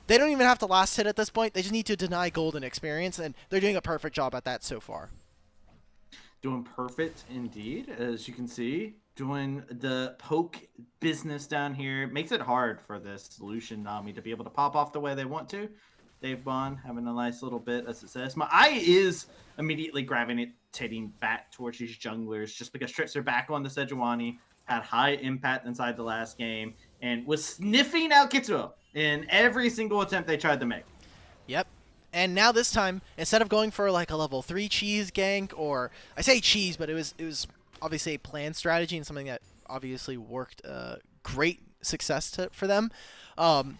Speaker 3: They don't even have to last hit at this point. They just need to deny golden experience, and they're doing a perfect job at that so far.
Speaker 2: Doing perfect indeed, as you can see. Doing the poke business down here. Makes it hard for this Lucian Nami to be able to pop off the way they want to. Dave Bond having a nice little bit of success. My eye is immediately gravitating back towards these junglers just because Trickster back on the Sejuani had high impact inside the last game and was sniffing out Kitsuo in every single attempt they tried to make.
Speaker 3: Yep. And now this time, instead of going for like a level 3 cheese gank, or I say cheese, but it was obviously a planned strategy and something that obviously worked great success for them.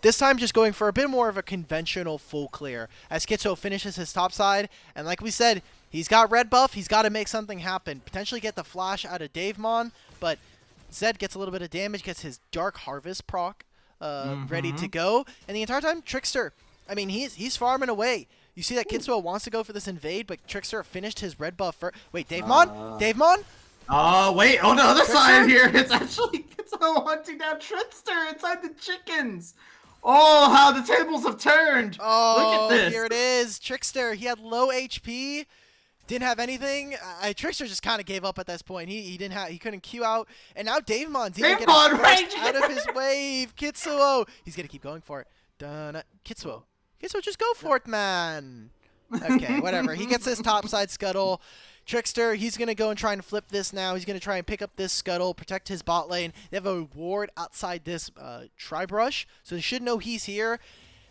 Speaker 3: This time just going for a bit more of a conventional full clear as Kitsuo finishes his top side, and like we said, he's got red buff, he's got to make something happen, potentially get the flash out of Davemon, but Zed gets a little bit of damage, gets his Dark Harvest proc ready to go, and the entire time Trickster, I mean, he's farming away. You see that Kitsuo wants to go for this invade, but Trickster finished his red buff first. Wait, Davemon? Davemon?
Speaker 2: Oh, wait, on the other
Speaker 3: Trickster?
Speaker 2: side here, it's actually Kitsuo hunting down Trickster inside the chickens. Oh, how the tables have turned.
Speaker 3: Oh,
Speaker 2: look at this.
Speaker 3: Here it is. Trickster, he had low HP, didn't have anything. Trickster just kind of gave up at this point. He couldn't Q out, and now Davemon's even getting forced out of his wave. Kitsuo, he's gonna keep going for it. Kitsuo, just go for it, man. Okay, whatever. He gets his topside scuttle. Trickster, he's going to go and try and flip this now. He's going to try and pick up this scuttle, protect his bot lane. They have a ward outside this tri-brush, so they should know he's here.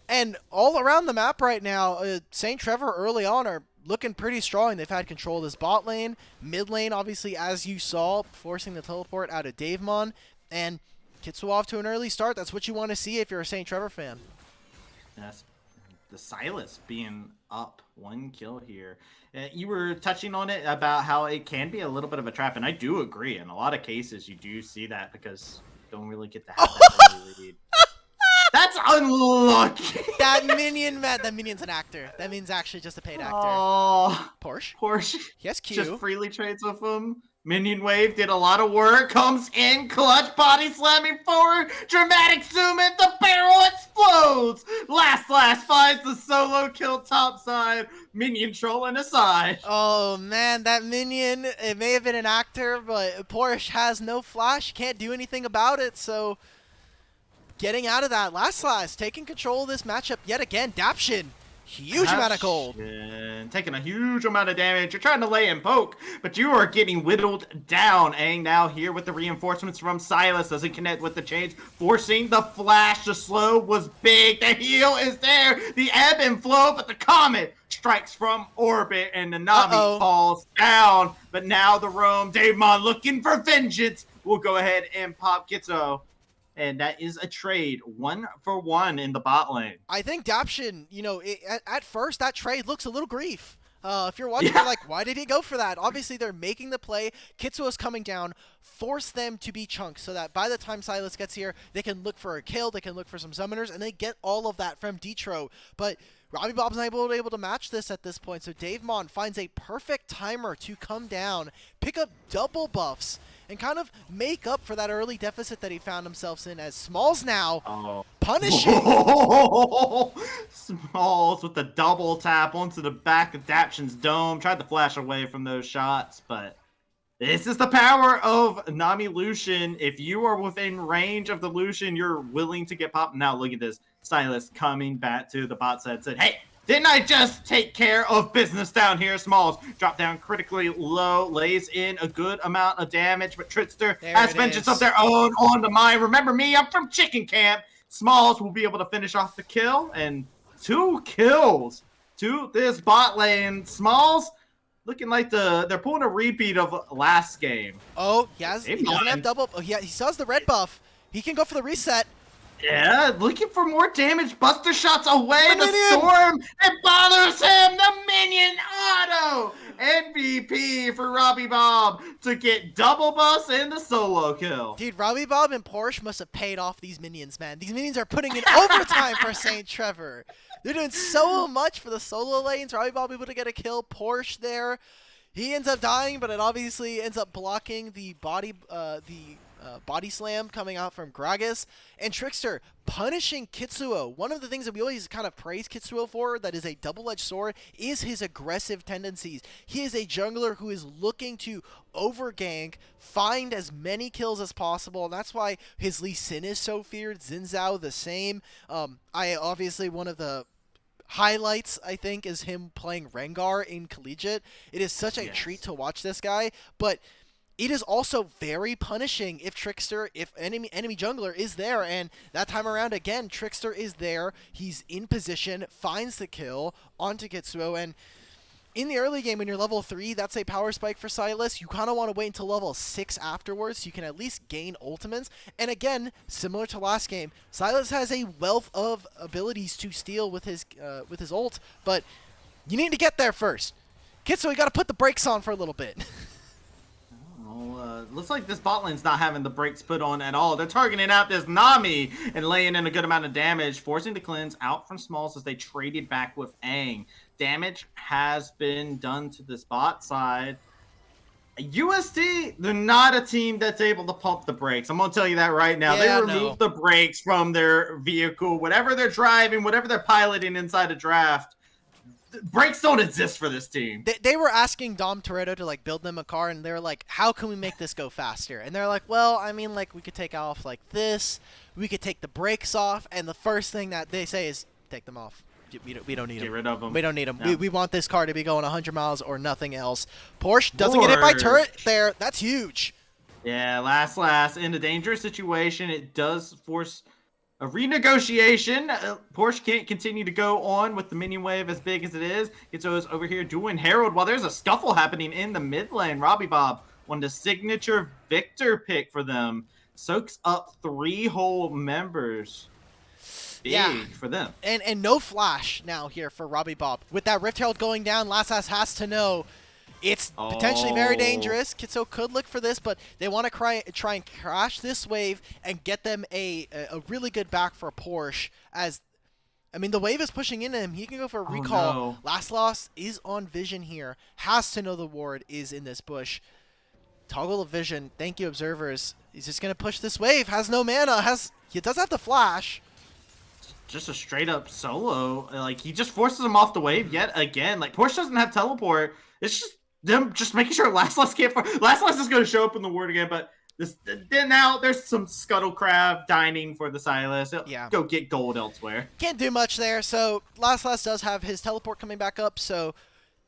Speaker 3: And all around the map right now, St. Trevor early on are looking pretty strong. They've had control of this bot lane. Mid lane, obviously, as you saw, forcing the teleport out of Davemon. And Kitsuo off to an early start. That's what you want to see if you're a St. Trevor fan.
Speaker 2: Yes, the Silas being up 1 kill here. You were touching on it about how it can be a little bit of a trap, and I do agree. In a lot of cases, you do see that because you don't really get to have that early lead. That's unlucky.
Speaker 3: That minion, man. That minion's an actor. That means actually just a paid actor.
Speaker 2: Oh,
Speaker 3: Porsche. Yes, Q.
Speaker 2: Just freely trades with him. Minion wave did a lot of work. Comes in, clutch body slamming forward. Dramatic zoom in, the barrel explodes. Last finds the solo kill top side. Minion trolling aside.
Speaker 3: Oh man, that minion, it may have been an actor, but Porsche has no flash, can't do anything about it, so getting out of that last, taking control of this matchup yet again. Daption, huge amount of gold.
Speaker 2: Taking a huge amount of damage. You're trying to lay and poke, but you are getting whittled down. Aang now here with the reinforcements from Silas. Doesn't connect with the chains. Forcing the flash. The slow was big. The heal is there. The ebb and flow, but the comet strikes from orbit and the Nami falls down. But now the roam. Davemon looking for vengeance. We'll go ahead and pop Kitsuo. and that is a trade 1-for-1 in the bot lane.
Speaker 3: I think Daption, at first that trade looks a little grief. If you're watching, you're like, why did he go for that? Obviously, they're making the play. Kitsuo's coming down. Force them to be chunks so that by the time Silas gets here, they can look for a kill, they can look for some summoners, and they get all of that from Detro. But Robbie Bob's not able to match this at this point, so Dave Mon finds a perfect timer to come down, pick up double buffs, and kind of make up for that early deficit that he found himself in, as Smalls now punishing.
Speaker 2: Smalls with the double tap onto the back of Daption's dome. Tried to flash away from those shots, but this is the power of Nami Lucian. If you are within range of the Lucian, you're willing to get popped. Now look at this. Silas coming back to the bot side, said, hey, didn't I just take care of business down here? Smalls drop down critically low, lays in a good amount of damage, but Trickster has vengeance of their own on the mind. Remember me, I'm from Chicken Camp. Smalls will be able to finish off the kill, and 2 kills to this bot lane. Smalls looking like they're pulling a repeat of last game.
Speaker 3: Oh, he doesn't have double. Oh, yeah, he still has the red buff. He can go for the reset.
Speaker 2: Yeah, looking for more damage. Buster shots away the storm. It bothers him. The minion auto. MVP for Robbie Bob to get double buffs and the solo kill.
Speaker 3: Dude, Robbie Bob and Porsche must have paid off these minions, man. These minions are putting in overtime for St. Trevor. They're doing so much for the solo lanes. Robbie Bob able to get a kill. Porsche there. He ends up dying, but it obviously ends up blocking the body slam coming out from Gragas. And Trickster punishing Kitsuo. One of the things that we always kind of praise Kitsuo for, that is a double-edged sword, is his aggressive tendencies. He is a jungler who is looking to overgank, find as many kills as possible, and that's why his Lee Sin is so feared. Xin Zhao the same. One of the highlights, I think, is him playing Rengar in Collegiate. It is such a treat to watch this guy, but it is also very punishing if enemy jungler is there, and that time around, again, Trickster is there. He's in position, finds the kill onto Kitsuo, and in the early game, when you're level 3, that's a power spike for Silas. You kind of want to wait until level 6 afterwards so you can at least gain ultimates. And again, similar to last game, Silas has a wealth of abilities to steal with his ult, but you need to get there first. Kitsuo, you got to put the brakes on for a little bit.
Speaker 2: Looks like this bot lane's not having the brakes put on at all. They're targeting out this Nami and laying in a good amount of damage, forcing the cleanse out from Smalls as they traded back with Aang. Damage has been done to this bot side. UST, they're not a team that's able to pump the brakes. I'm going to tell you that right now.
Speaker 3: Yeah,
Speaker 2: they remove the brakes from their vehicle, whatever they're driving, whatever they're piloting inside a draft. Brakes don't exist for this team.
Speaker 3: They were asking Dom Toretto to build them a car, and they're like, how can we make this go faster? And they're like, well, I mean, we could take off like this, we could take the brakes off, and the first thing that they say is take them off. We don't need them.
Speaker 2: Get rid of them.
Speaker 3: We don't need them.
Speaker 2: No.
Speaker 3: We want this car to be going 100 miles or nothing else. Porsche doesn't get hit by turret there. That's huge.
Speaker 2: Yeah, last in a dangerous situation. It does force a renegotiation. Porsche can't continue to go on with the minion wave as big as it is. Kitsuo's over here doing Herald while there's a scuffle happening in the mid lane. Robbie Bob won the signature Victor pick for them. Soaks up 3 whole members. Big for them.
Speaker 3: And no flash now here for Robbie Bob. With that Rift Herald going down, Last has to know it's potentially very dangerous. Kitsuo could look for this, but they want to try and crash this wave and get them a really good back for Porsche. The wave is pushing into him. He can go for a recall.
Speaker 2: No.
Speaker 3: Last is on vision here. Has to know the ward is in this bush. Toggle of vision. Thank you, observers. He's just going to push this wave. Has no mana. He does have the flash.
Speaker 2: Just a straight up solo. He just forces him off the wave yet again. Porsche doesn't have teleport. It's just them just making sure Last can't. Last is going to show up in the ward again, but now there's some Scuttle Crab dining for the Silas. Go get gold elsewhere.
Speaker 3: Can't do much there. So Last does have his teleport coming back up, so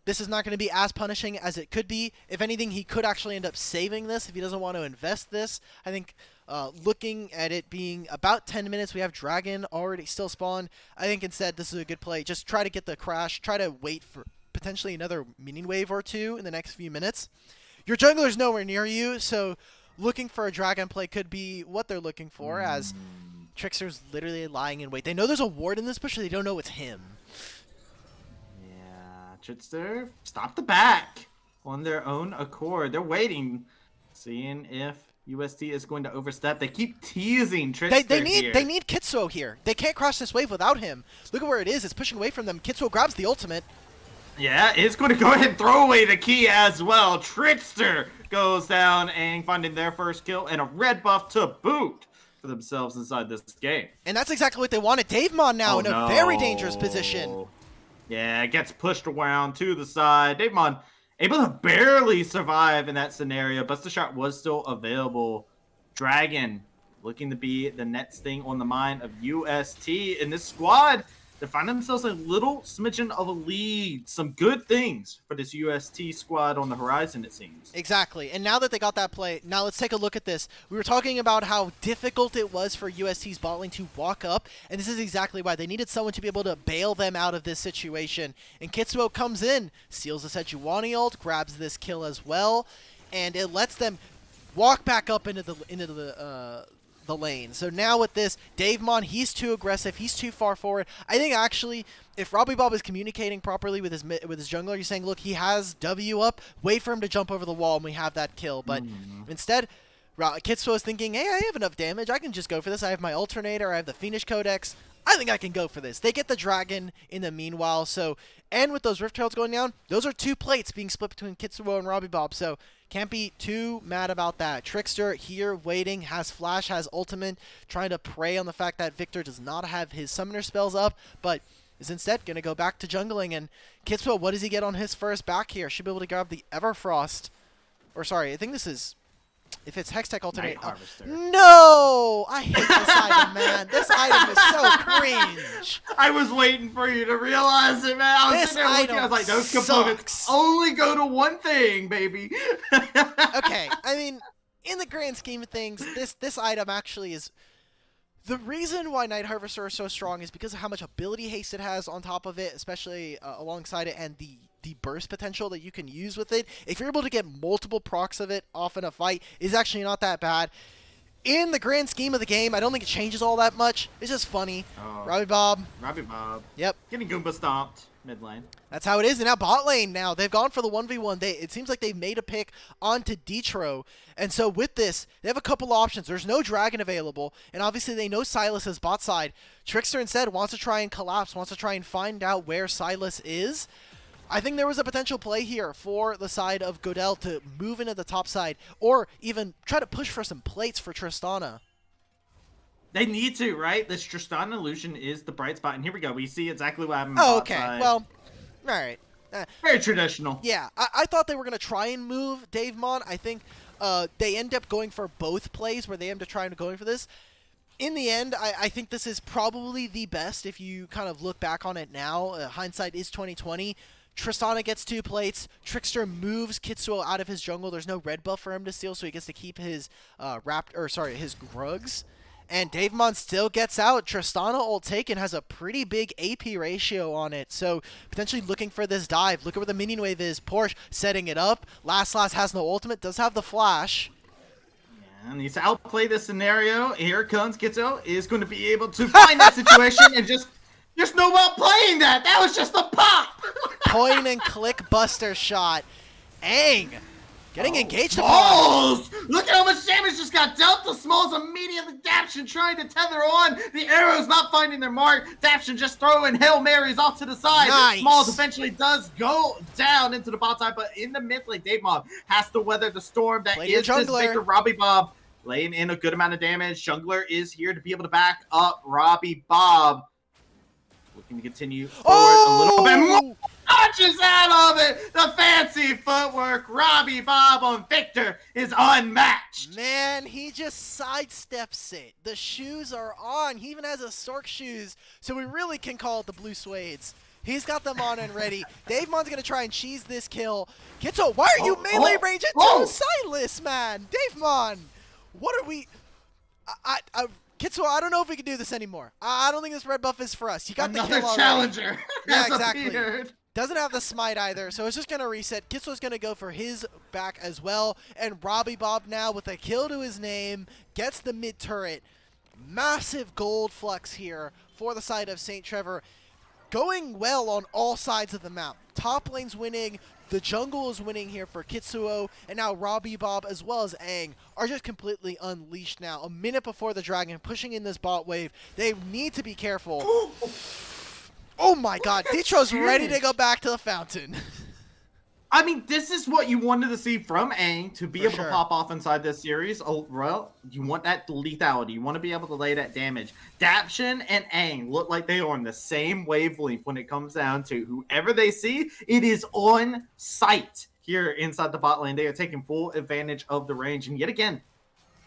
Speaker 3: this is not going to be as punishing as it could be. If anything, he could actually end up saving this if he doesn't want to invest this. I think looking at it being about 10 minutes, we have Dragon already still spawned. I think instead this is a good play. Just try to get the crash. Try to wait for potentially another minion wave or two in the next few minutes. Your jungler's nowhere near you, so looking for a dragon play could be what they're looking for, as Trickster's literally lying in wait. They know there's a ward in this bush, but they don't know it's him.
Speaker 2: Yeah, Trickster, stop the back on their own accord. They're waiting, seeing if UST is going to overstep. They keep teasing Trickster
Speaker 3: They
Speaker 2: here.
Speaker 3: need Kitsuo here. They can't cross this wave without him. Look at where it is. It's pushing away from them. Kitsuo grabs the ultimate.
Speaker 2: Yeah, it's going to go ahead and throw away the key as well. Trickster goes down and finding their first kill and a red buff to boot for themselves inside this game.
Speaker 3: And that's exactly what they wanted. Davemon now in a very dangerous position.
Speaker 2: Yeah, gets pushed around to the side. Davemon able to barely survive in that scenario. Buster Shot was still available. Dragon looking to be the next thing on the mind of UST. In this squad, they find themselves a little smidgen of a lead. Some good things for this UST squad on the horizon, it seems.
Speaker 3: Exactly. And now that they got that play, now let's take a look at this. We were talking about how difficult it was for UST's bot lane to walk up, and this is exactly why. They needed someone to be able to bail them out of this situation. And Kitsuo comes in, steals the Sejuani ult, grabs this kill as well, and it lets them walk back up into the lane. So now with this, Davemon, he's too aggressive. He's too far forward. I think actually, if Robbie Bob is communicating properly with his jungler, he's saying, look, he has W up. Wait for him to jump over the wall and we have that kill. But instead, Kitsuo is thinking, hey, I have enough damage. I can just go for this. I have my alternator. I have the Fiendish Codex. I think I can go for this. They get the dragon in the meanwhile. So, and with those Rift Heralds going down, those are 2 plates being split between Kitsuo and Robbie Bob. So, can't be too mad about that. Trickster here waiting, has flash, has ultimate, trying to prey on the fact that Victor does not have his summoner spells up, but is instead going to go back to jungling. And Kitsuo, what does he get on his first back here? Should be able to grab the Everfrost. Or sorry, I think this is... If it's Hextech Ultimate... No! I hate this item, man. This item is so cringe.
Speaker 2: I was waiting for you to realize it, man. I was sitting there looking, I was like, those components only go to one thing, baby.
Speaker 3: Okay, I mean, in the grand scheme of things, this item actually is... The reason why Night Harvester is so strong is because of how much ability haste it has on top of it, especially alongside it, and the burst potential that you can use with it. If you're able to get multiple procs of it off in a fight, is actually not that bad. In the grand scheme of the game, I don't think it changes all that much. It's just funny. Robbie Bob. Yep.
Speaker 2: Getting Goomba stomped mid lane.
Speaker 3: That's how it is. And now bot lane now. They've gone for the 1v1. It seems like they've made a pick onto Detro. And so with this, they have a couple options. There's no dragon available. And obviously they know Sylas is bot side. Trickster instead wants to try and collapse, wants to try and find out where Sylas is. I think there was a potential play here for the side of GODL to move into the top side or even try to push for some plates for Tristana.
Speaker 2: They need to, right? This Tristana illusion is the bright spot. And here we go. We see exactly what happened.
Speaker 3: Oh, okay. Side. Well, all right.
Speaker 2: Very traditional.
Speaker 3: Yeah. I thought they were going to try and move Davemon. I think they end up going for both plays where they end up trying to go in for this. In the end, I think this is probably the best if you kind of look back on it now. Hindsight is 2020. Tristana gets 2 plates. Trickster moves Kitsuo out of his jungle. There's no red buff for him to steal, so he gets to keep his his Grugs. And Davemon still gets out. Tristana ult taken has a pretty big AP ratio on it, so potentially looking for this dive. Look at where the minion wave is. Porsche setting it up. Last has no ultimate, does have the flash.
Speaker 2: And needs to outplay this scenario. Here comes Kitsuo, is going to be able to find that situation and just no about playing that. That was just a pop.
Speaker 3: Point and click Buster Shot. Aang getting engaged
Speaker 2: upon. Look at how much damage just got dealt to Smalls immediately. Daption trying to tether on. The arrows not finding their mark. Daption just throwing Hail Marys off to the side.
Speaker 3: Nice.
Speaker 2: Smalls eventually does go down into the bot side, but in the mid lane, Davemon has to weather the storm that is this Victor Robbie Bob. Laying in a good amount of damage. Jungler is here to be able to back up Robbie Bob. Looking to continue forward a little bit more. Touches out of it. The fancy footwork. Robbie Bob on Victor is unmatched.
Speaker 3: Man, he just sidesteps it. The shoes are on. He even has a Stork shoes, so we really can call it the blue suedes. He's got them on and ready. Davemon's going to try and cheese this kill. Kitsuo, why are you melee range into Silas, man? Davemon, what are we... Kitsuo, I don't know if we can do this anymore. I don't think this red buff is for us. You got
Speaker 2: Another
Speaker 3: the kill already.
Speaker 2: challenger.
Speaker 3: Yeah, exactly. Doesn't have the smite either, so it's just going to reset. Kitsuo's going to go for his back as well. And Robbie Bob now with a kill to his name gets the mid turret. Massive gold flux here for the side of St. Trevor. Going well on all sides of the map. Top lane's winning. The jungle is winning here for Kitsuo. And now Robbie Bob as well as Aang are just completely unleashed now. A minute before the dragon, pushing in this bot wave. They need to be careful. Oh my god, Detro's ready to go back to the fountain.
Speaker 2: I mean, this is what you wanted to see from Aang to be able to pop off inside this series. Oh, well, you want that lethality. You want to be able to lay that damage. Daption and Aang look like they are on the same wavelength when it comes down to whoever they see. It is on sight here inside the bot lane. They are taking full advantage of the range. And yet again,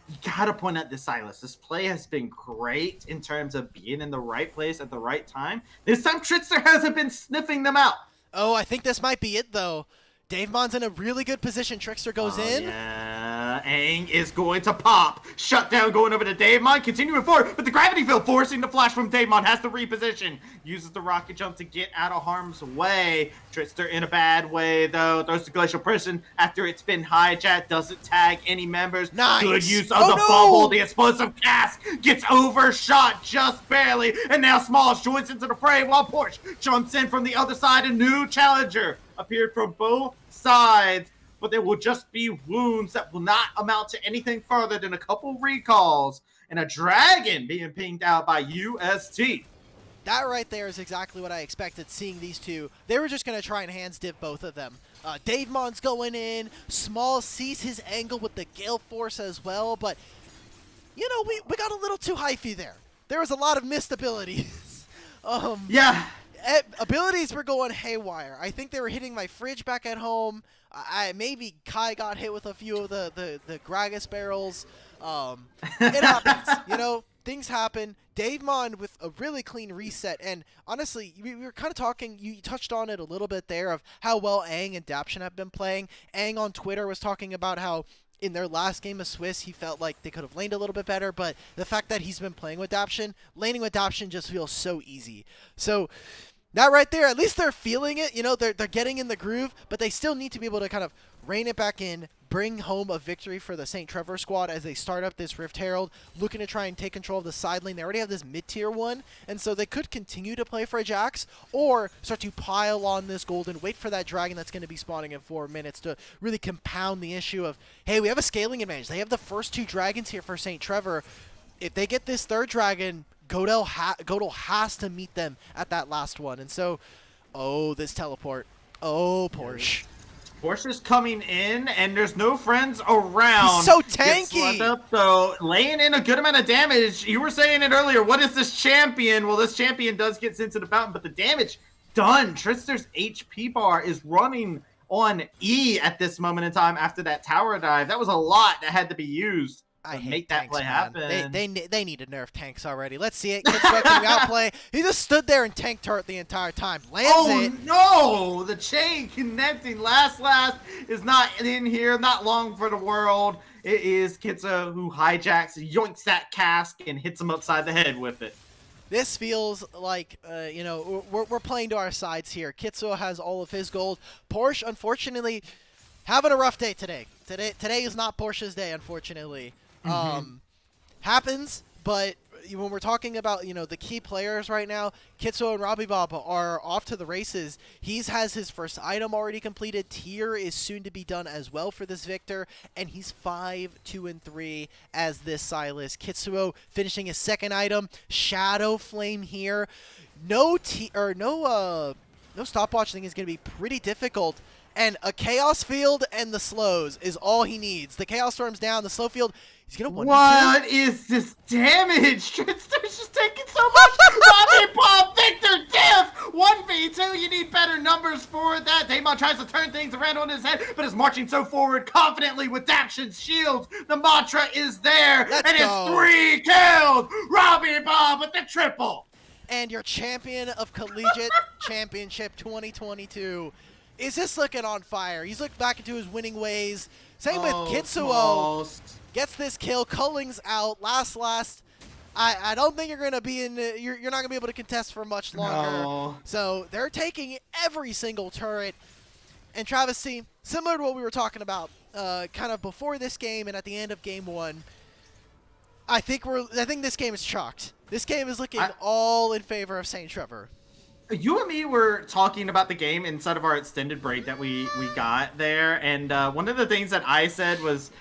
Speaker 2: you gotta point out this Silas. This play has been great in terms of being in the right place at the right time. This time, Trickster hasn't been sniffing them out.
Speaker 3: Oh, I think this might be it, though. Davemon's in a really good position. Trickster goes in.
Speaker 2: Yeah, Aang is going to pop. Shutdown going over to Davemon, continuing forward, but the gravity field forcing the flash from Davemon, has to reposition. Uses the rocket jump to get out of harm's way. Trickster in a bad way, though. Throws the Glacial Person after it's been hijacked. Doesn't tag any members.
Speaker 3: Nice.
Speaker 2: Good use of the bubble. The explosive cast gets overshot just barely. And now Smalls joins into the fray while Porsche jumps in from the other side. A new challenger appeared from both sides, but there will just be wounds that will not amount to anything further than a couple recalls and a dragon being pinged out by UST.
Speaker 3: That right there is exactly what I expected seeing these two. They were just going to try and hands div both of them. Davemon's going in. Small sees his angle with the Gale Force as well, but, you know, we got a little too hyphy there. There was a lot of missed abilities.
Speaker 2: Yeah.
Speaker 3: Abilities were going haywire. I think they were hitting my fridge back at home. Maybe Kai got hit with a few of the Gragas barrels. It happens, you know. Things happen. Davemon with a really clean reset, and honestly, we were kind of talking. You touched on it a little bit there of how well Aang and Daption have been playing. Aang on Twitter was talking about how in their last game of Swiss, he felt like they could have laned a little bit better, but the fact that he's been playing with Daption, laning with Daption just feels so easy. So that right there, at least they're feeling it. You know, they're getting in the groove, but they still need to be able to kind of rein it back in, bring home a victory for the St. Trevor squad as they start up this Rift Herald, looking to try and take control of the side lane. They already have this mid-tier one, and so they could continue to play for a Jax or start to pile on this gold and wait for that dragon that's going to be spawning in 4 minutes to really compound the issue of, hey, we have a scaling advantage. They have the first 2 dragons here for St. Trevor. If they get this 3rd dragon, GODL has to meet them at that last one. And so, oh, this teleport. Oh, Porsche.
Speaker 2: Porsche's coming in, and there's no friends around.
Speaker 3: He's so tanky.
Speaker 2: Up, though, laying in a good amount of damage. You were saying it earlier. What is this champion? Well, this champion does get into the fountain, but the damage done. Trickster's HP bar is running on E at this moment in time after that tower dive. That was a lot that had to be used.
Speaker 3: I hate
Speaker 2: make that
Speaker 3: tanks,
Speaker 2: play
Speaker 3: man.
Speaker 2: happen.
Speaker 3: They need to nerf tanks already. Let's see it. Kitsuo can outplay. He just stood there and tank turret the entire time. Lands it.
Speaker 2: No! The chain connecting. Last is not in here. Not long for the world. It is Kitsuo who hijacks, yoinks that cask, and hits him upside the head with it.
Speaker 3: This feels like, you know, we're playing to our sides here. Kitsuo has all of his gold. Porsche, unfortunately, having a rough day today. Today is not Porsche's day, unfortunately. Happens, but when we're talking about, you know, the key players right now, Kitsuo and Robbie Bob are off to the races. He has his first item already completed. Tier is soon to be done as well for this Victor, and he's 5-2-3 as this Silas. Kitsuo finishing his 2nd item, Shadow Flame here. No stopwatch thing is going to be pretty difficult. And a Chaos Field and the slows is all he needs. The Chaos Storm's down, the slow field, he's going to win.
Speaker 2: What is this damage? Trickster's just taking so much. Robbie Bob, Victor, Div, 1v2. You need better numbers for that. Damon tries to turn things around on his head, but is marching so forward confidently with Daption's shields. The mantra is there, it's 3 kills. Robbie Bob with the triple.
Speaker 3: And your champion of Collegiate Championship 2022 is just looking on fire. He's looked back into his winning ways. Same with Kitsuo. Gets this kill. Culling's out. Last. I don't think you're gonna be in. You're not gonna be able to contest for much longer.
Speaker 2: No.
Speaker 3: So they're taking every single turret. And Travis, see, similar to what we were talking about, kind of before this game and at the end of game 1, I think this game is chalked. This game is looking all in favor of St. Trevor.
Speaker 2: You and me were talking about the game inside of our extended break that we got there, and one of the things that I said was,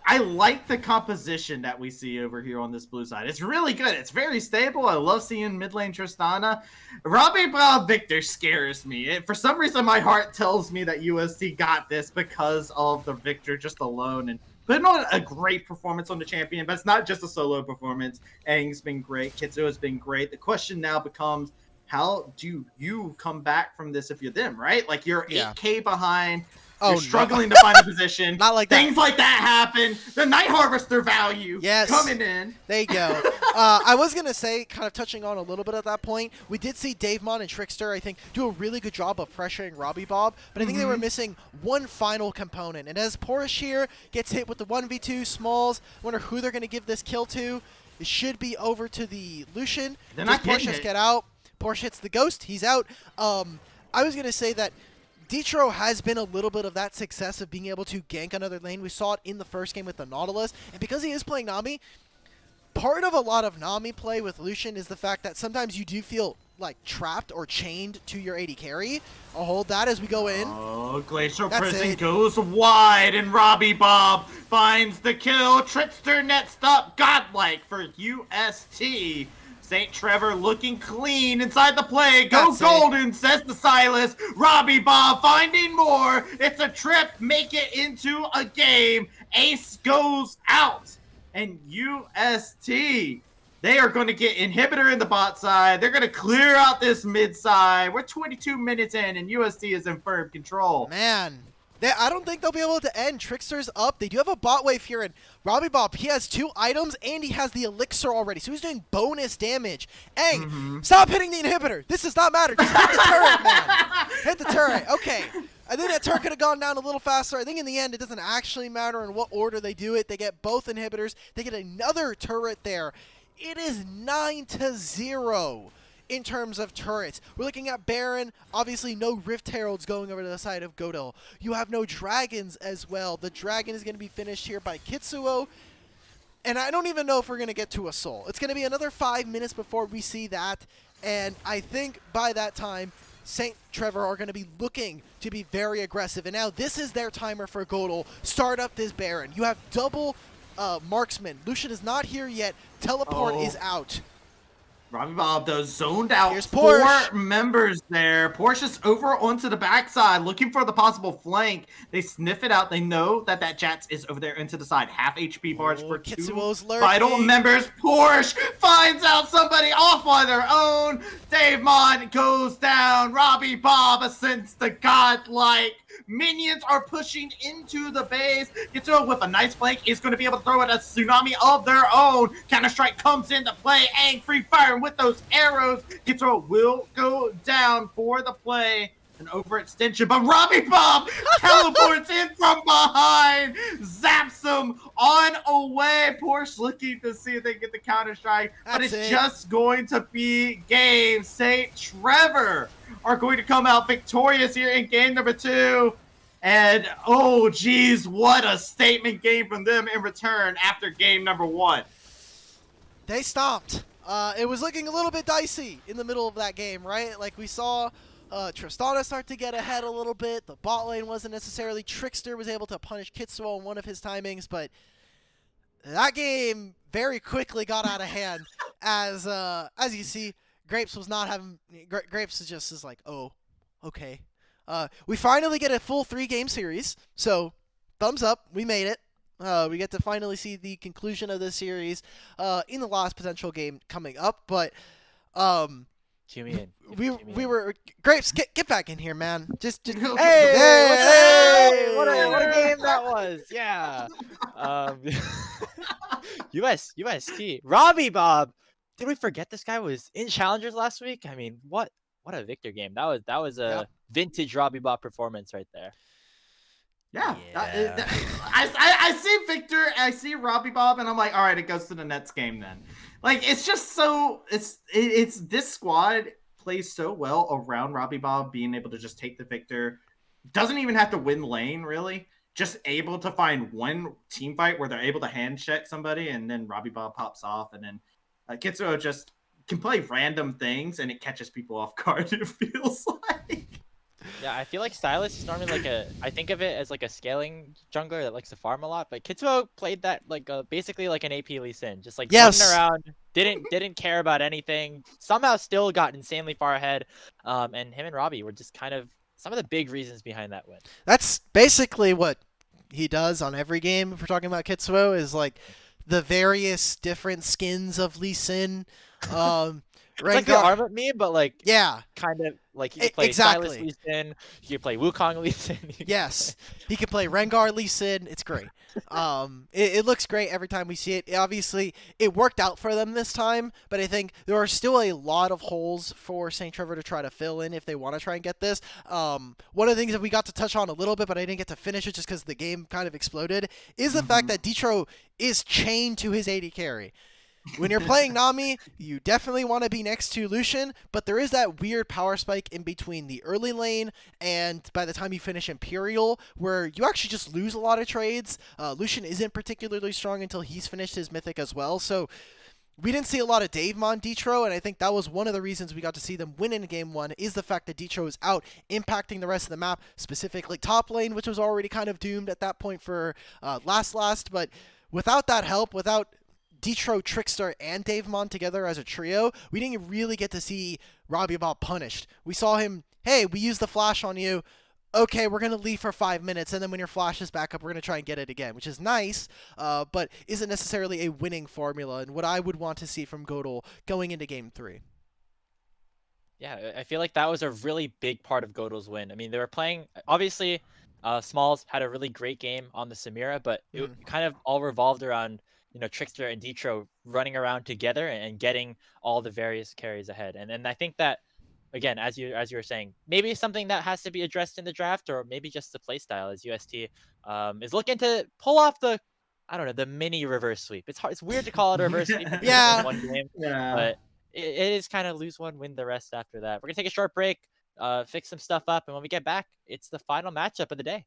Speaker 2: I like the composition that we see over here on this blue side. It's really good. It's very stable. I love seeing mid lane Tristana. Robbie Bob Victor scares me. For some reason, my heart tells me that UST got this because of the Victor just alone, and putting on a great performance on the champion. But it's not just a solo performance. Aang's been great. Kitsu has been great. The question now becomes, how do you come back from this if you're them, right? Like, you're 8K behind. You're struggling to find a position.
Speaker 3: Not like that.
Speaker 2: Things like that happen. The Night Harvester value coming in.
Speaker 3: There you go. I was going to say, kind of touching on a little bit at that point, we did see Davemon and Trickster, I think, do a really good job of pressuring Robbie Bob, but I think they were missing one final component. And as Porsche here gets hit with the 1v2 smalls, wonder who they're going to give this kill to. It should be over to the Lucian.
Speaker 2: They're not getting
Speaker 3: Porsche get out. Porsche hits the Ghost. He's out. I was going to say that Detro has been a little bit of that success of being able to gank another lane. We saw it in the first game with the Nautilus. And because he is playing Nami, part of a lot of Nami play with Lucian is the fact that sometimes you do feel like trapped or chained to your AD carry. I'll hold that as we go in.
Speaker 2: Oh, Glacial Prison goes wide, and Robbie Bob finds the kill. Trickster nets up godlike for UST. St. Trevor looking clean inside the play. Go Golden, says the Silas. Robbie Bob finding more. It's a trip. Make it into a game. Ace goes out. And UST, they are going to get inhibitor in the bot side. They're going to clear out this mid side. We're 22 minutes in, and UST is in firm control.
Speaker 3: Man. I don't think they'll be able to end. Trickster's up. They do have a bot wave here, and Robbie Bob, he has 2 items, and he has the elixir already, so he's doing bonus damage. Aang, stop hitting the inhibitor. This does not matter. Just hit the turret, man. Hit the turret. Okay. I think that turret could have gone down a little faster. I think in the end, it doesn't actually matter in what order they do it. They get both inhibitors. They get another turret there. It is 9-0. In terms of turrets, we're looking at Baron. Obviously, no Rift Heralds going over to the side of GODL. You have no Dragons as well. The Dragon is going to be finished here by Kitsuo. And I don't even know if we're going to get to a Soul. It's going to be another 5 minutes before we see that. And I think by that time, St. Trevor are going to be looking to be very aggressive. And now this is their timer for GODL. Start up this Baron. You have double marksman. Lucian is not here yet. Teleport is out.
Speaker 2: Robbie Bob, though, zoned out.
Speaker 3: Here's
Speaker 2: 4
Speaker 3: Porsche.
Speaker 2: members there. Porsche's over onto the backside, looking for the possible flank. They sniff it out. They know that Jats is over there into the side. Half HP barge for 2 vital members. Porsche finds out somebody off on their own. Davemon goes down. Robbie Bob ascends the godlike. Minions are pushing into the base. Gitsuo with a nice flank is going to be able to throw it a tsunami of their own. Counter-Strike comes into play. Aang free firing with those arrows. Gitsuo will go down for the play. An overextension, but Robbie Bob teleports in from behind. Zaps him on away. Porsche looking to see if they get the Counter-Strike, but it's just going to be game. St. Trevor are going to come out victorious here in game number 2. And, oh, geez, what a statement game from them in return after game number 1.
Speaker 3: They stopped. It was looking a little bit dicey in the middle of that game, right? Like, we saw Tristana start to get ahead a little bit. The bot lane wasn't necessarily. Trickster was able to punish Kitsuo on one of his timings, but that game very quickly got out of hand. As you see, Grapes was not having. Grapes is like, oh, okay. We finally get a full 3-game series, so thumbs up. We made it. We get to finally see the conclusion of this series in the last potential game coming up, but
Speaker 1: Tune me in.
Speaker 3: We were Grapes. Get back in here, man. Just
Speaker 1: hey, what a game that was. Yeah. UST. Robbie Bob. Did we forget this guy was in Challengers last week? I mean, what a Victor game. That was a vintage Robbie Bob performance right there.
Speaker 2: Yeah.
Speaker 3: Yeah.
Speaker 2: I see Victor, I see Robbie Bob, and I'm like, all right, it goes to the Nets game then. Like, it's just so it's this squad plays so well around Robbie Bob being able to just take the Victor. Doesn't even have to win lane, really. Just able to find one team fight where they're able to hand check somebody, and then Robbie Bob pops off, and then Kitsuo just can play random things, and it catches people off guard, it feels like.
Speaker 1: Yeah, I feel like Stylus is normally like I think of it as like a scaling jungler that likes to farm a lot, but Kitsuo played that like basically like an AP Lee Sin, just like running around, didn't care about anything, somehow still got insanely far ahead, and him and Robbie were just kind of some of the big reasons behind that win.
Speaker 3: That's basically what he does on every game. If we're talking about Kitsuo, is like the various different skins of Lee Sin.
Speaker 1: It's like the Armut meme, but like kind of like you could play Stylus Lee Sin, you could play Wukong Lee Sin.
Speaker 3: Yes, he can play Rengar Lee Sin. It's great. It looks great every time we see it. Obviously, it worked out for them this time, but I think there are still a lot of holes for St. Trevor to try to fill in if they want to try and get this. One of the things that we got to touch on a little bit, but I didn't get to finish it just because the game kind of exploded, is the fact that Detro is chained to his AD carry. When you're playing Nami, you definitely want to be next to Lucian, but there is that weird power spike in between the early lane and by the time you finish Imperial, where you actually just lose a lot of trades. Lucian isn't particularly strong until he's finished his Mythic as well, so we didn't see a lot of Davemon Detro, and I think that was one of the reasons we got to see them win in Game 1, is the fact that Detro is out, impacting the rest of the map, specifically top lane, which was already kind of doomed at that point for last, but without that help, without Detro, Trickster, and Davemon together as a trio, we didn't really get to see Robbie Bob punished. We saw him, hey, we used the flash on you. Okay, we're going to leave for 5 minutes, and then when your flash is back up, we're going to try and get it again, which is nice, but isn't necessarily a winning formula, and what I would want to see from GODL going into Game 3.
Speaker 1: Yeah, I feel like that was a really big part of GODL's win. I mean, they were playing, obviously, Smalls had a really great game on the Samira, but it kind of all revolved around Trickster and Detro running around together and getting all the various carries ahead. And I think that, again, as you were saying, maybe something that has to be addressed in the draft, or maybe just the playstyle, as UST is looking to pull off the, I don't know, the mini reverse sweep. It's weird to call it a reverse sweep in one game, but it is kind of lose one, win the rest after that. We're gonna take a short break, fix some stuff up, and when we get back, it's the final matchup of the day.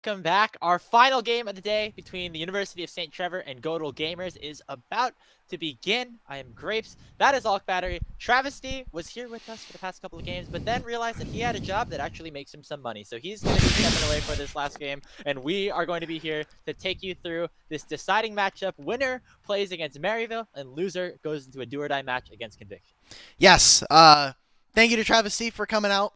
Speaker 1: Welcome back. Our final game of the day between the University of St. Trevor and GODL Gamers is about to begin. I am Grapes. That is Alk Battery. Travesty was here with us for the past couple of games, but then realized that he had a job that actually makes him some money. So he's going to be stepping away for this last game, and we are going to be here to take you through this deciding matchup. Winner plays against Maryville, and loser goes into a do-or-die match against Conviction.
Speaker 3: Yes. Thank you to Travesty for coming out.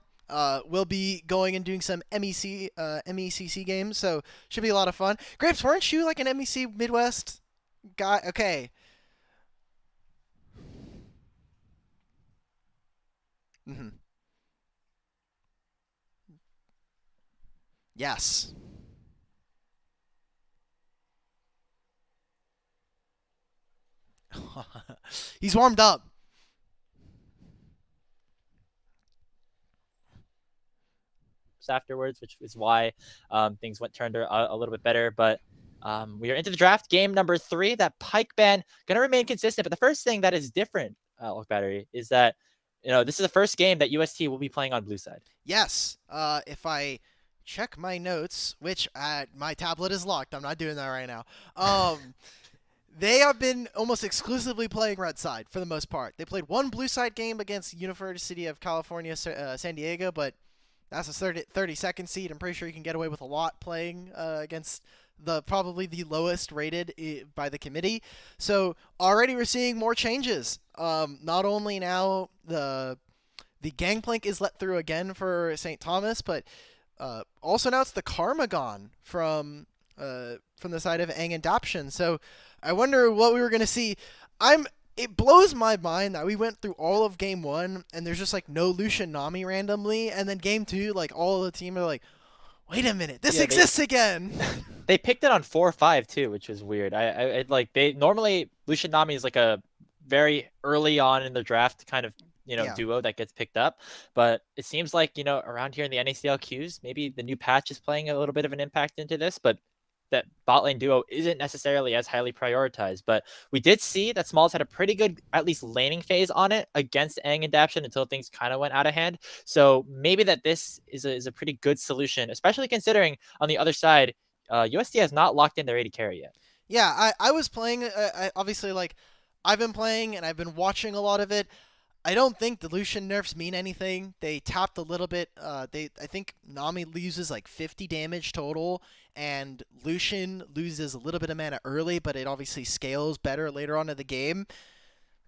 Speaker 3: We'll be going and doing some MECC games, so should be a lot of fun. Grapes, weren't you like an MEC Midwest guy? Okay. Mm-hmm. Yes. He's warmed up.
Speaker 1: Afterwards, which is why things turned a little bit better. But we are into the draft. Game number 3. That Pike ban going to remain consistent. But the first thing that is different, Look Battery, is that this is the first game that UST will be playing on blue side.
Speaker 3: Yes. If I check my notes, which my tablet is locked, I'm not doing that right now. They have been almost exclusively playing red side for the most part. They played one blue side game against University of California, San Diego, but that's a 32nd seed. I'm pretty sure you can get away with a lot playing against probably the lowest rated by the committee. So already we're seeing more changes. Not only now the Gangplank is let through again for St. Thomas, but also now it's the Karmagon from the side of Aang and Daption. So I wonder what we were going to see. It blows my mind that we went through all of game 1 and there's just like no Lucian Nami randomly, and then game 2 like all of the team are like, wait a minute, this exists again.
Speaker 1: They picked it on 4-5 too, which was weird. They normally Lucian Nami is like a very early on in the draft kind of duo that gets picked up, but it seems like around here in the NACLQs, maybe the new patch is playing a little bit of an impact into this, but that bot lane duo isn't necessarily as highly prioritized. But we did see that Smalls had a pretty good, at least laning phase on it against Aang and Daption until things kind of went out of hand. So maybe that this is a pretty good solution, especially considering on the other side, UST has not locked in their AD carry yet.
Speaker 3: Yeah, I was playing, obviously, like, I've been playing and I've been watching a lot of it. I don't think the Lucian nerfs mean anything. They tapped a little bit. I think Nami loses like 50 damage total, and Lucian loses a little bit of mana early, but it obviously scales better later on in the game.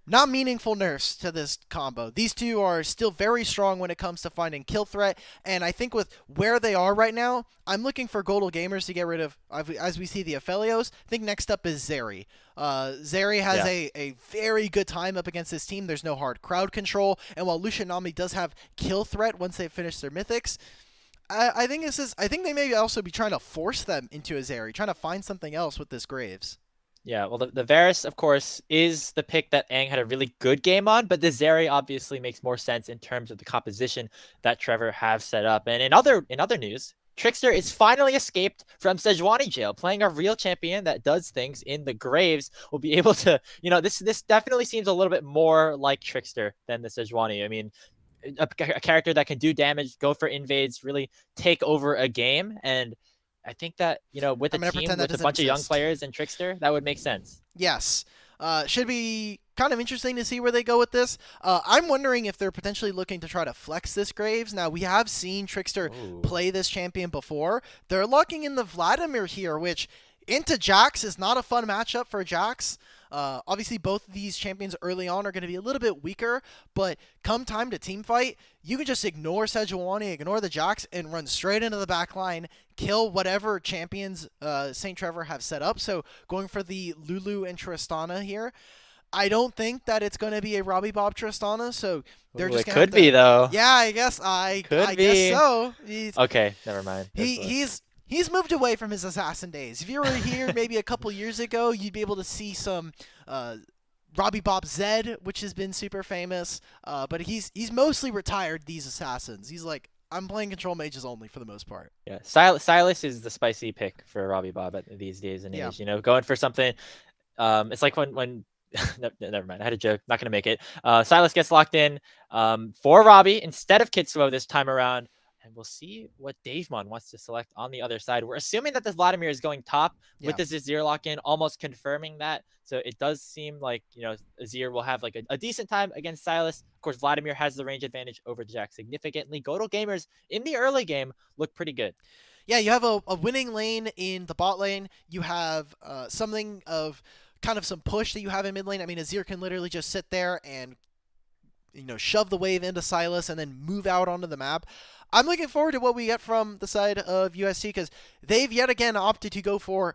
Speaker 3: Not meaningful nerfs to this combo. These two are still very strong when it comes to finding kill threat, and I think with where they are right now, I'm looking for GODL Gamers to get rid of, as we see the Aphelios. I think next up is Zeri. Zeri has a very good time up against this team. There's no hard crowd control, and while Lucian Nami does have kill threat once they finish their mythics, I think they may also be trying to force them into a Zeri, trying to find something else with this Graves.
Speaker 1: Yeah, well, the Varus, of course, is the pick that Aang had a really good game on, but the Zeri obviously makes more sense in terms of the composition that Trevor have set up. And in other news, Trickster is finally escaped from Sejuani jail, playing a real champion that does things in the Graves. Will be able to, this definitely seems a little bit more like Trickster than the Sejuani. I mean, a character that can do damage, go for invades, really take over a game. And I think that, with a team with a bunch of young players and Trickster, that would make sense.
Speaker 3: Yes. Should be kind of interesting to see where they go with this. I'm wondering if they're potentially looking to try to flex this Graves. Now, we have seen Trickster play this champion before. They're locking in the Vladimir here, which into Jax is not a fun matchup for Jax. Obviously, both of these champions early on are going to be a little bit weaker, but come time to team fight, you can just ignore Sejuani, ignore the Jax, and run straight into the back line, kill whatever champions St. Trevor have set up. So going for the Lulu and Tristana here. I don't think that it's going to be a Robbie Bob Tristana, so they're just going to
Speaker 1: could be, though.
Speaker 3: Yeah, I guess guess so.
Speaker 1: Okay, never mind.
Speaker 3: He's moved away from his assassin days. If you were here maybe a couple years ago, you'd be able to see some Robbie Bob Zed, which has been super famous. But he's mostly retired these assassins. He's like, I'm playing control mages only for the most part.
Speaker 1: Yeah, Silas is the spicy pick for Robbie Bob these days and age. Going for something. It's like when never mind. I had a joke. Not gonna make it. Silas gets locked in for Robbie instead of Kitsuo this time around. And we'll see what Davemon wants to select on the other side. We're assuming that this Vladimir is going top with this Azir lock-in, almost confirming that. So it does seem like, Azir will have like a decent time against Sylas. Of course, Vladimir has the range advantage over Jack significantly. GODL gamers in the early game look pretty good.
Speaker 3: Yeah, you have a winning lane in the bot lane. You have something of kind of some push that you have in mid lane. I mean, Azir can literally just sit there and shove the wave into Sylas and then move out onto the map. I'm looking forward to what we get from the side of UST because they've yet again opted to go for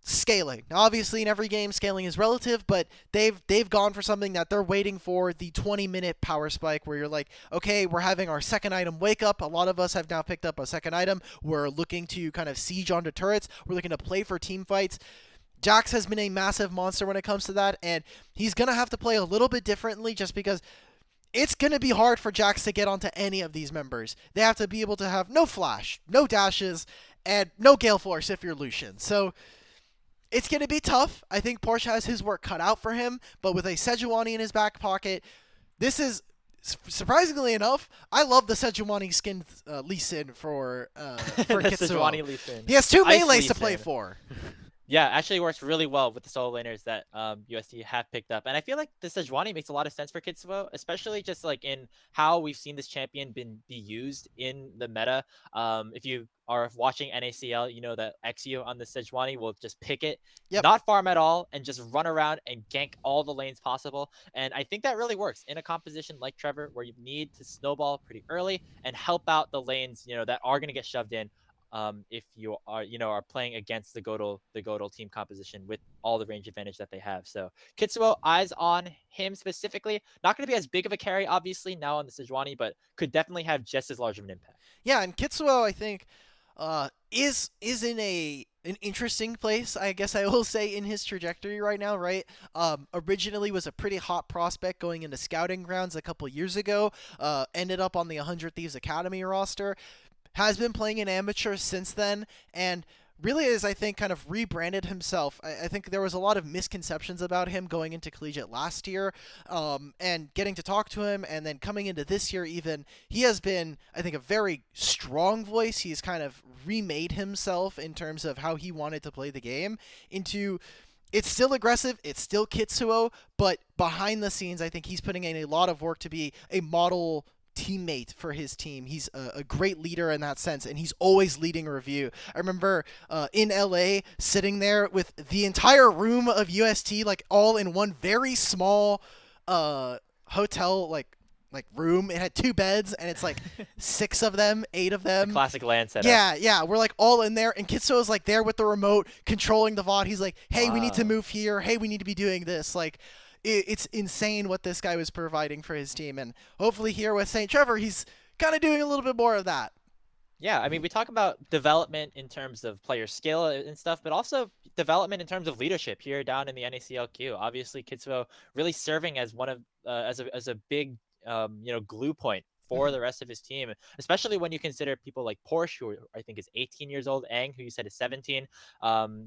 Speaker 3: scaling. Now, obviously, in every game, scaling is relative, but they've gone for something that they're waiting for, the 20-minute power spike, where you're like, okay, we're having our second item wake up. A lot of us have now picked up a second item. We're looking to kind of siege onto turrets. We're looking to play for team fights. Jax has been a massive monster when it comes to that, and he's going to have to play a little bit differently just because it's going to be hard for Jax to get onto any of these members. They have to be able to have no flash, no dashes, and no Gale Force if you're Lucian. So it's going to be tough. I think Porsche has his work cut out for him, but with a Sejuani in his back pocket, this is, surprisingly enough, I love the Sejuani skin Lee Sin for Kitsuo.
Speaker 1: Lee Sin.
Speaker 3: He has two melees to play for.
Speaker 1: Yeah, actually works really well with the solo laners that UST have picked up. And I feel like the Sejuani makes a lot of sense for Kitsuo, especially just like in how we've seen this champion be used in the meta. If you are watching NACL, you know that Exio on the Sejuani will just pick it, not farm at all, and just run around and gank all the lanes possible. And I think that really works in a composition like Trevor, where you need to snowball pretty early and help out the lanes, that are going to get shoved in. If you are playing against the GODL team composition with all the range advantage that they have. So Kitsuo, eyes on him specifically. Not going to be as big of a carry, obviously, now on the Sejuani, but could definitely have just as large of an impact.
Speaker 3: Yeah, and Kitsuo, I think, is in an interesting place, I guess I will say, in his trajectory right now, right? Originally was a pretty hot prospect going into scouting grounds a couple years ago. Ended up on the 100 Thieves Academy roster. Has been playing in amateur since then, and really is, I think, kind of rebranded himself. I think there was a lot of misconceptions about him going into collegiate last year, and getting to talk to him, and then coming into this year even, he has been, I think, a very strong voice. He's kind of remade himself in terms of how he wanted to play the game into... It's still aggressive, it's still Kitsuo, but behind the scenes, I think he's putting in a lot of work to be a model teammate for his team. He's a great leader in that sense, and he's always leading review. I remember in LA sitting there with the entire room of UST like all in one very small hotel like room. It had 2 beds, and it's like 6 of them, 8 of them.
Speaker 1: The classic LAN setup.
Speaker 3: Yeah, we're like all in there, and Kitsuo is like there with the remote controlling the VOD. He's like, hey, we need to move here. Hey, we need to be doing this. Like, it's insane what this guy was providing for his team, and hopefully here with St. Trevor, he's kind of doing a little bit more of that.
Speaker 1: Yeah, I mean, we talk about development in terms of player skill and stuff, but also development in terms of leadership here down in the NACLQ. Obviously, Kitsuo really serving as one of as a big glue point for the rest of his team, especially when you consider people like Porsche, who I think is 18 years old, Aang, who you said is 17,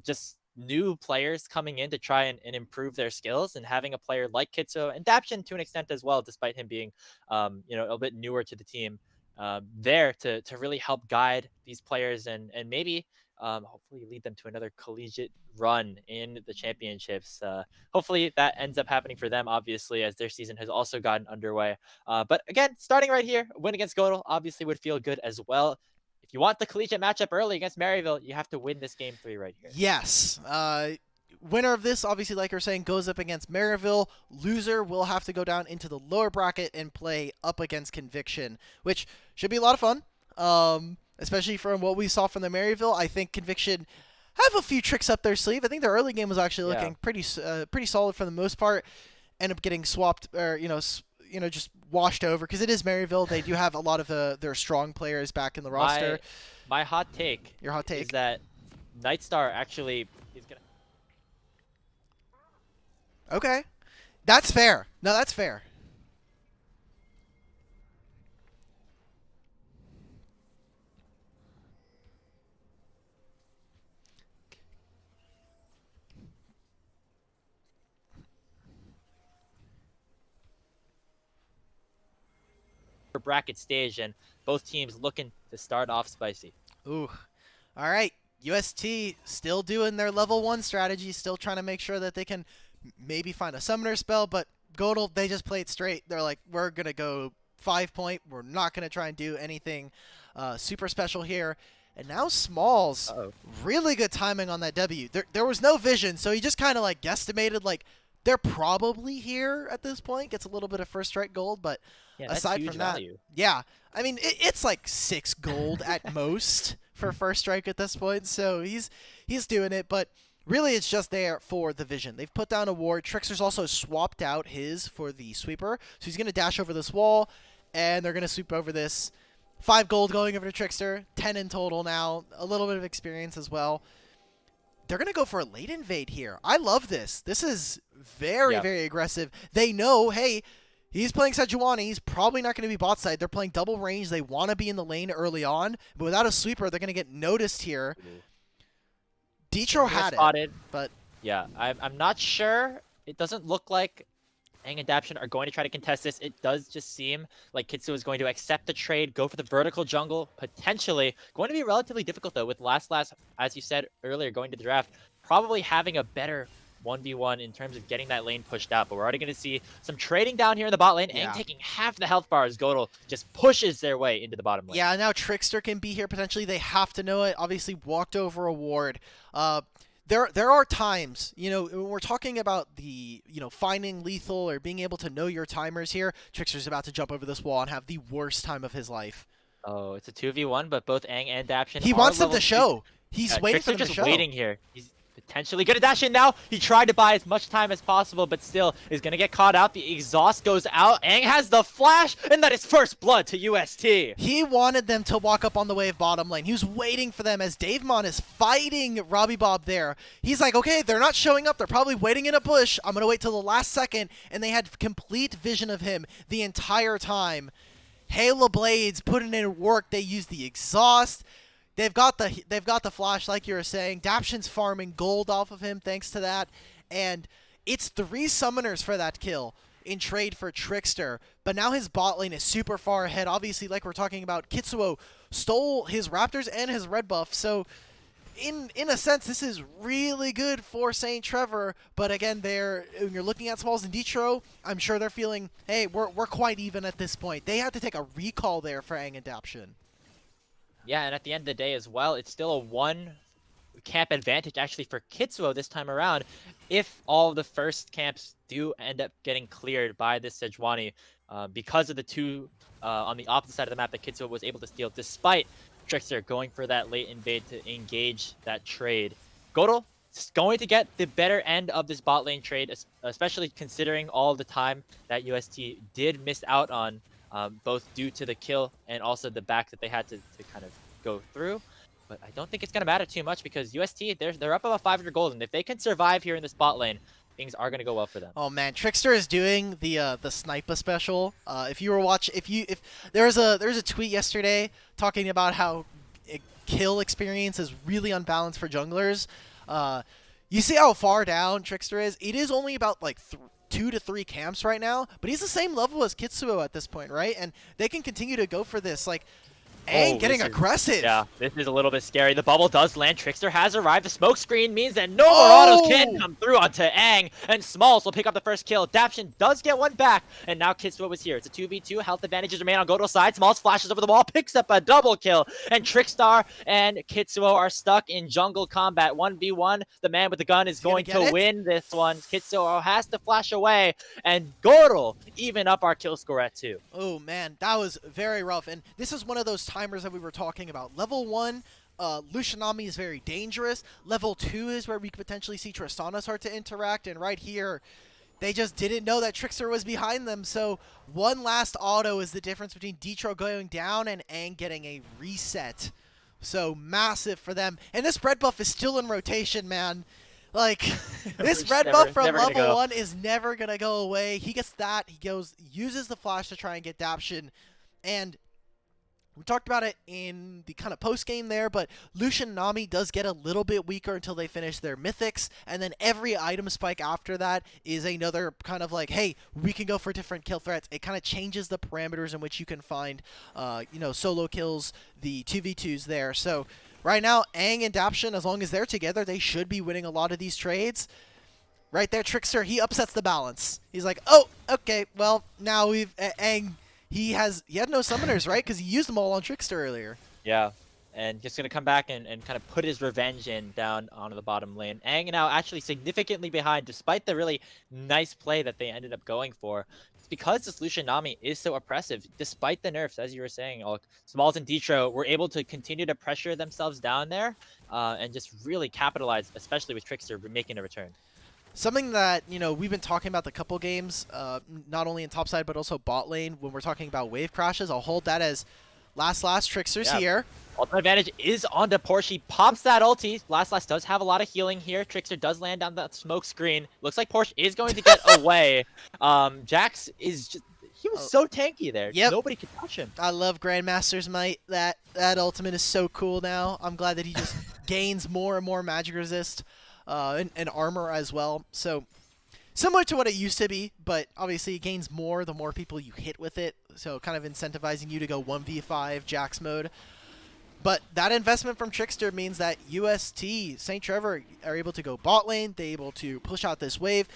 Speaker 1: just new players coming in to try and improve their skills, and having a player like Kitsuo and Daption to an extent as well, despite him being, a bit newer to the team, there to really help guide these players and maybe hopefully lead them to another collegiate run in the championships. Hopefully that ends up happening for them, obviously, as their season has also gotten underway. But again, starting right here, win against GODL obviously would feel good as well. If you want the collegiate matchup early against Maryville, you have to win this game 3 right here.
Speaker 3: Yes. Winner of this, obviously, like you're saying, goes up against Maryville. Loser will have to go down into the lower bracket and play up against Conviction, which should be a lot of fun. Especially from what we saw from the Maryville. I think Conviction have a few tricks up their sleeve. I think their early game was actually looking pretty solid for the most part. End up getting swapped, or just washed over, because it is Maryville. They do have a lot of their strong players back in the roster.
Speaker 1: My hot take.
Speaker 3: Your hot take
Speaker 1: is that Nightstar actually is gonna.
Speaker 3: Okay, that's fair. No, that's fair.
Speaker 1: bracket stage, and both teams looking to start off spicy.
Speaker 3: Ooh. All right. UST still doing their level 1 strategy, still trying to make sure that they can maybe find a summoner spell, but GODL, they just play it straight. They're like, we're going to go 5-point. We're not going to try and do anything super special here. And now Smalls, really good timing on that W. There was no vision, so he just kind of like guesstimated like they're probably here at this point. Gets a little bit of first strike gold, but aside from that, yeah, I mean it's like 6 gold at most for first strike at this point. So he's doing it, but really it's just there for the vision. They've put down a ward. Trickster's also swapped out his for the sweeper, so he's gonna dash over this wall, and they're gonna sweep over this. 5 gold going over to Trickster, 10 in total now, a little bit of experience as well. They're going to go for a late invade here. I love this. This is very, very aggressive. They know, hey, he's playing Sejuani. He's probably not going to be bot side. They're playing double range. They want to be in the lane early on, but without a sweeper, they're going to get noticed here. Detro had it, but...
Speaker 1: Yeah, I'm not sure. It doesn't look like Aang and Daption are going to try to contest this. It does just seem like Kitsuo is going to accept the trade, go for the vertical jungle, potentially. Going to be relatively difficult, though, with Last, as you said earlier, going to the draft, probably having a better 1v1 in terms of getting that lane pushed out. But we're already going to see some trading down here in the bot lane. Aang taking half the health bar as GODL just pushes their way into the bottom lane.
Speaker 3: Yeah, now Trickster can be here potentially. They have to know it. Obviously, walked over a ward. There are times, you know, when we're talking about the, you know, finding lethal or being able to know your timers here, Trickster's about to jump over this wall and have the worst time of his life.
Speaker 1: Oh, it's a 2v1, but both Aang and Daption
Speaker 3: He wants them to show. He's waiting for them to show.
Speaker 1: Trickster just waiting here. He's potentially gonna dash in now. He tried to buy as much time as possible, but still is gonna get caught out. The exhaust goes out. Aang has the flash, and that is first blood to UST.
Speaker 3: He wanted them to walk up on the wave bottom lane. He was waiting for them as Davemon is fighting Robbie Bob there. He's like, okay, they're not showing up. They're probably waiting in a bush. I'm gonna wait till the last second, and they had complete vision of him the entire time. Halo Blades putting in work. They used the exhaust. They've got the flash, like you were saying. Daption's farming gold off of him thanks to that. And it's 3 summoners for that kill in trade for Trickster. But now his bot lane is super far ahead. Obviously, like we're talking about, Kitsuo stole his Raptors and his red buff. So in a sense, this is really good for St. Trevor. But again, when you're looking at Smalls and Detro, I'm sure they're feeling, hey, we're quite even at this point. They had to take a recall there for Aang and Daption.
Speaker 1: Yeah, and at the end of the day as well, it's still a 1 camp advantage actually for Kitsuo this time around. If all of the first camps do end up getting cleared by this Sejuani, because of the 2 on the opposite side of the map that Kitsuo was able to steal, despite Trickster going for that late invade to engage that trade. GODL is going to get the better end of this bot lane trade, especially considering all the time that UST did miss out on. Both due to the kill and also the back that they had to kind of go through. But I don't think it's going to matter too much because UST, they're up about 500 gold, and if they can survive here in this bot lane, things are going to go well for them.
Speaker 3: Oh man, Trickster is doing the sniper special. If you were if there's a tweet yesterday talking about how kill experience is really unbalanced for junglers. You see how far down Trickster is? It is only about like 2 to 3 camps right now, but he's the same level as Kitsuo at this point, right? And they can continue to go for this. Like, Aang getting aggressive.
Speaker 1: Yeah, this is a little bit scary. The bubble does land. Trickster has arrived. The smoke screen means that no more autos can come through onto Aang, and Smalls will pick up the first kill. Daption does get one back, and now Kitsuo is here. It's a 2v2. Health advantages remain on GODL's side. Smalls flashes over the wall, picks up a double kill, and Trickstar and Kitsuo are stuck in jungle combat. 1v1. The man with the gun is going to win this one. Kitsuo has to flash away, and GODL even up our kill score at 2.
Speaker 3: Oh man, that was very rough, and this is one of those timers that we were talking about. Level 1, Lucianami is very dangerous. Level 2 is where we could potentially see Tristana start to interact, and right here, they just didn't know that Trickster was behind them, so one last auto is the difference between Detro going down and Aang getting a reset. So massive for them. And this red buff is still in rotation, man. Like, this red buff from level 1 is never going to go away. He gets that. He uses the flash to try and get Daption. And We talked about it in the kind of post-game there, but Lucian and Nami does get a little bit weaker until they finish their mythics, and then every item spike after that is another kind of like, hey, we can go for different kill threats. It kind of changes the parameters in which you can find, solo kills, the 2v2s there. So right now, Aang and Daption, as long as they're together, they should be winning a lot of these trades. Right there, Trickster, he upsets the balance. He's like, oh, okay, well, now we've... Aang, he had no summoners, right? Because he used them all on Trickster earlier.
Speaker 1: Yeah, and just going to come back and kind of put his revenge in down onto the bottom lane. Aang now actually significantly behind, despite the really nice play that they ended up going for. It's because this Lucian Nami is so oppressive, despite the nerfs, as you were saying. Smalls and Detro were able to continue to pressure themselves down there and just really capitalize, especially with Trickster making a return.
Speaker 3: Something that, we've been talking about the couple games, not only in topside but also bot lane, when we're talking about wave crashes. I'll hold that as last Trickster's here.
Speaker 1: Ultimate advantage is onto Porsche. Pops that ulti. Last does have a lot of healing here. Trickster does land on that smoke screen. Looks like Porsche is going to get away. Jax is just... He was so tanky there.
Speaker 3: Yep.
Speaker 1: Nobody could touch him.
Speaker 3: I love Grandmaster's Might. That ultimate is so cool now. I'm glad that he just gains more and more magic resist. And armor as well. So similar to what it used to be, but obviously it gains more the more people you hit with it. So kind of incentivizing you to go 1v5 Jax mode. But that investment from Trickster means that UST, St. Trevor, are able to go bot lane. They're able to push out this wave.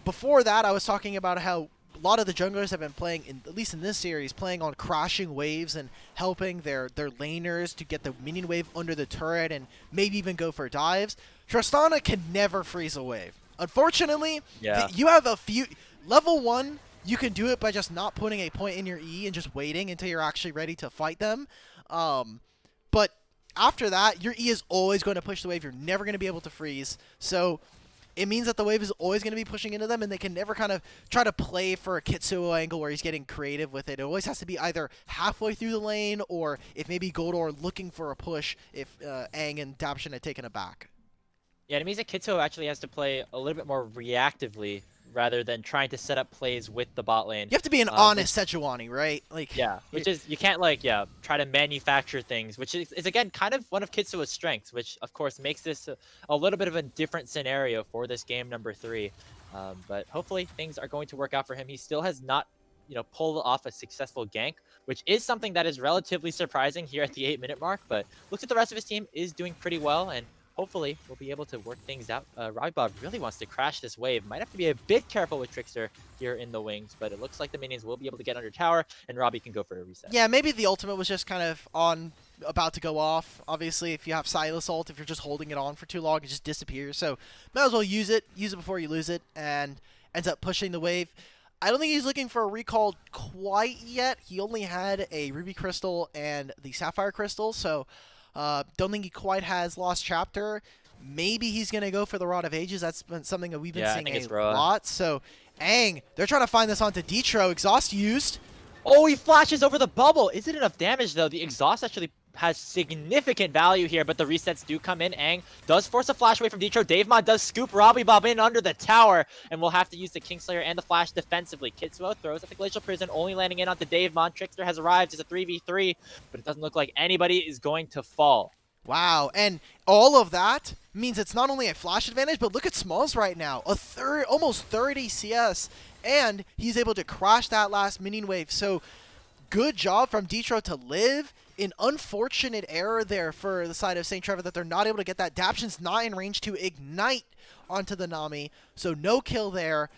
Speaker 3: Before that, I was talking about how a lot of the junglers have been playing, at least in this series, playing on crashing waves and helping their laners to get the minion wave under the turret and maybe even go for dives. Tristana can never freeze a wave. Unfortunately, you have a few... Level 1, you can do it by just not putting a point in your E and just waiting until you're actually ready to fight them. But after that, your E is always going to push the wave. You're never going to be able to freeze. So it means that the wave is always going to be pushing into them, and they can never kind of try to play for a Kitsuo angle where he's getting creative with it. It always has to be either halfway through the lane, or if maybe GODL looking for a push if Aang and Daption had taken it back.
Speaker 1: Yeah, it means that Kitsuo actually has to play a little bit more reactively rather than trying to set up plays with the bot lane.
Speaker 3: You have to be an honest Sejuani, right?
Speaker 1: Which is, you can't try to manufacture things, which is again kind of one of Kitsuo's strengths, which of course makes this a little bit of a different scenario for this game number 3. But hopefully things are going to work out for him. He still has not pulled off a successful gank, which is something that is relatively surprising here at the 8-minute mark, but looks like the rest of his team is doing pretty well, and hopefully we'll be able to work things out. Robbie really wants to crash this wave. Might have to be a bit careful with Trickster here in the wings, but it looks like the minions will be able to get under tower, and Robbie can go for a reset.
Speaker 3: Yeah, maybe the ultimate was just kind of about to go off. Obviously, if you have Silas ult, if you're just holding it on for too long, it just disappears. So might as well use it before you lose it, and ends up pushing the wave. I don't think he's looking for a recall quite yet. He only had a Ruby Crystal and the Sapphire Crystal, so don't think he quite has Lost Chapter. Maybe he's going to go for the Rod of Ages. That's been something that we've been seeing a lot. So, Aang, they're trying to find this onto Detro. Exhaust used.
Speaker 1: Oh, he flashes over the bubble. Is it enough damage, though? The exhaust actually has significant value here, but the resets do come in. Aang does force a flash away from Detro. Davemon does scoop Robbie Bob in under the tower, and we'll have to use the Kingslayer and the flash defensively. Kitsuo throws at the Glacial Prison, only landing in onto Davemon. Trickster has arrived. It's a 3v3, but it doesn't look like anybody is going to fall.
Speaker 3: Wow, and all of that means it's not only a flash advantage, but look at Smalls right now. Almost 30 CS, and he's able to crash that last minion wave. So good job from Detro to live. An unfortunate error there for the side of St. Trevor that they're not able to get that. Daption's not in range to ignite onto the Nami, so no kill there.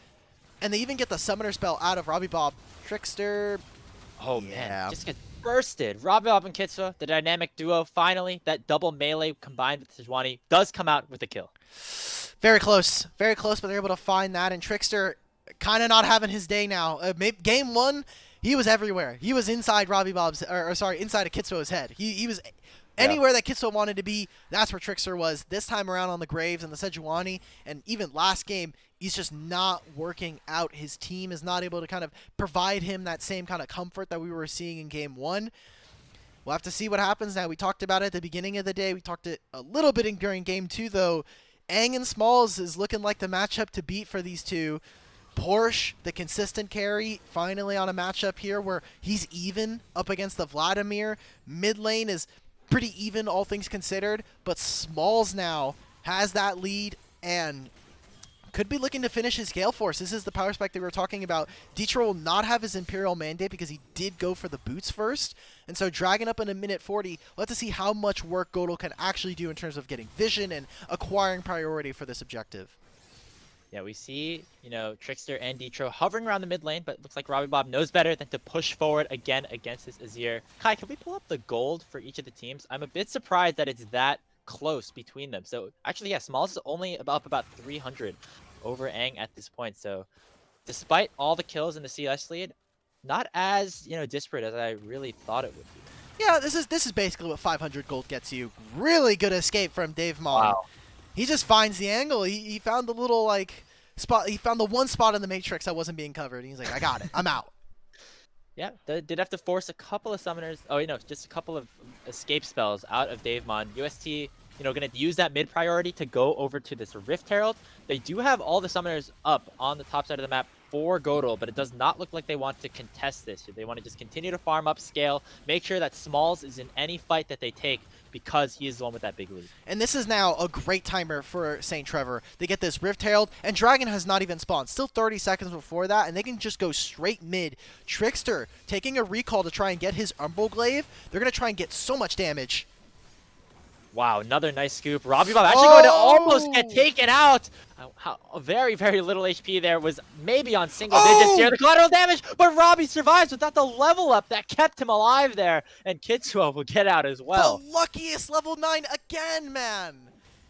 Speaker 3: And they even get the summoner spell out of Robbie Bob. Trickster.
Speaker 1: Oh, man. Just gets bursted. Robbie Bob and Kitsuo, the dynamic duo, finally, that double melee combined with Sejuani does come out with a kill.
Speaker 3: Very close. Very close, but they're able to find that. And Trickster kind of not having his day now. Game 1, he was everywhere. He was inside Robbie Bob's, inside of Kitsuo's head. He was anywhere that Kitsuo wanted to be. That's where Trickster was. This time around on the Graves and the Sejuani, and even last game, he's just not working out. His team is not able to kind of provide him that same kind of comfort that we were seeing in Game 1. We'll have to see what happens now. We talked about it at the beginning of the day. We talked it a little bit during Game 2, though. Aang and Smalls is looking like the matchup to beat for these two. Porsche, the consistent carry, finally on a matchup here where he's even up against the Vladimir. Mid lane is pretty even, all things considered, but Smalls now has that lead and could be looking to finish his Gale Force. This is the power spike that we were talking about. Detroit will not have his Imperial Mandate because he did go for the boots first. And so Dragon up in a minute 40. We'll have to see how much work GODL can actually do in terms of getting vision and acquiring priority for this objective.
Speaker 1: Yeah, we see, you know, Trickster and Detro hovering around the mid lane, but it looks like Robbie Bob knows better than to push forward again against this Azir. Kai, can we pull up the gold for each of the teams? I'm a bit surprised that it's that close between them. So actually, yeah, Smalls is only up about 300 over Aang at this point. So despite all the kills in the CS lead, not as, you know, disparate as I really thought it would be.
Speaker 3: Yeah, this is basically what 500 gold gets you. Really good escape from Dave Mon.
Speaker 1: Wow.
Speaker 3: He just finds the angle. He found the little, like, spot. He found the one spot in the Matrix that wasn't being covered. He's like, I got it. I'm out.
Speaker 1: Yeah, they did have to force a couple of summoners. Oh, you know, just a couple of escape spells out of Davemon. UST, you know, going to use that mid priority to go over to this Rift Herald. They do have all the summoners up on the top side of the map for GODL, but it does not look like they want to contest this. They want to just continue to farm up scale, make sure that Smalls is in any fight that they take because he is the one with that big lead.
Speaker 3: And this is now a great timer for St. Trevor. They get this Rift Herald, and Dragon has not even spawned. Still 30 seconds before that, and they can just go straight mid. Trickster taking a recall to try and get his Umbral Glaive. They're going to try and get so much damage.
Speaker 1: Wow, another nice scoop. Robbie Bob actually going to almost get taken out. Very, very little HP there. Was maybe on single digits here. The collateral damage, but Robbie survives without the level up that kept him alive there. And Kitsuo will get out as well.
Speaker 3: The luckiest level 9 again, man.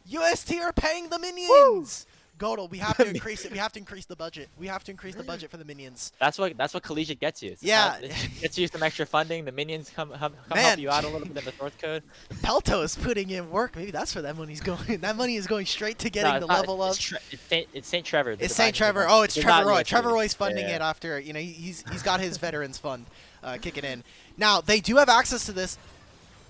Speaker 3: UST are paying the minions. GODL, we have to increase it. We have to increase the budget. We have to increase the budget for the minions.
Speaker 1: That's what collegiate gets you. It gets you some extra funding. The minions come help you out a little bit in the source code.
Speaker 3: Pelto is putting in work. Maybe that's where that money's going. That money is going straight to getting the level up.
Speaker 1: It's St. Trevor.
Speaker 3: It's St. Trevor. Oh, it's Trevor Roy. Trevor Roy's funding it after, you know, he's got his veterans fund kicking in. Now, they do have access to this.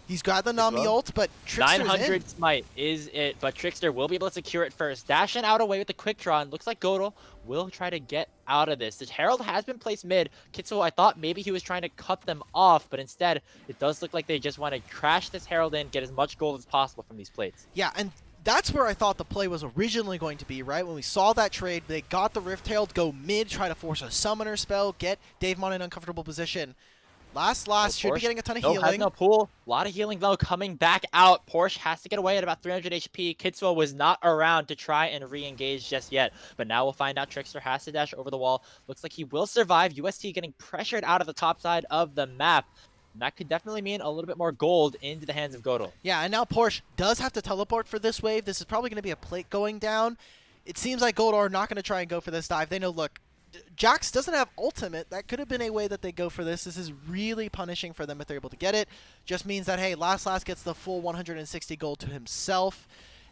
Speaker 3: He's got the Nami ult, but Trickster's
Speaker 1: 900
Speaker 3: in.
Speaker 1: smite is it, but Trickster will be able to secure it first. Dashing out away with the quick draw, and looks like GODL will try to get out of this. The Herald has been placed mid. Kitsuo, I thought maybe he was trying to cut them off, but instead, it does look like they just want to crash this Herald in, get as much gold as possible from these plates.
Speaker 3: Yeah, and that's where I thought the play was originally going to be, right? When we saw that trade, they got the Rift Herald, go mid, try to force a summoner spell, get Davemon in an uncomfortable position. Last should be getting a ton of healing.
Speaker 1: Has no pool. A lot of healing though coming back out. Porsche has to get away at about 300 HP. Kitsuo was not around to try and re-engage just yet, but now we'll find out Trickster has to dash over the wall. Looks like he will survive. UST getting pressured out of the top side of the map. And that could definitely mean a little bit more gold into the hands of GODL.
Speaker 3: Yeah, and now Porsche does have to teleport for this wave. This is probably going to be a plate going down. It seems like GODL are not going to try and go for this dive. They know, look, Jax doesn't have ultimate. That could have been a way that they go for this. This is really punishing for them if they're able to get it. Just means that, hey, Last gets the full 160 gold to himself.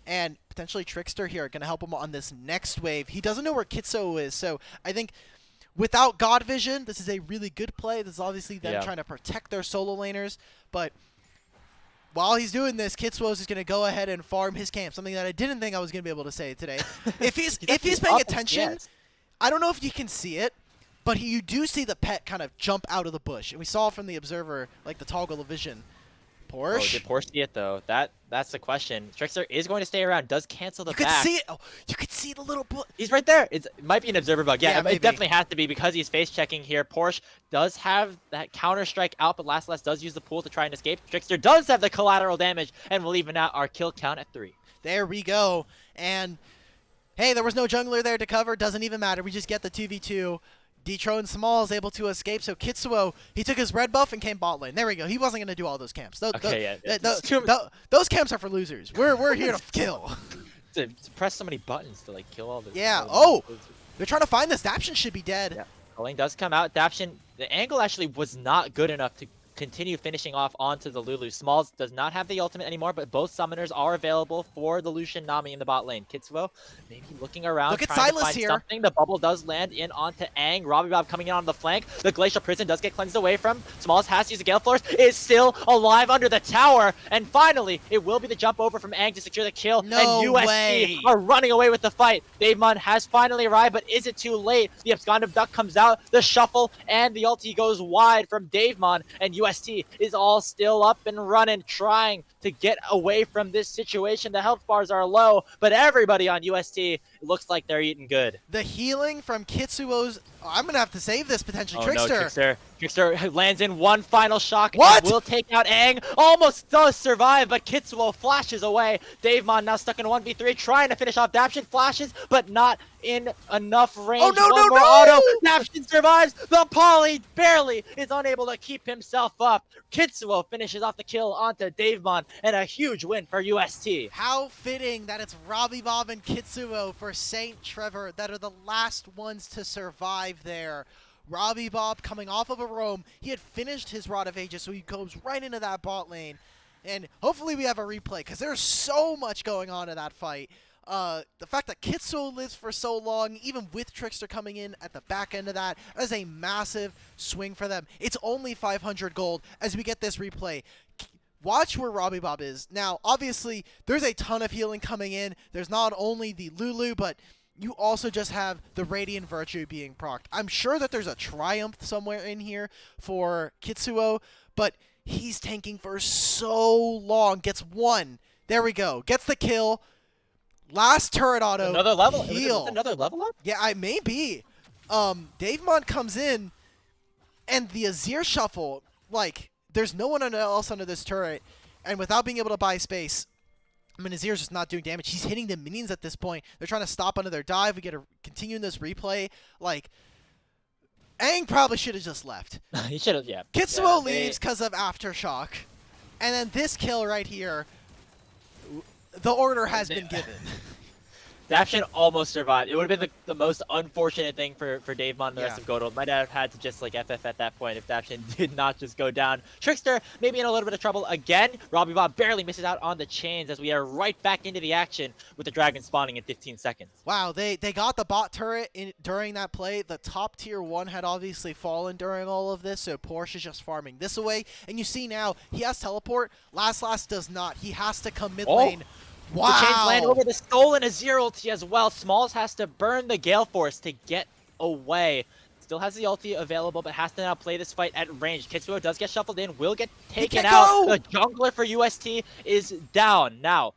Speaker 3: And potentially Trickster here going to help him on this next wave. He doesn't know where Kitsuo is. So I think without God Vision, this is a really good play. This is obviously them trying to protect their solo laners. But while he's doing this, Kitsuo is going to go ahead and farm his camp. Something that I didn't think I was going to be able to say today. If he's paying attention...
Speaker 1: Yes.
Speaker 3: I don't know if you can see it, but you do see the pet kind of jump out of the bush. And we saw from the observer, like the toggle of vision. Porsche?
Speaker 1: Oh, did Porsche see it, though? That's the question. Trickster is going to stay around, does cancel the back.
Speaker 3: You could see it. Oh, you could see the little bush.
Speaker 1: He's right there. It might be an observer bug. Yeah,
Speaker 3: maybe.
Speaker 1: It definitely has to be because he's face-checking here. Porsche does have that counter-strike out, but Last does use the pool to try and escape. Trickster does have the collateral damage, and we'll even out our kill count at 3.
Speaker 3: There we go. And... hey, there was no jungler there to cover. Doesn't even matter. We just get the 2v2. Detro and Small is able to escape. So Kitsuo, he took his red buff and came bot lane. There we go. He wasn't going to do all those camps. Those camps are for losers. We're here to kill.
Speaker 1: To press so many buttons to like kill all the.
Speaker 3: Yeah. They're trying to find this. Daption should be dead.
Speaker 1: Yeah. Culling does come out. Daption, the angle actually was not good enough to continue finishing off onto the Lulu. Smalls does not have the ultimate anymore, but both summoners are available for the Lucian Nami in the bot lane. Kitsuo maybe looking around,
Speaker 3: Look at
Speaker 1: trying
Speaker 3: Silas
Speaker 1: to find
Speaker 3: here.
Speaker 1: something. The bubble does land in onto Aang. Robbie Bob coming in on the flank. The Glacial Prison does get cleansed away from. Smalls has to use the Gale Force, is still alive under the tower, and finally, it will be the jump over from Aang to secure the kill,
Speaker 3: No
Speaker 1: and UST
Speaker 3: way.
Speaker 1: are running away with the fight. Davemon has finally arrived, but is it too late? The Abscondum Duck comes out, the shuffle, and the ulti goes wide from Davemon, and UST is all still up and running, trying to get away from this situation. The health bars are low, but everybody on UST looks like they're eating good.
Speaker 3: The healing from Kitsuo's... Oh, I'm going to have to save this, potentially.
Speaker 1: Oh,
Speaker 3: Trickster.
Speaker 1: no, Trickster. Trickster lands in one final shock.
Speaker 3: What?
Speaker 1: And will take out Aang. Almost does survive, but Kitsuo flashes away. Davemon now stuck in 1v3, trying to finish off Daption. Flashes, but not in enough range.
Speaker 3: Oh, no,
Speaker 1: One
Speaker 3: no,
Speaker 1: more
Speaker 3: no!
Speaker 1: auto. Daption survives. The Poly barely is unable to keep himself up. Kitsuo finishes off the kill onto Davemon, and a huge win for UST.
Speaker 3: How fitting that it's Robbie Bob and Kitsuo for St. Trevor that are the last ones to survive there. Robbie Bob coming off of a roam. He had finished his Rod of Ages, so he goes right into that bot lane. And hopefully we have a replay, because there's so much going on in that fight. The fact that Kitsuo lives for so long, even with Trickster coming in at the back end of that, is a massive swing for them. It's only 500 gold as we get this replay. Watch where Robbie Bob is. Now, obviously, there's a ton of healing coming in. There's not only the Lulu, but you also just have the Radiant Virtue being procced. I'm sure that there's a Triumph somewhere in here for Kitsuo, but he's tanking for so long. Gets one. There we go. Gets the kill. Last turret auto.
Speaker 1: Another level?
Speaker 3: Heal.
Speaker 1: Another level up?
Speaker 3: Yeah, I may be. Davemon comes in, and the Azir shuffle, like, there's no one else under this turret, and without being able to buy space, I mean, Azir's just not doing damage. He's hitting the minions at this point. They're trying to stop under their dive. We get to continue in this replay. Like, Aang probably should have just left.
Speaker 1: He should have, yeah.
Speaker 3: Kitsuo leaves because of Aftershock. And then this kill right here, the order has been given.
Speaker 1: Daption almost survived. It would have been the most unfortunate thing for Davemon and the rest of GODL. Might have had to just like FF at that point if Daption did not just go down. Trickster maybe in a little bit of trouble again. Robbie Bob barely misses out on the chains as we are right back into the action with the dragon spawning in 15 seconds.
Speaker 3: Wow, they got the bot turret during that play. The top tier 1 had obviously fallen during all of this, so Porsche is just farming this away. And you see now, he has teleport. Last does not. He has to come mid lane. Wow.
Speaker 1: The chains land over the stolen Azir ulti as well. Smalls has to burn the Gale Force to get away. Still has the ulti available, but has to now play this fight at range. Kitsuo does get shuffled in, will get taken out. The jungler for UST is down. Now,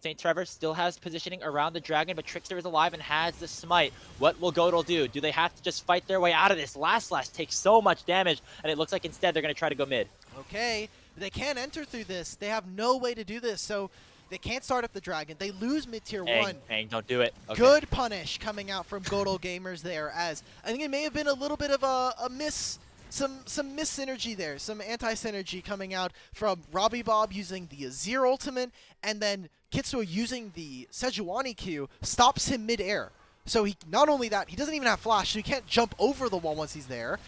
Speaker 1: St. Trevor still has positioning around the dragon, but Trickster is alive and has the smite. What will GODL do? Do they have to just fight their way out of this? Last takes so much damage, and it looks like instead they're going to try to go mid.
Speaker 3: Okay, they can't enter through this. They have no way to do this, so they can't start up the dragon. They lose mid-tier 1.
Speaker 1: Aang, don't do it. Okay.
Speaker 3: Good punish coming out from GODL gamers there, as I think it may have been a little bit of a miss, some miss-synergy there, some anti-synergy coming out from Robbie Bob using the Azir ultimate, and then Kitsuo using the Sejuani Q stops him mid-air. So he not only that, he doesn't even have flash, so he can't jump over the wall once he's there.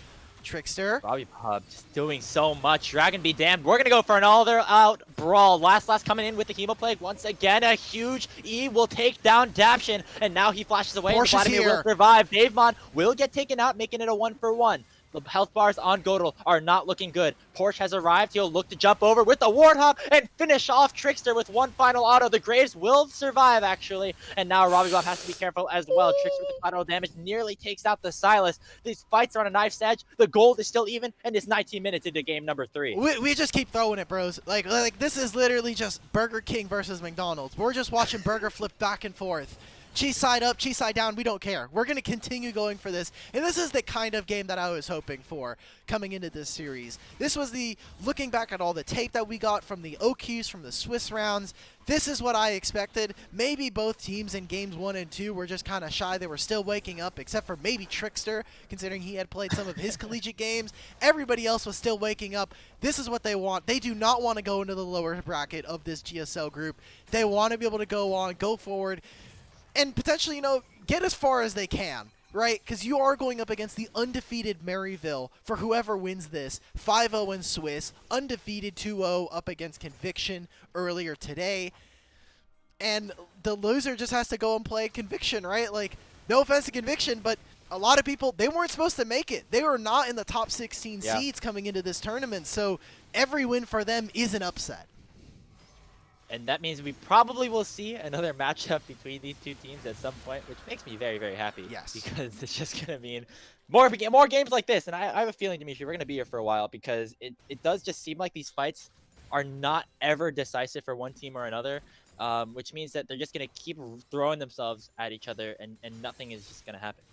Speaker 3: Trickster.
Speaker 1: Robbie Bob just doing so much. Dragon be damned. We're going to go for an all-out brawl. Last coming in with the Chemo Plague. Once again, a huge E will take down Daption. And now he flashes away. And Vladimir will survive. Davemon will get taken out, making it a 1-for-1. The health bars on GODL are not looking good. Porsche has arrived. He'll look to jump over with the Warthog and finish off Trickster with one final auto. The Graves will survive, actually. And now Robbie Bob has to be careful as well. Trickster with the collateral damage nearly takes out the Silas. These fights are on a knife's edge. The gold is still even, and it's 19 minutes into game number 3.
Speaker 3: We just keep throwing it, bros. Like this is literally just Burger King versus McDonald's. We're just watching burger flip back and forth. Cheese side up, cheese side down, we don't care. We're going to continue going for this. And this is the kind of game that I was hoping for coming into this series. This was looking back at all the tape that we got from the OQs, from the Swiss rounds. This is what I expected. Maybe both teams in games 1 and 2 were just kind of shy. They were still waking up, except for maybe Trickster, considering he had played some of his collegiate games. Everybody else was still waking up. This is what they want. They do not want to go into the lower bracket of this GSL group. They want to be able to go forward, and potentially, get as far as they can. right? Because you are going up against the undefeated Maryville for whoever wins this. 5-0 in Swiss, undefeated 2-0 up against Conviction earlier today. And the loser just has to go and play Conviction, right? Like, no offense to Conviction, but a lot of people, they weren't supposed to make it. They were not in the top 16 seeds coming into this tournament, so every win for them is an upset.
Speaker 1: And that means we probably will see another matchup between these two teams at some point, which makes me very, very happy.
Speaker 3: Yes.
Speaker 1: Because it's just going to mean more games like this. And I have a feeling, Dimitri, we're going to be here for a while because it does just seem like these fights are not ever decisive for one team or another, which means that they're just going to keep throwing themselves at each other and nothing is just going to happen.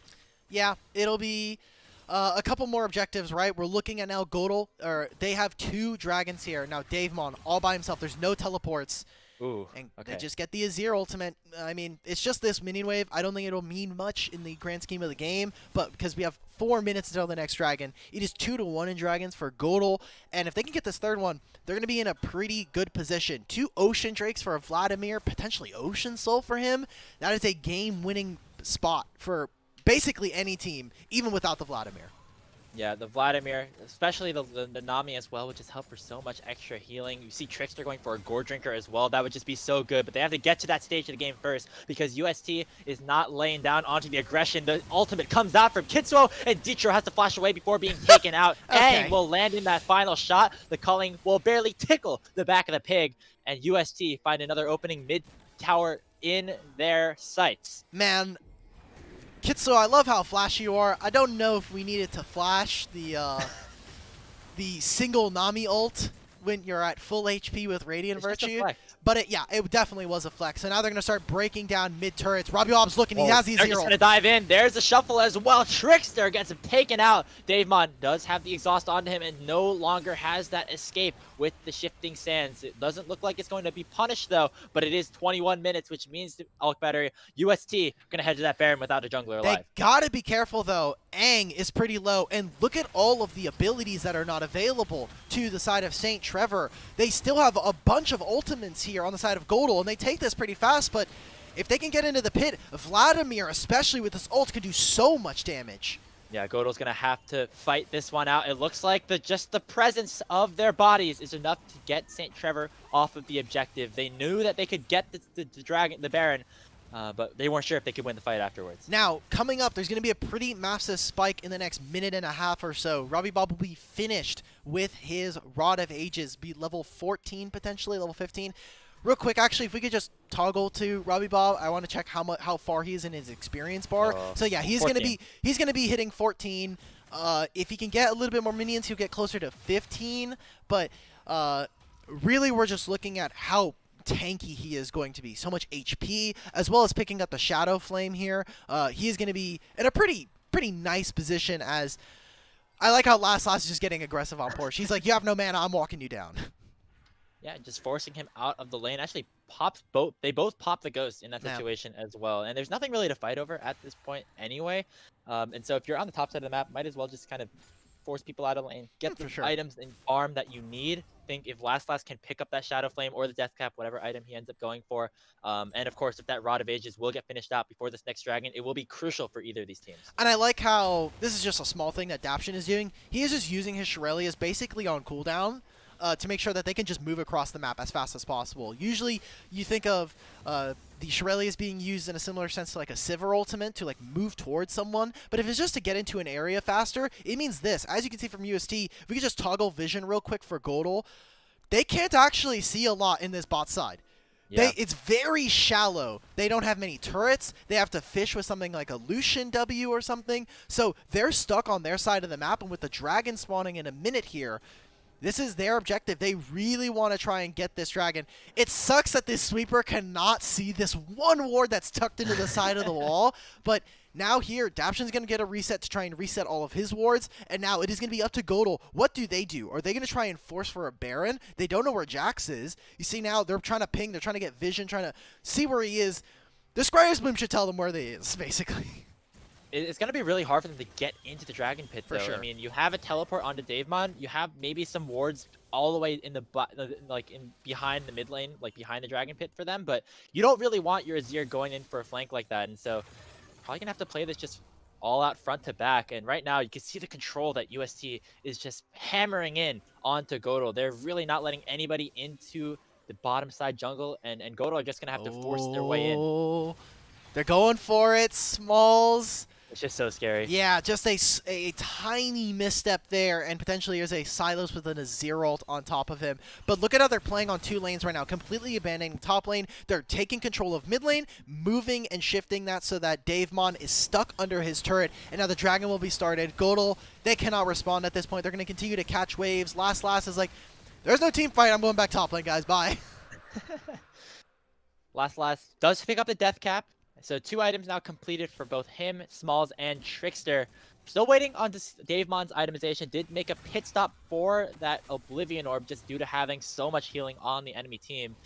Speaker 3: Yeah, it'll be a couple more objectives, right? We're looking at now GODL, or they have 2 dragons here. Now, Davemon, all by himself. There's no teleports.
Speaker 1: Ooh,
Speaker 3: and
Speaker 1: okay.
Speaker 3: they just get the Azir ultimate. I mean, it's just this minion wave. I don't think it'll mean much in the grand scheme of the game, but because we have 4 minutes until the next dragon, it is 2-1 in dragons for GODL. And if they can get this third one, they're going to be in a pretty good position. 2 Ocean Drakes for Vladimir, potentially Ocean Soul for him. That is a game-winning spot for basically any team, even without the Vladimir.
Speaker 1: Yeah, the Vladimir, especially the Nami as well, would just help for so much extra healing. You see Trickster going for a Gore Drinker as well. That would just be so good, but they have to get to that stage of the game first because UST is not laying down onto the aggression. The ultimate comes out from Kitsuo, and Ditro has to flash away before being taken out.
Speaker 3: Okay.
Speaker 1: Aang will land in that final shot. The culling will barely tickle the back of the pig, and UST find another opening mid-tower in their sights.
Speaker 3: Man, Kitsuo, I love how flashy you are. I don't know if we needed to flash the single Nami ult when you're at full HP with Radiant
Speaker 1: It's just a
Speaker 3: Virtue.
Speaker 1: flex.
Speaker 3: But it definitely was a flex. So now they're going to start breaking down mid-turrets. Robbie Bob's looking. He has the
Speaker 1: They're just
Speaker 3: Azir
Speaker 1: going to
Speaker 3: ult.
Speaker 1: dive in. There's a shuffle as well. Trickster gets him taken out. Davemon does have the exhaust onto him and no longer has that escape with the shifting sands. It doesn't look like it's going to be punished, though, but it is 21 minutes, which means to Alec Battery, UST going to head to that Baron without a jungler alive.
Speaker 3: They got to be careful, though. Aang is pretty low, and look at all of the abilities that are not available to the side of St. Trevor. They still have a bunch of ultimates here on the side of GODL, and they take this pretty fast, but if they can get into the pit, Vladimir, especially with this ult, can do so much damage.
Speaker 1: Yeah, GODL's going to have to fight this one out. It looks like just the presence of their bodies is enough to get St. Trevor off of the objective. They knew that they could get the Baron, but they weren't sure if they could win the fight afterwards.
Speaker 3: Now, coming up, there's going to be a pretty massive spike in the next minute and a half or so. Robbie Bob will be finished with his Rod of Ages, be level 14 potentially, level 15. Real quick, actually, if we could just toggle to Robbie Bob, I want to check how far he is in his experience bar. So yeah, he's going to be hitting 14. If he can get a little bit more minions, he'll get closer to 15. But really, we're just looking at how tanky he is going to be. So much HP, as well as picking up the Shadow Flame here. He is going to be in a pretty nice position. As I like how Last is just getting aggressive on Porsche. He's like, "You have no mana. I'm walking you down."
Speaker 1: Yeah, just forcing him out of the lane. Actually, pops both. They both pop the ghost in that
Speaker 3: Yeah.
Speaker 1: situation as well. And there's nothing really to fight over at this point anyway. And so if you're on the top side of the map, might as well just kind of force people out of the lane. Get the items and farm that you need. Think if Last can pick up that Shadow Flame or the Death Cap, whatever item he ends up going for. And of course, if that Rod of Ages will get finished out before this next dragon, it will be crucial for either of these teams.
Speaker 3: And I like how this is just a small thing that Daption is doing. He is just using his Shirelias basically on cooldown. To make sure that they can just move across the map as fast as possible. Usually, you think of the Shirelias being used in a similar sense to like a Sivir ultimate to like move towards someone. But if it's just to get into an area faster, it means this. As you can see from UST, if we could just toggle vision real quick for GODL, they can't actually see a lot in this bot side.
Speaker 1: Yeah.
Speaker 3: It's very shallow. They don't have many turrets. They have to fish with something like a Lucian W or something. So they're stuck on their side of the map, and with the dragon spawning in a minute here, this is their objective. They really want to try and get this dragon. It sucks that this sweeper cannot see this one ward that's tucked into the side of the wall. But now here, Daption's going to get a reset to try and reset all of his wards. And now it is going to be up to GODL. What do? Are they going to try and force for a Baron? They don't know where Jax is. You see now, they're trying to ping. They're trying to get vision, trying to see where he is. The Scryer's Bloom should tell them where he is, basically.
Speaker 1: It's going to be really hard for them to get into the Dragon Pit, though.
Speaker 3: Sure.
Speaker 1: I mean, you have a teleport onto Davemon. You have maybe some wards all the way in the behind the mid lane, like behind the Dragon Pit for them. But you don't really want your Azir going in for a flank like that. And so probably going to have to play this just all out front to back. And right now you can see the control that UST is just hammering in onto GODL. They're really not letting anybody into the bottom side jungle, and GODL are just going to have to force their way in.
Speaker 3: Oh, they're going for it, Smalls.
Speaker 1: It's just so scary.
Speaker 3: Yeah, just a tiny misstep there, and potentially there's a Silos with a 0 ult on top of him. But look at how they're playing on 2 lanes right now, completely abandoning top lane. They're taking control of mid lane, moving and shifting that so that Davemon is stuck under his turret, and now the Dragon will be started. GODL, they cannot respond at this point. They're going to continue to catch waves. Last is like, there's no team fight. I'm going back top lane, guys. Bye.
Speaker 1: Last does pick up the death cap. So 2 items now completed for both him, Smalls, and Trickster. Still waiting on this Davemon's itemization. Did make a pit stop for that Oblivion Orb just due to having so much healing on the enemy team.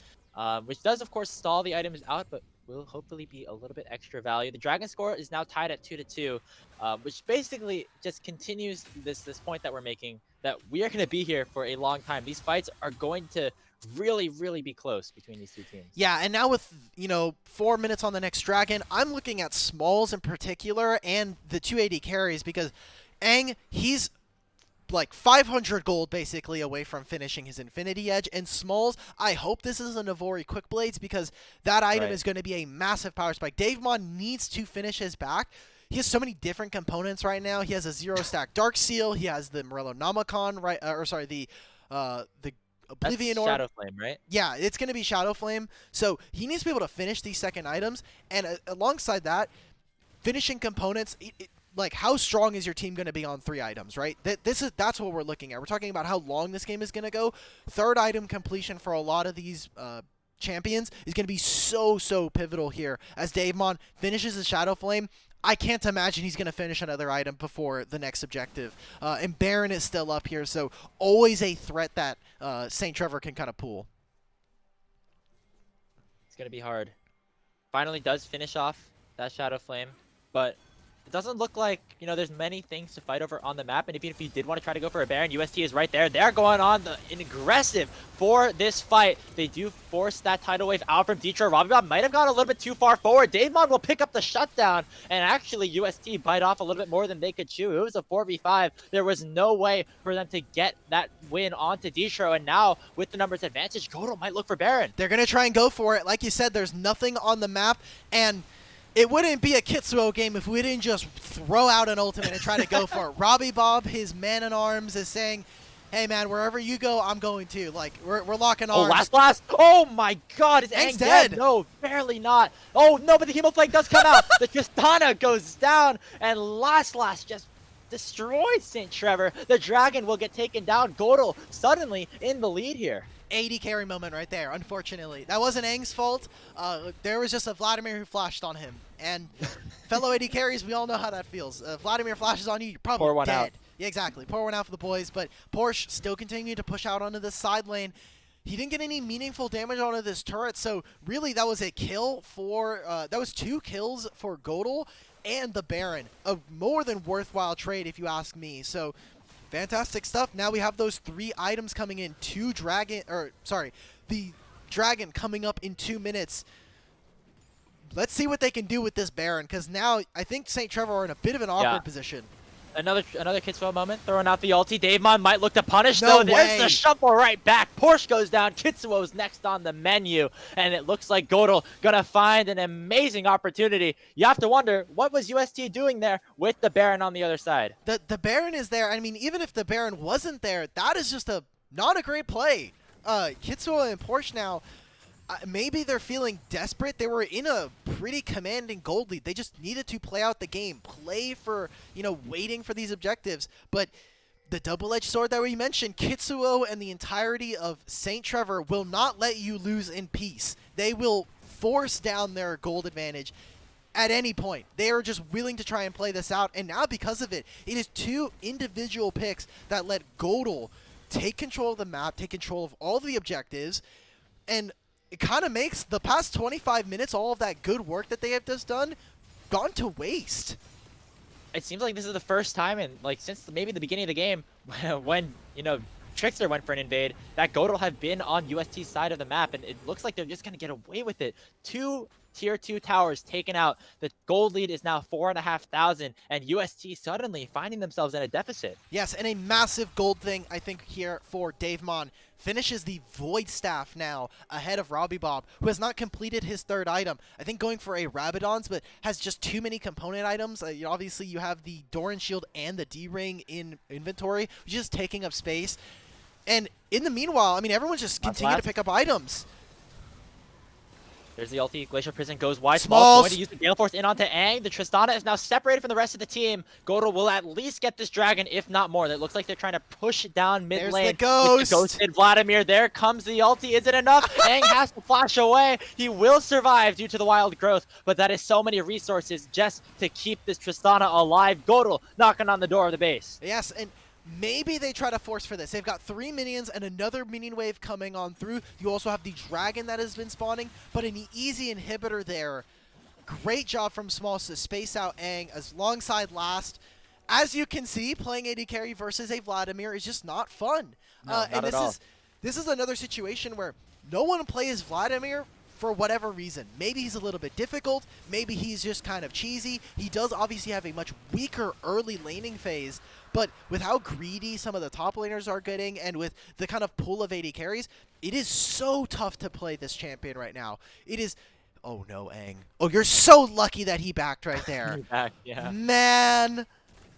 Speaker 1: Which does, of course, stall the items out, but will hopefully be a little bit extra value. The Dragon score is now tied at 2-2, which basically just continues this point that we're making, that we are going to be here for a long time. These fights are going to really be close between these 2 teams.
Speaker 3: Yeah, and now with, 4 minutes on the next Dragon, I'm looking at Smalls in particular and the 280 carries, because Aang, he's like 500 gold basically away from finishing his Infinity Edge, and Smalls, I hope this is a Navori Quick Blades, because that item is going to be a massive power spike. Davemon needs to finish his back. He has so many different components right now. He has a 0-stack Dark Seal, he has the Morello Namacon, right, the Oblivion Orb.
Speaker 1: Shadow Flame, right?
Speaker 3: Yeah, it's going to be Shadow Flame. So he needs to be able to finish these second items. And alongside that, finishing components, like how strong is your team going to be on 3 items, right? That's what we're looking at. We're talking about how long this game is going to go. 3rd item completion for a lot of these champions is going to be so pivotal here. As Davemon finishes his Shadow Flame, I can't imagine he's going to finish another item before the next objective. And Baron is still up here, so always a threat that St. Trevor can kind of pull.
Speaker 1: It's going to be hard. Finally does finish off that Shadow Flame, but it doesn't look like, there's many things to fight over on the map, and even if you did want to try to go for a Baron, UST is right there. They're going on the aggressive for this fight. They do force that tidal wave out from Detroit. Robbie might have gone a little bit too far forward. Davemon will pick up the shutdown, and actually UST bite off a little bit more than they could chew. It was a 4v5. There was no way for them to get that win onto Detroit, and now with the numbers advantage, GODL might look for Baron.
Speaker 3: They're going to try and go for it. Like you said, there's nothing on the map, and it wouldn't be a Kitsuo game if we didn't just throw out an ultimate and try to go for it. Robbie Bob, his man-in-arms, is saying, hey, man, wherever you go, I'm going to. Like, we're locking arms.
Speaker 1: Oh, last. Oh, my God. Is Aang
Speaker 3: dead?
Speaker 1: No, barely not. Oh, no, but the Hemoflake does come out. The Tristana goes down, and last just destroys St. Trevor. The Dragon will get taken down. GODL suddenly in the lead here.
Speaker 3: 80 carry moment right there, unfortunately. That wasn't Aang's fault. There was just a Vladimir who flashed on him. And fellow 80 carries, we all know how that feels. Vladimir flashes on you, you're probably
Speaker 1: Pour one
Speaker 3: dead.
Speaker 1: out.
Speaker 3: Yeah, exactly. Pour one out for the boys. But Porsche still continuing to push out onto the side lane. He didn't get any meaningful damage onto this turret, so really that was a kill for, that was 2 kills for GODL and the Baron. A more than worthwhile trade if you ask me. So fantastic stuff. Now we have those 3 items coming in. The Dragon coming up in 2 minutes. Let's see what they can do with this Baron, because now I think St. Trevor are in a bit of an awkward position.
Speaker 1: Another Kitsuo moment, throwing out the ulti. Davemon might look to punish,
Speaker 3: No
Speaker 1: though. There's the shuffle right back. Porsche goes down. Kitsuo's next on the menu, and it looks like GODL gonna find an amazing opportunity. You have to wonder, what was UST doing there with the Baron on the other side?
Speaker 3: The Baron is there. I mean, even if the Baron wasn't there, that is just not a great play. Kitsuo and Porsche now, maybe they're feeling desperate. They were in a pretty commanding gold lead. They just needed to play out the game, play for, waiting for these objectives. But the double-edged sword that we mentioned, Kitsuo and the entirety of St. Trevor will not let you lose in peace. They will force down their gold advantage at any point. They are just willing to try and play this out. And now because of it, it is 2 individual picks that let GODL take control of the map, take control of all the objectives, and it kind of makes the past 25 minutes, all of that good work that they have just done, gone to waste.
Speaker 1: It seems like this is the first time in, since maybe the beginning of the game, when, Trickster went for an invade, that GODL have been on UST's side of the map, and it looks like they're just going to get away with it. 2 tier 2 towers taken out. The gold lead is now 4,500, and UST suddenly finding themselves in a deficit.
Speaker 3: Yes, and a massive gold thing, I think, here for Davemon. Finishes the Void Staff now ahead of Robbie Bob, who has not completed his third item. I think going for a Rabadon's, but has just too many component items. Obviously, you have the Doran Shield and the D-Ring in inventory, which is taking up space. And in the meanwhile, I mean, everyone's just continuing to pick up items.
Speaker 1: There's the ulti. Glacial Prison goes wide.
Speaker 3: Smalls
Speaker 1: Going to use the Gale Force in onto Aang. The Tristana is now separated from the rest of the team. GODL will at least get this dragon, if not more. That looks like they're trying to push it down mid lane.
Speaker 3: There's the ghost.
Speaker 1: With the ghosted Vladimir. There comes the ulti. Is it enough? Aang has to flash away. He will survive due to the wild growth, but that is so many resources just to keep this Tristana alive. GODL knocking on the door of the base.
Speaker 3: Yes, and maybe they try to force for this. They've got 3 minions and another minion wave coming on through. You also have the dragon that has been spawning, but an easy inhibitor there. Great job from Smalls to space out Aang alongside Last. As you can see, playing AD carry versus a Vladimir is just not fun.
Speaker 1: No, not
Speaker 3: and
Speaker 1: at all.
Speaker 3: this is another situation where no one plays Vladimir for whatever reason. Maybe he's a little bit difficult. Maybe he's just kind of cheesy. He does obviously have a much weaker early laning phase, but with how greedy some of the top laners are getting and with the kind of pool of AD carries, it is so tough to play this champion right now. It is... Oh no, Aang. Oh, you're so lucky that he backed right there.
Speaker 1: Yeah.
Speaker 3: Man,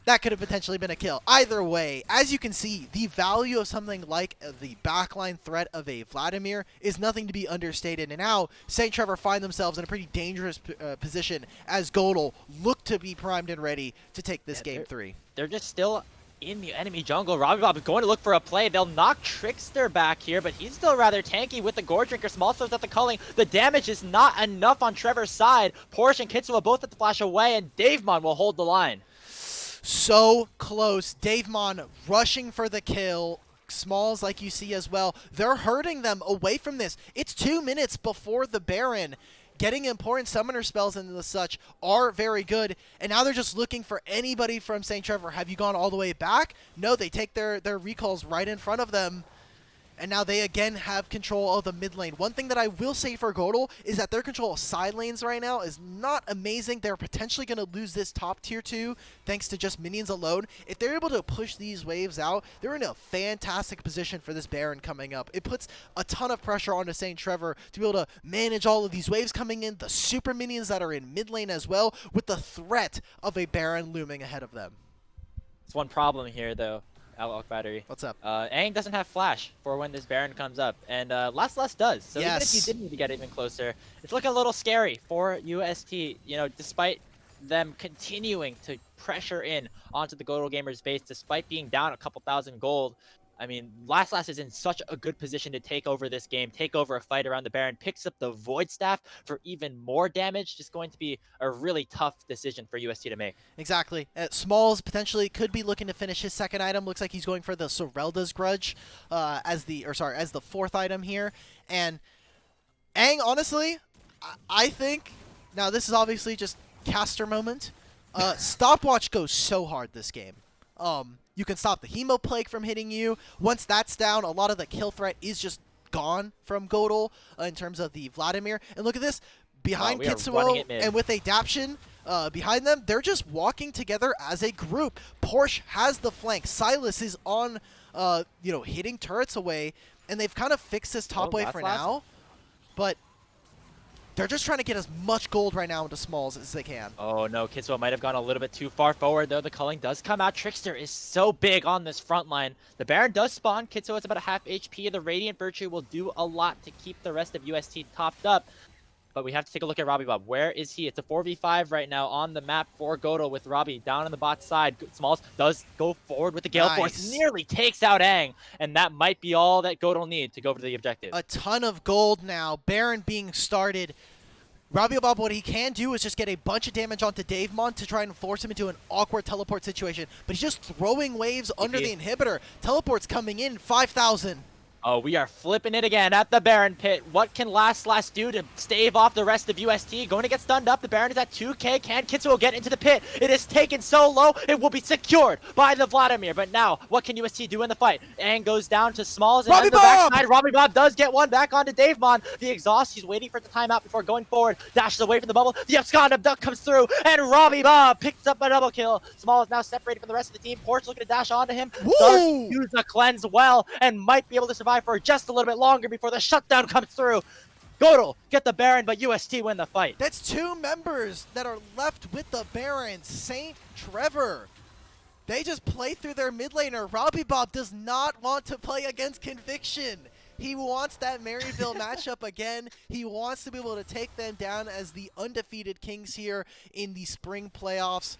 Speaker 3: that could have potentially been a kill. Either way, as you can see, the value of something like the backline threat of a Vladimir is nothing to be understated. And now, St. Trevor find themselves in a pretty dangerous position as GODL look to be primed and ready to take this game 3.
Speaker 1: They're just still in the enemy jungle. Robbie Bob is going to look for a play. They'll knock Trickster back here, but he's still rather tanky with the Gore Drinker. Small throws at the culling. The damage is not enough on Trevor's side. Porsche and Kitsu will both have to flash away, and Davemon will hold the line.
Speaker 3: So close. Davemon rushing for the kill. Smalls, like you see as well, they're hurting them away from this. It's 2 minutes before the Baron. Getting important summoner spells and the such are very good, and now they're just looking for anybody from St. Trevor. Have you gone all the way back? No, they take their recalls right in front of them, and now they again have control of the mid lane. One thing that I will say for GODL is that their control of side lanes right now is not amazing. They're potentially going to lose this top tier 2 thanks to just minions alone. If they're able to push these waves out, they're in a fantastic position for this Baron coming up. It puts a ton of pressure onto St. Trevor to be able to manage all of these waves coming in, the super minions that are in mid lane as well, with the threat of a Baron looming ahead of them.
Speaker 1: There's one problem here, though. Outlook battery.
Speaker 3: What's up?
Speaker 1: Aang doesn't have flash for when this Baron comes up, and Last does. So
Speaker 3: yes.
Speaker 1: Even if you did need to get even closer, it's looking a little scary for UST. You know, despite them continuing to pressure in onto the GODL Gamers base, despite being down a couple thousand gold. I mean, Last is in such a good position to take over this game, take over a fight around the Baron, picks up the Void Staff for even more damage. Just going to be a really tough decision for UST to make.
Speaker 3: Exactly. Smalls potentially could be looking to finish his second item. Looks like he's going for the Sorelda's Grudge as the fourth item here. And Aang, honestly, I think, now this is obviously just caster moment. Stopwatch goes so hard this game. You can stop the Hemo Plague from hitting you. Once that's down, a lot of the kill threat is just gone from GODL in terms of the Vladimir. And look at this. Behind Kitsuo and with Adaption behind them, they're just walking together as a group. Porsche has the flank. Silas is on, hitting turrets away. And they've kind of fixed this top wave for now. But they're just trying to get as much gold right now into Smalls as they can.
Speaker 1: Oh no, Kitsuo might have gone a little bit too far forward though. The culling does come out. Trickster is so big on this front line. The Baron does spawn. Kitsuo is about a half HP. The Radiant Virtue will do a lot to keep the rest of UST topped up. But we have to take a look at Robbie Bob. Where is he? It's a 4v5 right now on the map for GODL with Robbie down on the bot side. Smalls does go forward with the Gale Force. Nearly takes out Aang. And that might be all that GODL need to go for the objective.
Speaker 3: A ton of gold now. Baron being started. Robbie Bob, what he can do is just get a bunch of damage onto Davemon to try and force him into an awkward teleport situation. But he's just throwing waves under the inhibitor. Teleport's coming in, 5,000.
Speaker 1: Oh, we are flipping it again at the Baron pit. What can Last do to stave off the rest of UST? Going to get stunned up. The Baron is at 2k. Can Kitsuo get into the pit? It is taken so low. It will be secured by the Vladimir. But now, what can UST do in the fight? Aang goes down to Smalls. And
Speaker 3: Robbie
Speaker 1: the
Speaker 3: Bob!
Speaker 1: backside. Robbie Bob does get one back onto Davemon. The exhaust. He's waiting for the timeout before going forward. Dashes away from the bubble. The abscond abduct comes through. And Robbie Bob picks up a double kill. Smalls now separated from the rest of the team. Porsche looking to dash onto him.
Speaker 3: Woo!
Speaker 1: Does use the cleanse well and might be able to survive for just a little bit longer before the shutdown comes through. GODL get the Baron, but UST win the fight.
Speaker 3: That's 2 members that are left with the Baron. St. Trevor. They just play through their mid laner. Robbie Bob does not want to play against Conviction. He wants that Maryville matchup again. He wants to be able to take them down as the undefeated Kings here in the spring playoffs.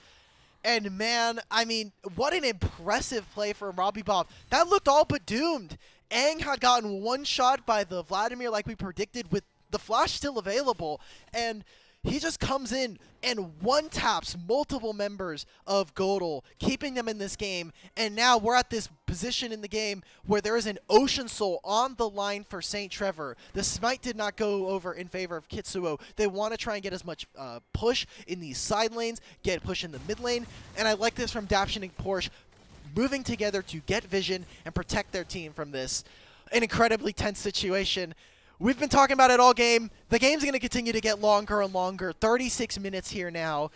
Speaker 3: And man, I mean, what an impressive play from Robbie Bob. That looked all but doomed. Aang had gotten one shot by the Vladimir like we predicted with the flash still available. And he just comes in and one-taps multiple members of GODL, keeping them in this game. And now we're at this position in the game where there is an Ocean Soul on the line for St. Trevor. The smite did not go over in favor of Kitsuo. They want to try and get as much push in these side lanes, get push in the mid lane. And I like this from Daption and Porsche, moving together to get vision and protect their team from this an incredibly tense situation. We've been talking about it all game. The game's going to continue to get longer and longer. 36 minutes here now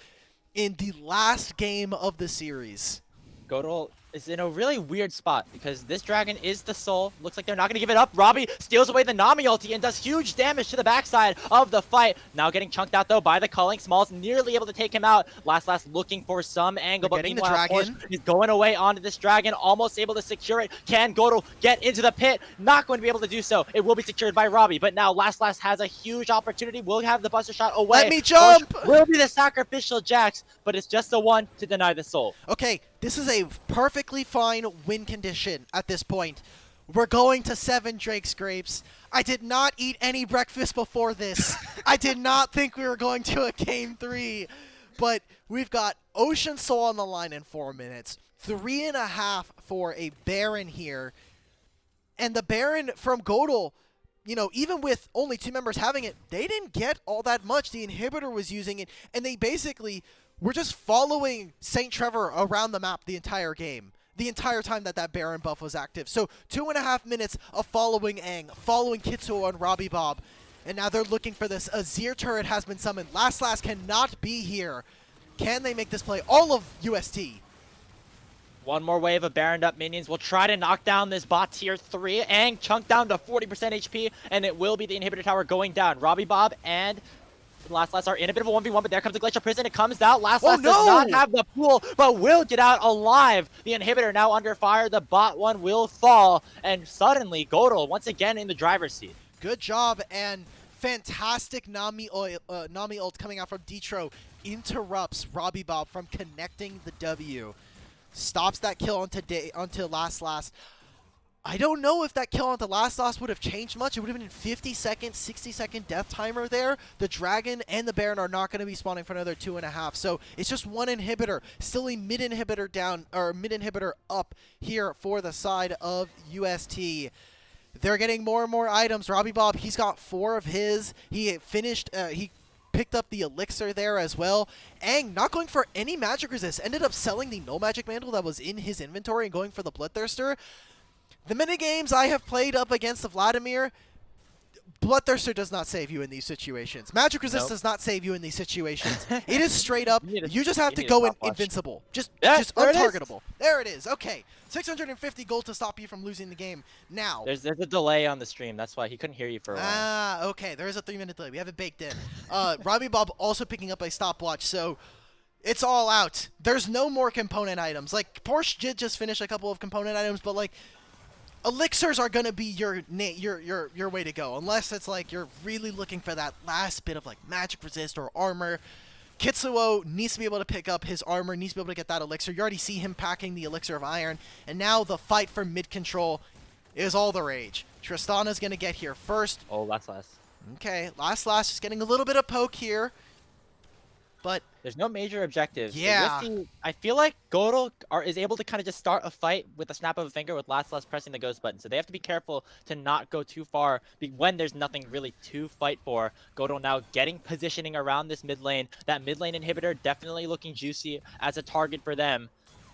Speaker 3: in the last game of the series.
Speaker 1: GODL is in a really weird spot because this dragon is the soul. Looks like they're not going to give it up. Robbie steals away the Nami ulti and does huge damage to the backside of the fight. Now getting chunked out though by the culling. Smalls nearly able to take him out. Last looking for some angle, but
Speaker 3: getting the
Speaker 1: meanwhile,
Speaker 3: dragon.
Speaker 1: he's going away onto this dragon, almost able to secure it. Can GODL get into the pit? Not going to be able to do so. It will be secured by Robbie, but now Last has a huge opportunity. Will have the buster shot away.
Speaker 3: Let me jump!
Speaker 1: Will be the sacrificial Jax, but it's just the one to deny the soul.
Speaker 3: Okay, this is a perfectly fine win condition at this point. We're going to 7 Drake's Grapes. I did not eat any breakfast before this. I did not think we were going to a game 3. But we've got Ocean Soul on the line in 4 minutes. 3.5 for a Baron here. And the Baron from GODL, you know, even with only 2 members having it, they didn't get all that much. The inhibitor was using it, and they basically were just following St. Trevor around the map the entire game. The entire time that Baron buff was active. So 2.5 minutes of following Aang, following Kitsuo and Robbie Bob. And now they're looking for this. Azir turret has been summoned. Last cannot be here. Can they make this play? All of UST.
Speaker 1: One more wave of Baroned up minions will try to knock down this bot tier 3. Aang chunked down to 40% HP, and it will be the inhibitor tower going down. Robbie Bob and Last are in a bit of a 1v1, but there comes the Glacial Prison. It comes out. Last does not have the pool, but will get out alive. The inhibitor now under fire. The bot one will fall, and suddenly GODL once again in the driver's seat.
Speaker 3: Good job, and fantastic Nami ult coming out from Detro interrupts Robbie Bob from connecting the W. Stops that kill onto Last. I don't know if that kill onto Last would have changed much. It would have been 50-second, 60-second death timer there. The Dragon and the Baron are not going to be spawning for another 2.5. So it's just one inhibitor. Still a mid inhibitor down, or mid inhibitor up here for the side of UST. They're getting more and more items. Robbie Bob, he's got 4 of his. He finished, he picked up the elixir there as well. Aang not going for any magic resist. Ended up selling the no magic mantle that was in his inventory and going for the Bloodthirster. The minigames I have played up against the Vladimir, Bloodthirster does not save you in these situations. Magic Resist does not save you in these situations. It is straight up, you just have to go in invincible. Just untargetable. There it is. Okay. 650 gold to stop you from losing the game. Now.
Speaker 1: There's a delay on the stream. That's why he couldn't hear you for a while.
Speaker 3: Ah, okay. There is a 3-minute delay. We have it baked in. Robbie Bob also picking up a stopwatch, so it's all out. There's no more component items. Like, Porsche did just finish a couple of component items, but like, elixirs are gonna be your way to go, unless it's like you're really looking for that last bit of like magic resist or armor. Kitsuo needs to be able to pick up his armor, needs to be able to get that elixir. You already see him packing the elixir of iron, and now the fight for mid control is all the rage. Tristana's gonna get here first.
Speaker 1: Oh, Last.
Speaker 3: Okay, Last just getting a little bit of poke here, but
Speaker 1: There's no major objectives. The
Speaker 3: Yeah.
Speaker 1: UST, I feel like GODL is able to kind of just start a fight with a snap of a finger with last pressing the ghost button. So they have to be careful to not go too far when there's nothing really to fight for. GODL now getting positioning around this mid lane. That mid lane inhibitor definitely looking juicy as a target for them.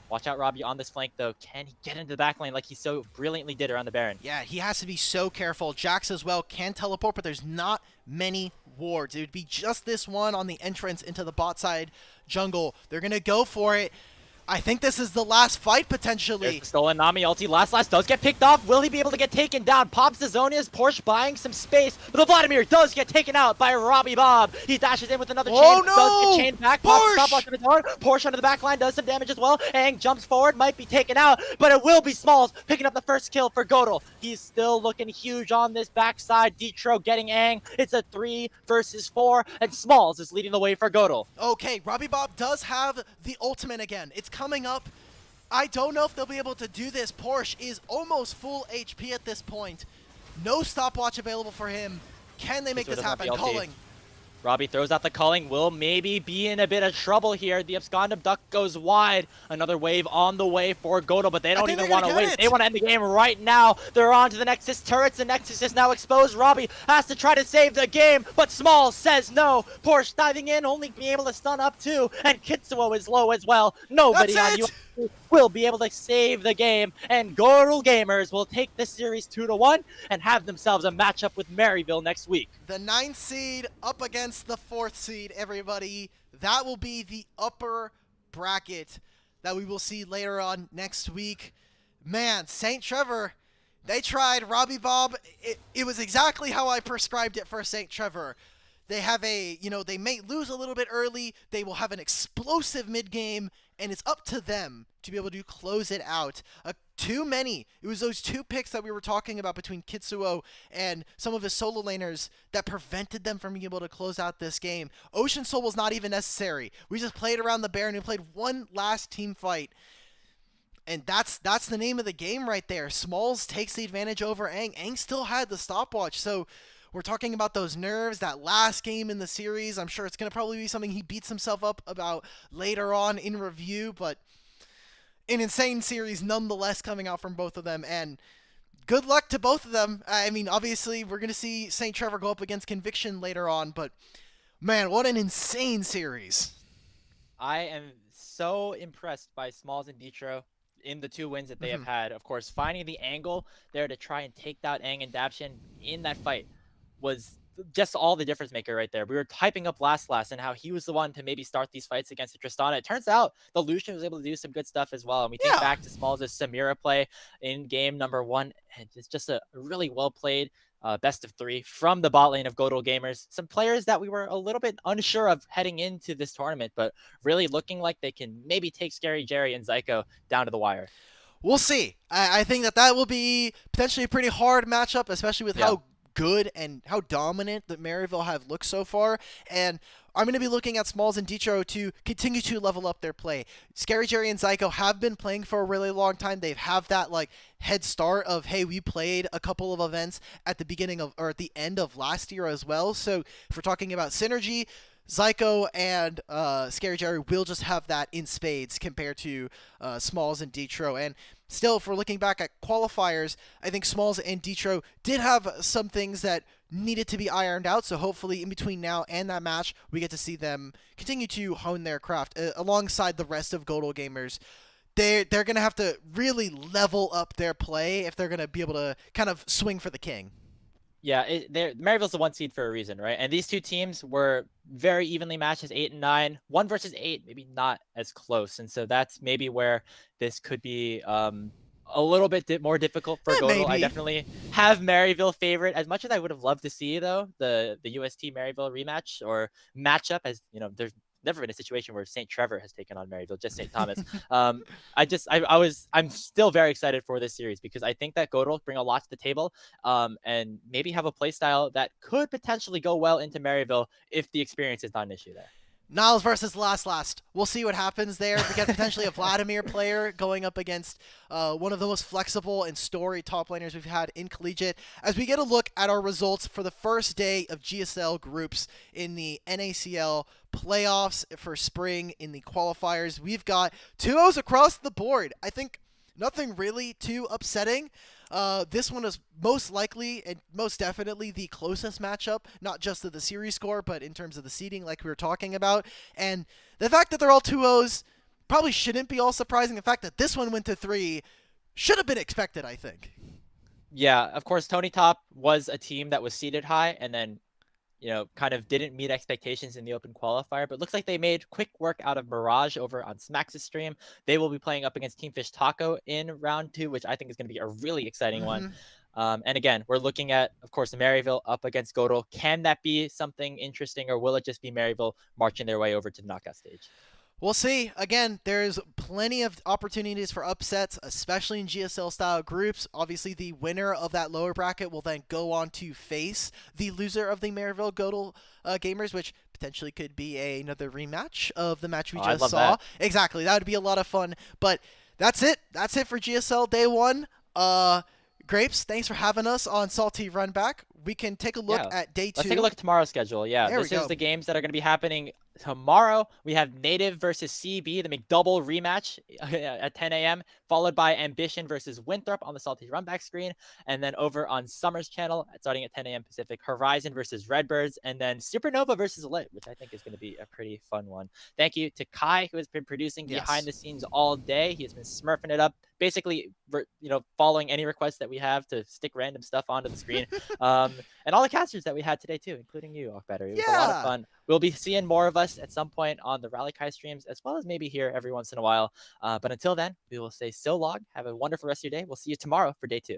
Speaker 1: Watch out, Robbie, on this flank, though. Can he get into the back lane like he so brilliantly did around the Baron?
Speaker 3: Yeah, he has to be so careful. Jax as well can teleport, but there's not many wards. It would be just this one on the entrance into the bot side jungle. They're going to go for it. I think this is the last fight, potentially.
Speaker 1: There's the stolen Nami ulti. Last does get picked off. Will he be able to get taken down? Pops the Zonia's. Porsche buying some space. But the Vladimir does get taken out by Robbie Bob. He dashes in with another chain.
Speaker 3: No!
Speaker 1: Does get chained back. Pops
Speaker 3: Porsche!
Speaker 1: stopwatch on his horn. Porsche under the back line does some damage as well. Aang jumps forward. Might be taken out. But it will be Smalls picking up the first kill for GODL. He's still looking huge on this backside. Detro getting Aang. It's a 3 versus 4. And Smalls is leading the way for GODL.
Speaker 3: Okay, Robbie Bob does have the ultimate again. It's coming up. I don't know if they'll be able to do this. Porsche is almost full HP at this point. No stopwatch available for him. Can they make this happen? Culling.
Speaker 1: Robbie throws out the culling. Will maybe be in a bit of trouble here. The Abscondum Duck goes wide. Another wave on the way for GODL, but they don't even want to wait. They want to end the game right now. They're on to the Nexus turrets. The Nexus is now exposed. Robbie has to try to save the game, but Small says no. Porsche diving in, only being able to stun up 2, and Kitsuo is low as well. Nobody on UST will be able to save the game, and GODL Gamers will take this series 2-1 and have themselves a matchup with Maryville next week.
Speaker 3: The 9th seed up against the 4th seed, everybody. That will be the upper bracket that we will see later on next week. Man, St. Trevor, they tried. Robbie Bob, it was exactly how I prescribed it for St. Trevor. They have they may lose a little bit early. They will have an explosive mid-game, and it's up to them to be able to close it out. Too many. It was those 2 picks that we were talking about between Kitsuo and some of his solo laners that prevented them from being able to close out this game. Ocean Soul was not even necessary. We just played around the Baron and played one last team fight. And that's the name of the game right there. Smalls takes the advantage over Aang. Aang still had the stopwatch, so we're talking about those nerves, that last game in the series. I'm sure it's going to probably be something he beats himself up about later on in review, but an insane series nonetheless coming out from both of them, and good luck to both of them. I mean, obviously, we're going to see St. Trevor go up against Conviction later on, but man, what an insane series.
Speaker 1: I am so impressed by Smalls and Detro in the 2 wins that they have had. Of course, finding the angle there to try and take out Aang and Dapshin in that fight was just all the difference maker right there. We were hyping up last and how he was the one to maybe start these fights against the Tristana. It turns out the Lucian was able to do some good stuff as well. And we think back to Smalls' Samira play in game number 1. And it's just a really well played best of 3 from the bot lane of GODL Gamers. Some players that we were a little bit unsure of heading into this tournament, but really looking like they can maybe take Scary Jerry and Zyko down to the wire.
Speaker 3: We'll see. I think that will be potentially a pretty hard matchup, especially with how good and how dominant that Maryville have looked so far. And I'm going to be looking at Smalls and Detro to continue to level up their play. Scary Jerry and Zyko have been playing for a really long time. They have that head start of, hey, we played a couple of events at the beginning of or at the end of last year as well. So if we're talking about synergy, Zyko and Scary Jerry will just have that in spades compared to Smalls and Detro. And still, if we're looking back at qualifiers, I think Smalls and Detro did have some things that needed to be ironed out. So hopefully in between now and that match, we get to see them continue to hone their craft alongside the rest of GODL Gamers. They're going to have to really level up their play if they're going to be able to kind of swing for the king.
Speaker 1: Yeah, Maryville's the 1 seed for a reason, right? And these 2 teams were very evenly matched as 8 and 9. 1 versus 8, maybe not as close. And so that's maybe where this could be a little bit more difficult for GODL.
Speaker 3: Maybe.
Speaker 1: I definitely have Maryville favorite. As much as I would have loved to see, though, the UST Maryville rematch or matchup, as you know, there's never been a situation where St. Trevor has taken on Maryville, just St. Thomas. I'm still very excited for this series because I think that GODL bring a lot to the table and maybe have a play style that could potentially go well into Maryville if the experience is not an issue there.
Speaker 3: Niles versus Last. We'll see what happens there. We get potentially a Vladimir player going up against one of the most flexible and storied top laners we've had in Collegiate. As we get a look at our results for the first day of GSL groups in the NACL playoffs for spring in the qualifiers, we've got 2-0s across the board. I think nothing really too upsetting. This one is most likely and most definitely the closest matchup, not just to the series score, but in terms of the seeding, like we were talking about. And the fact that they're all 2-0s probably shouldn't be all surprising. The fact that this one went to 3 should have been expected, I think.
Speaker 1: Yeah, of course, Tony Top was a team that was seeded high and then, kind of didn't meet expectations in the open qualifier, but looks like they made quick work out of Mirage over on Smax's stream. They will be playing up against Team Fish Taco in round 2, which I think is going to be a really exciting one. And again, we're looking at, of course, Maryville up against GODL. Can that be something interesting, or will it just be Maryville marching their way over to the knockout stage?
Speaker 3: We'll see. Again, there's plenty of opportunities for upsets, especially in GSL-style groups. Obviously, the winner of that lower bracket will then go on to face the loser of the Maryville GODL Gamers, which potentially could be another rematch of the match we just saw.
Speaker 1: That.
Speaker 3: Exactly. That would be a lot of fun. But that's it. That's it for GSL Day 1. Grapes, thanks for having us on Salty Runback. We can take a look at Day 2.
Speaker 1: Let's take a look at tomorrow's schedule. Yeah, this is the games that are going to be happening tomorrow. We have Native versus CB, the McDouble rematch at 10 a.m., followed by Ambition versus Winthrop on the Salty Runback screen. And then over on Summer's channel, starting at 10 a.m. Pacific, Horizon versus Redbirds, and then Supernova versus Lit, which I think is going to be a pretty fun one. Thank you to Kai, who has been producing behind the scenes all day. He has been smurfing it up, basically, following any requests that we have to stick random stuff onto the screen. And all the casters that we had today, too, including you, Off Battery. It was a lot of fun. We'll be seeing more of us at some point on the Rally Kai streams, as well as maybe here every once in a while. But until then, we will say so long. Have a wonderful rest of your day. We'll see you tomorrow for Day 2.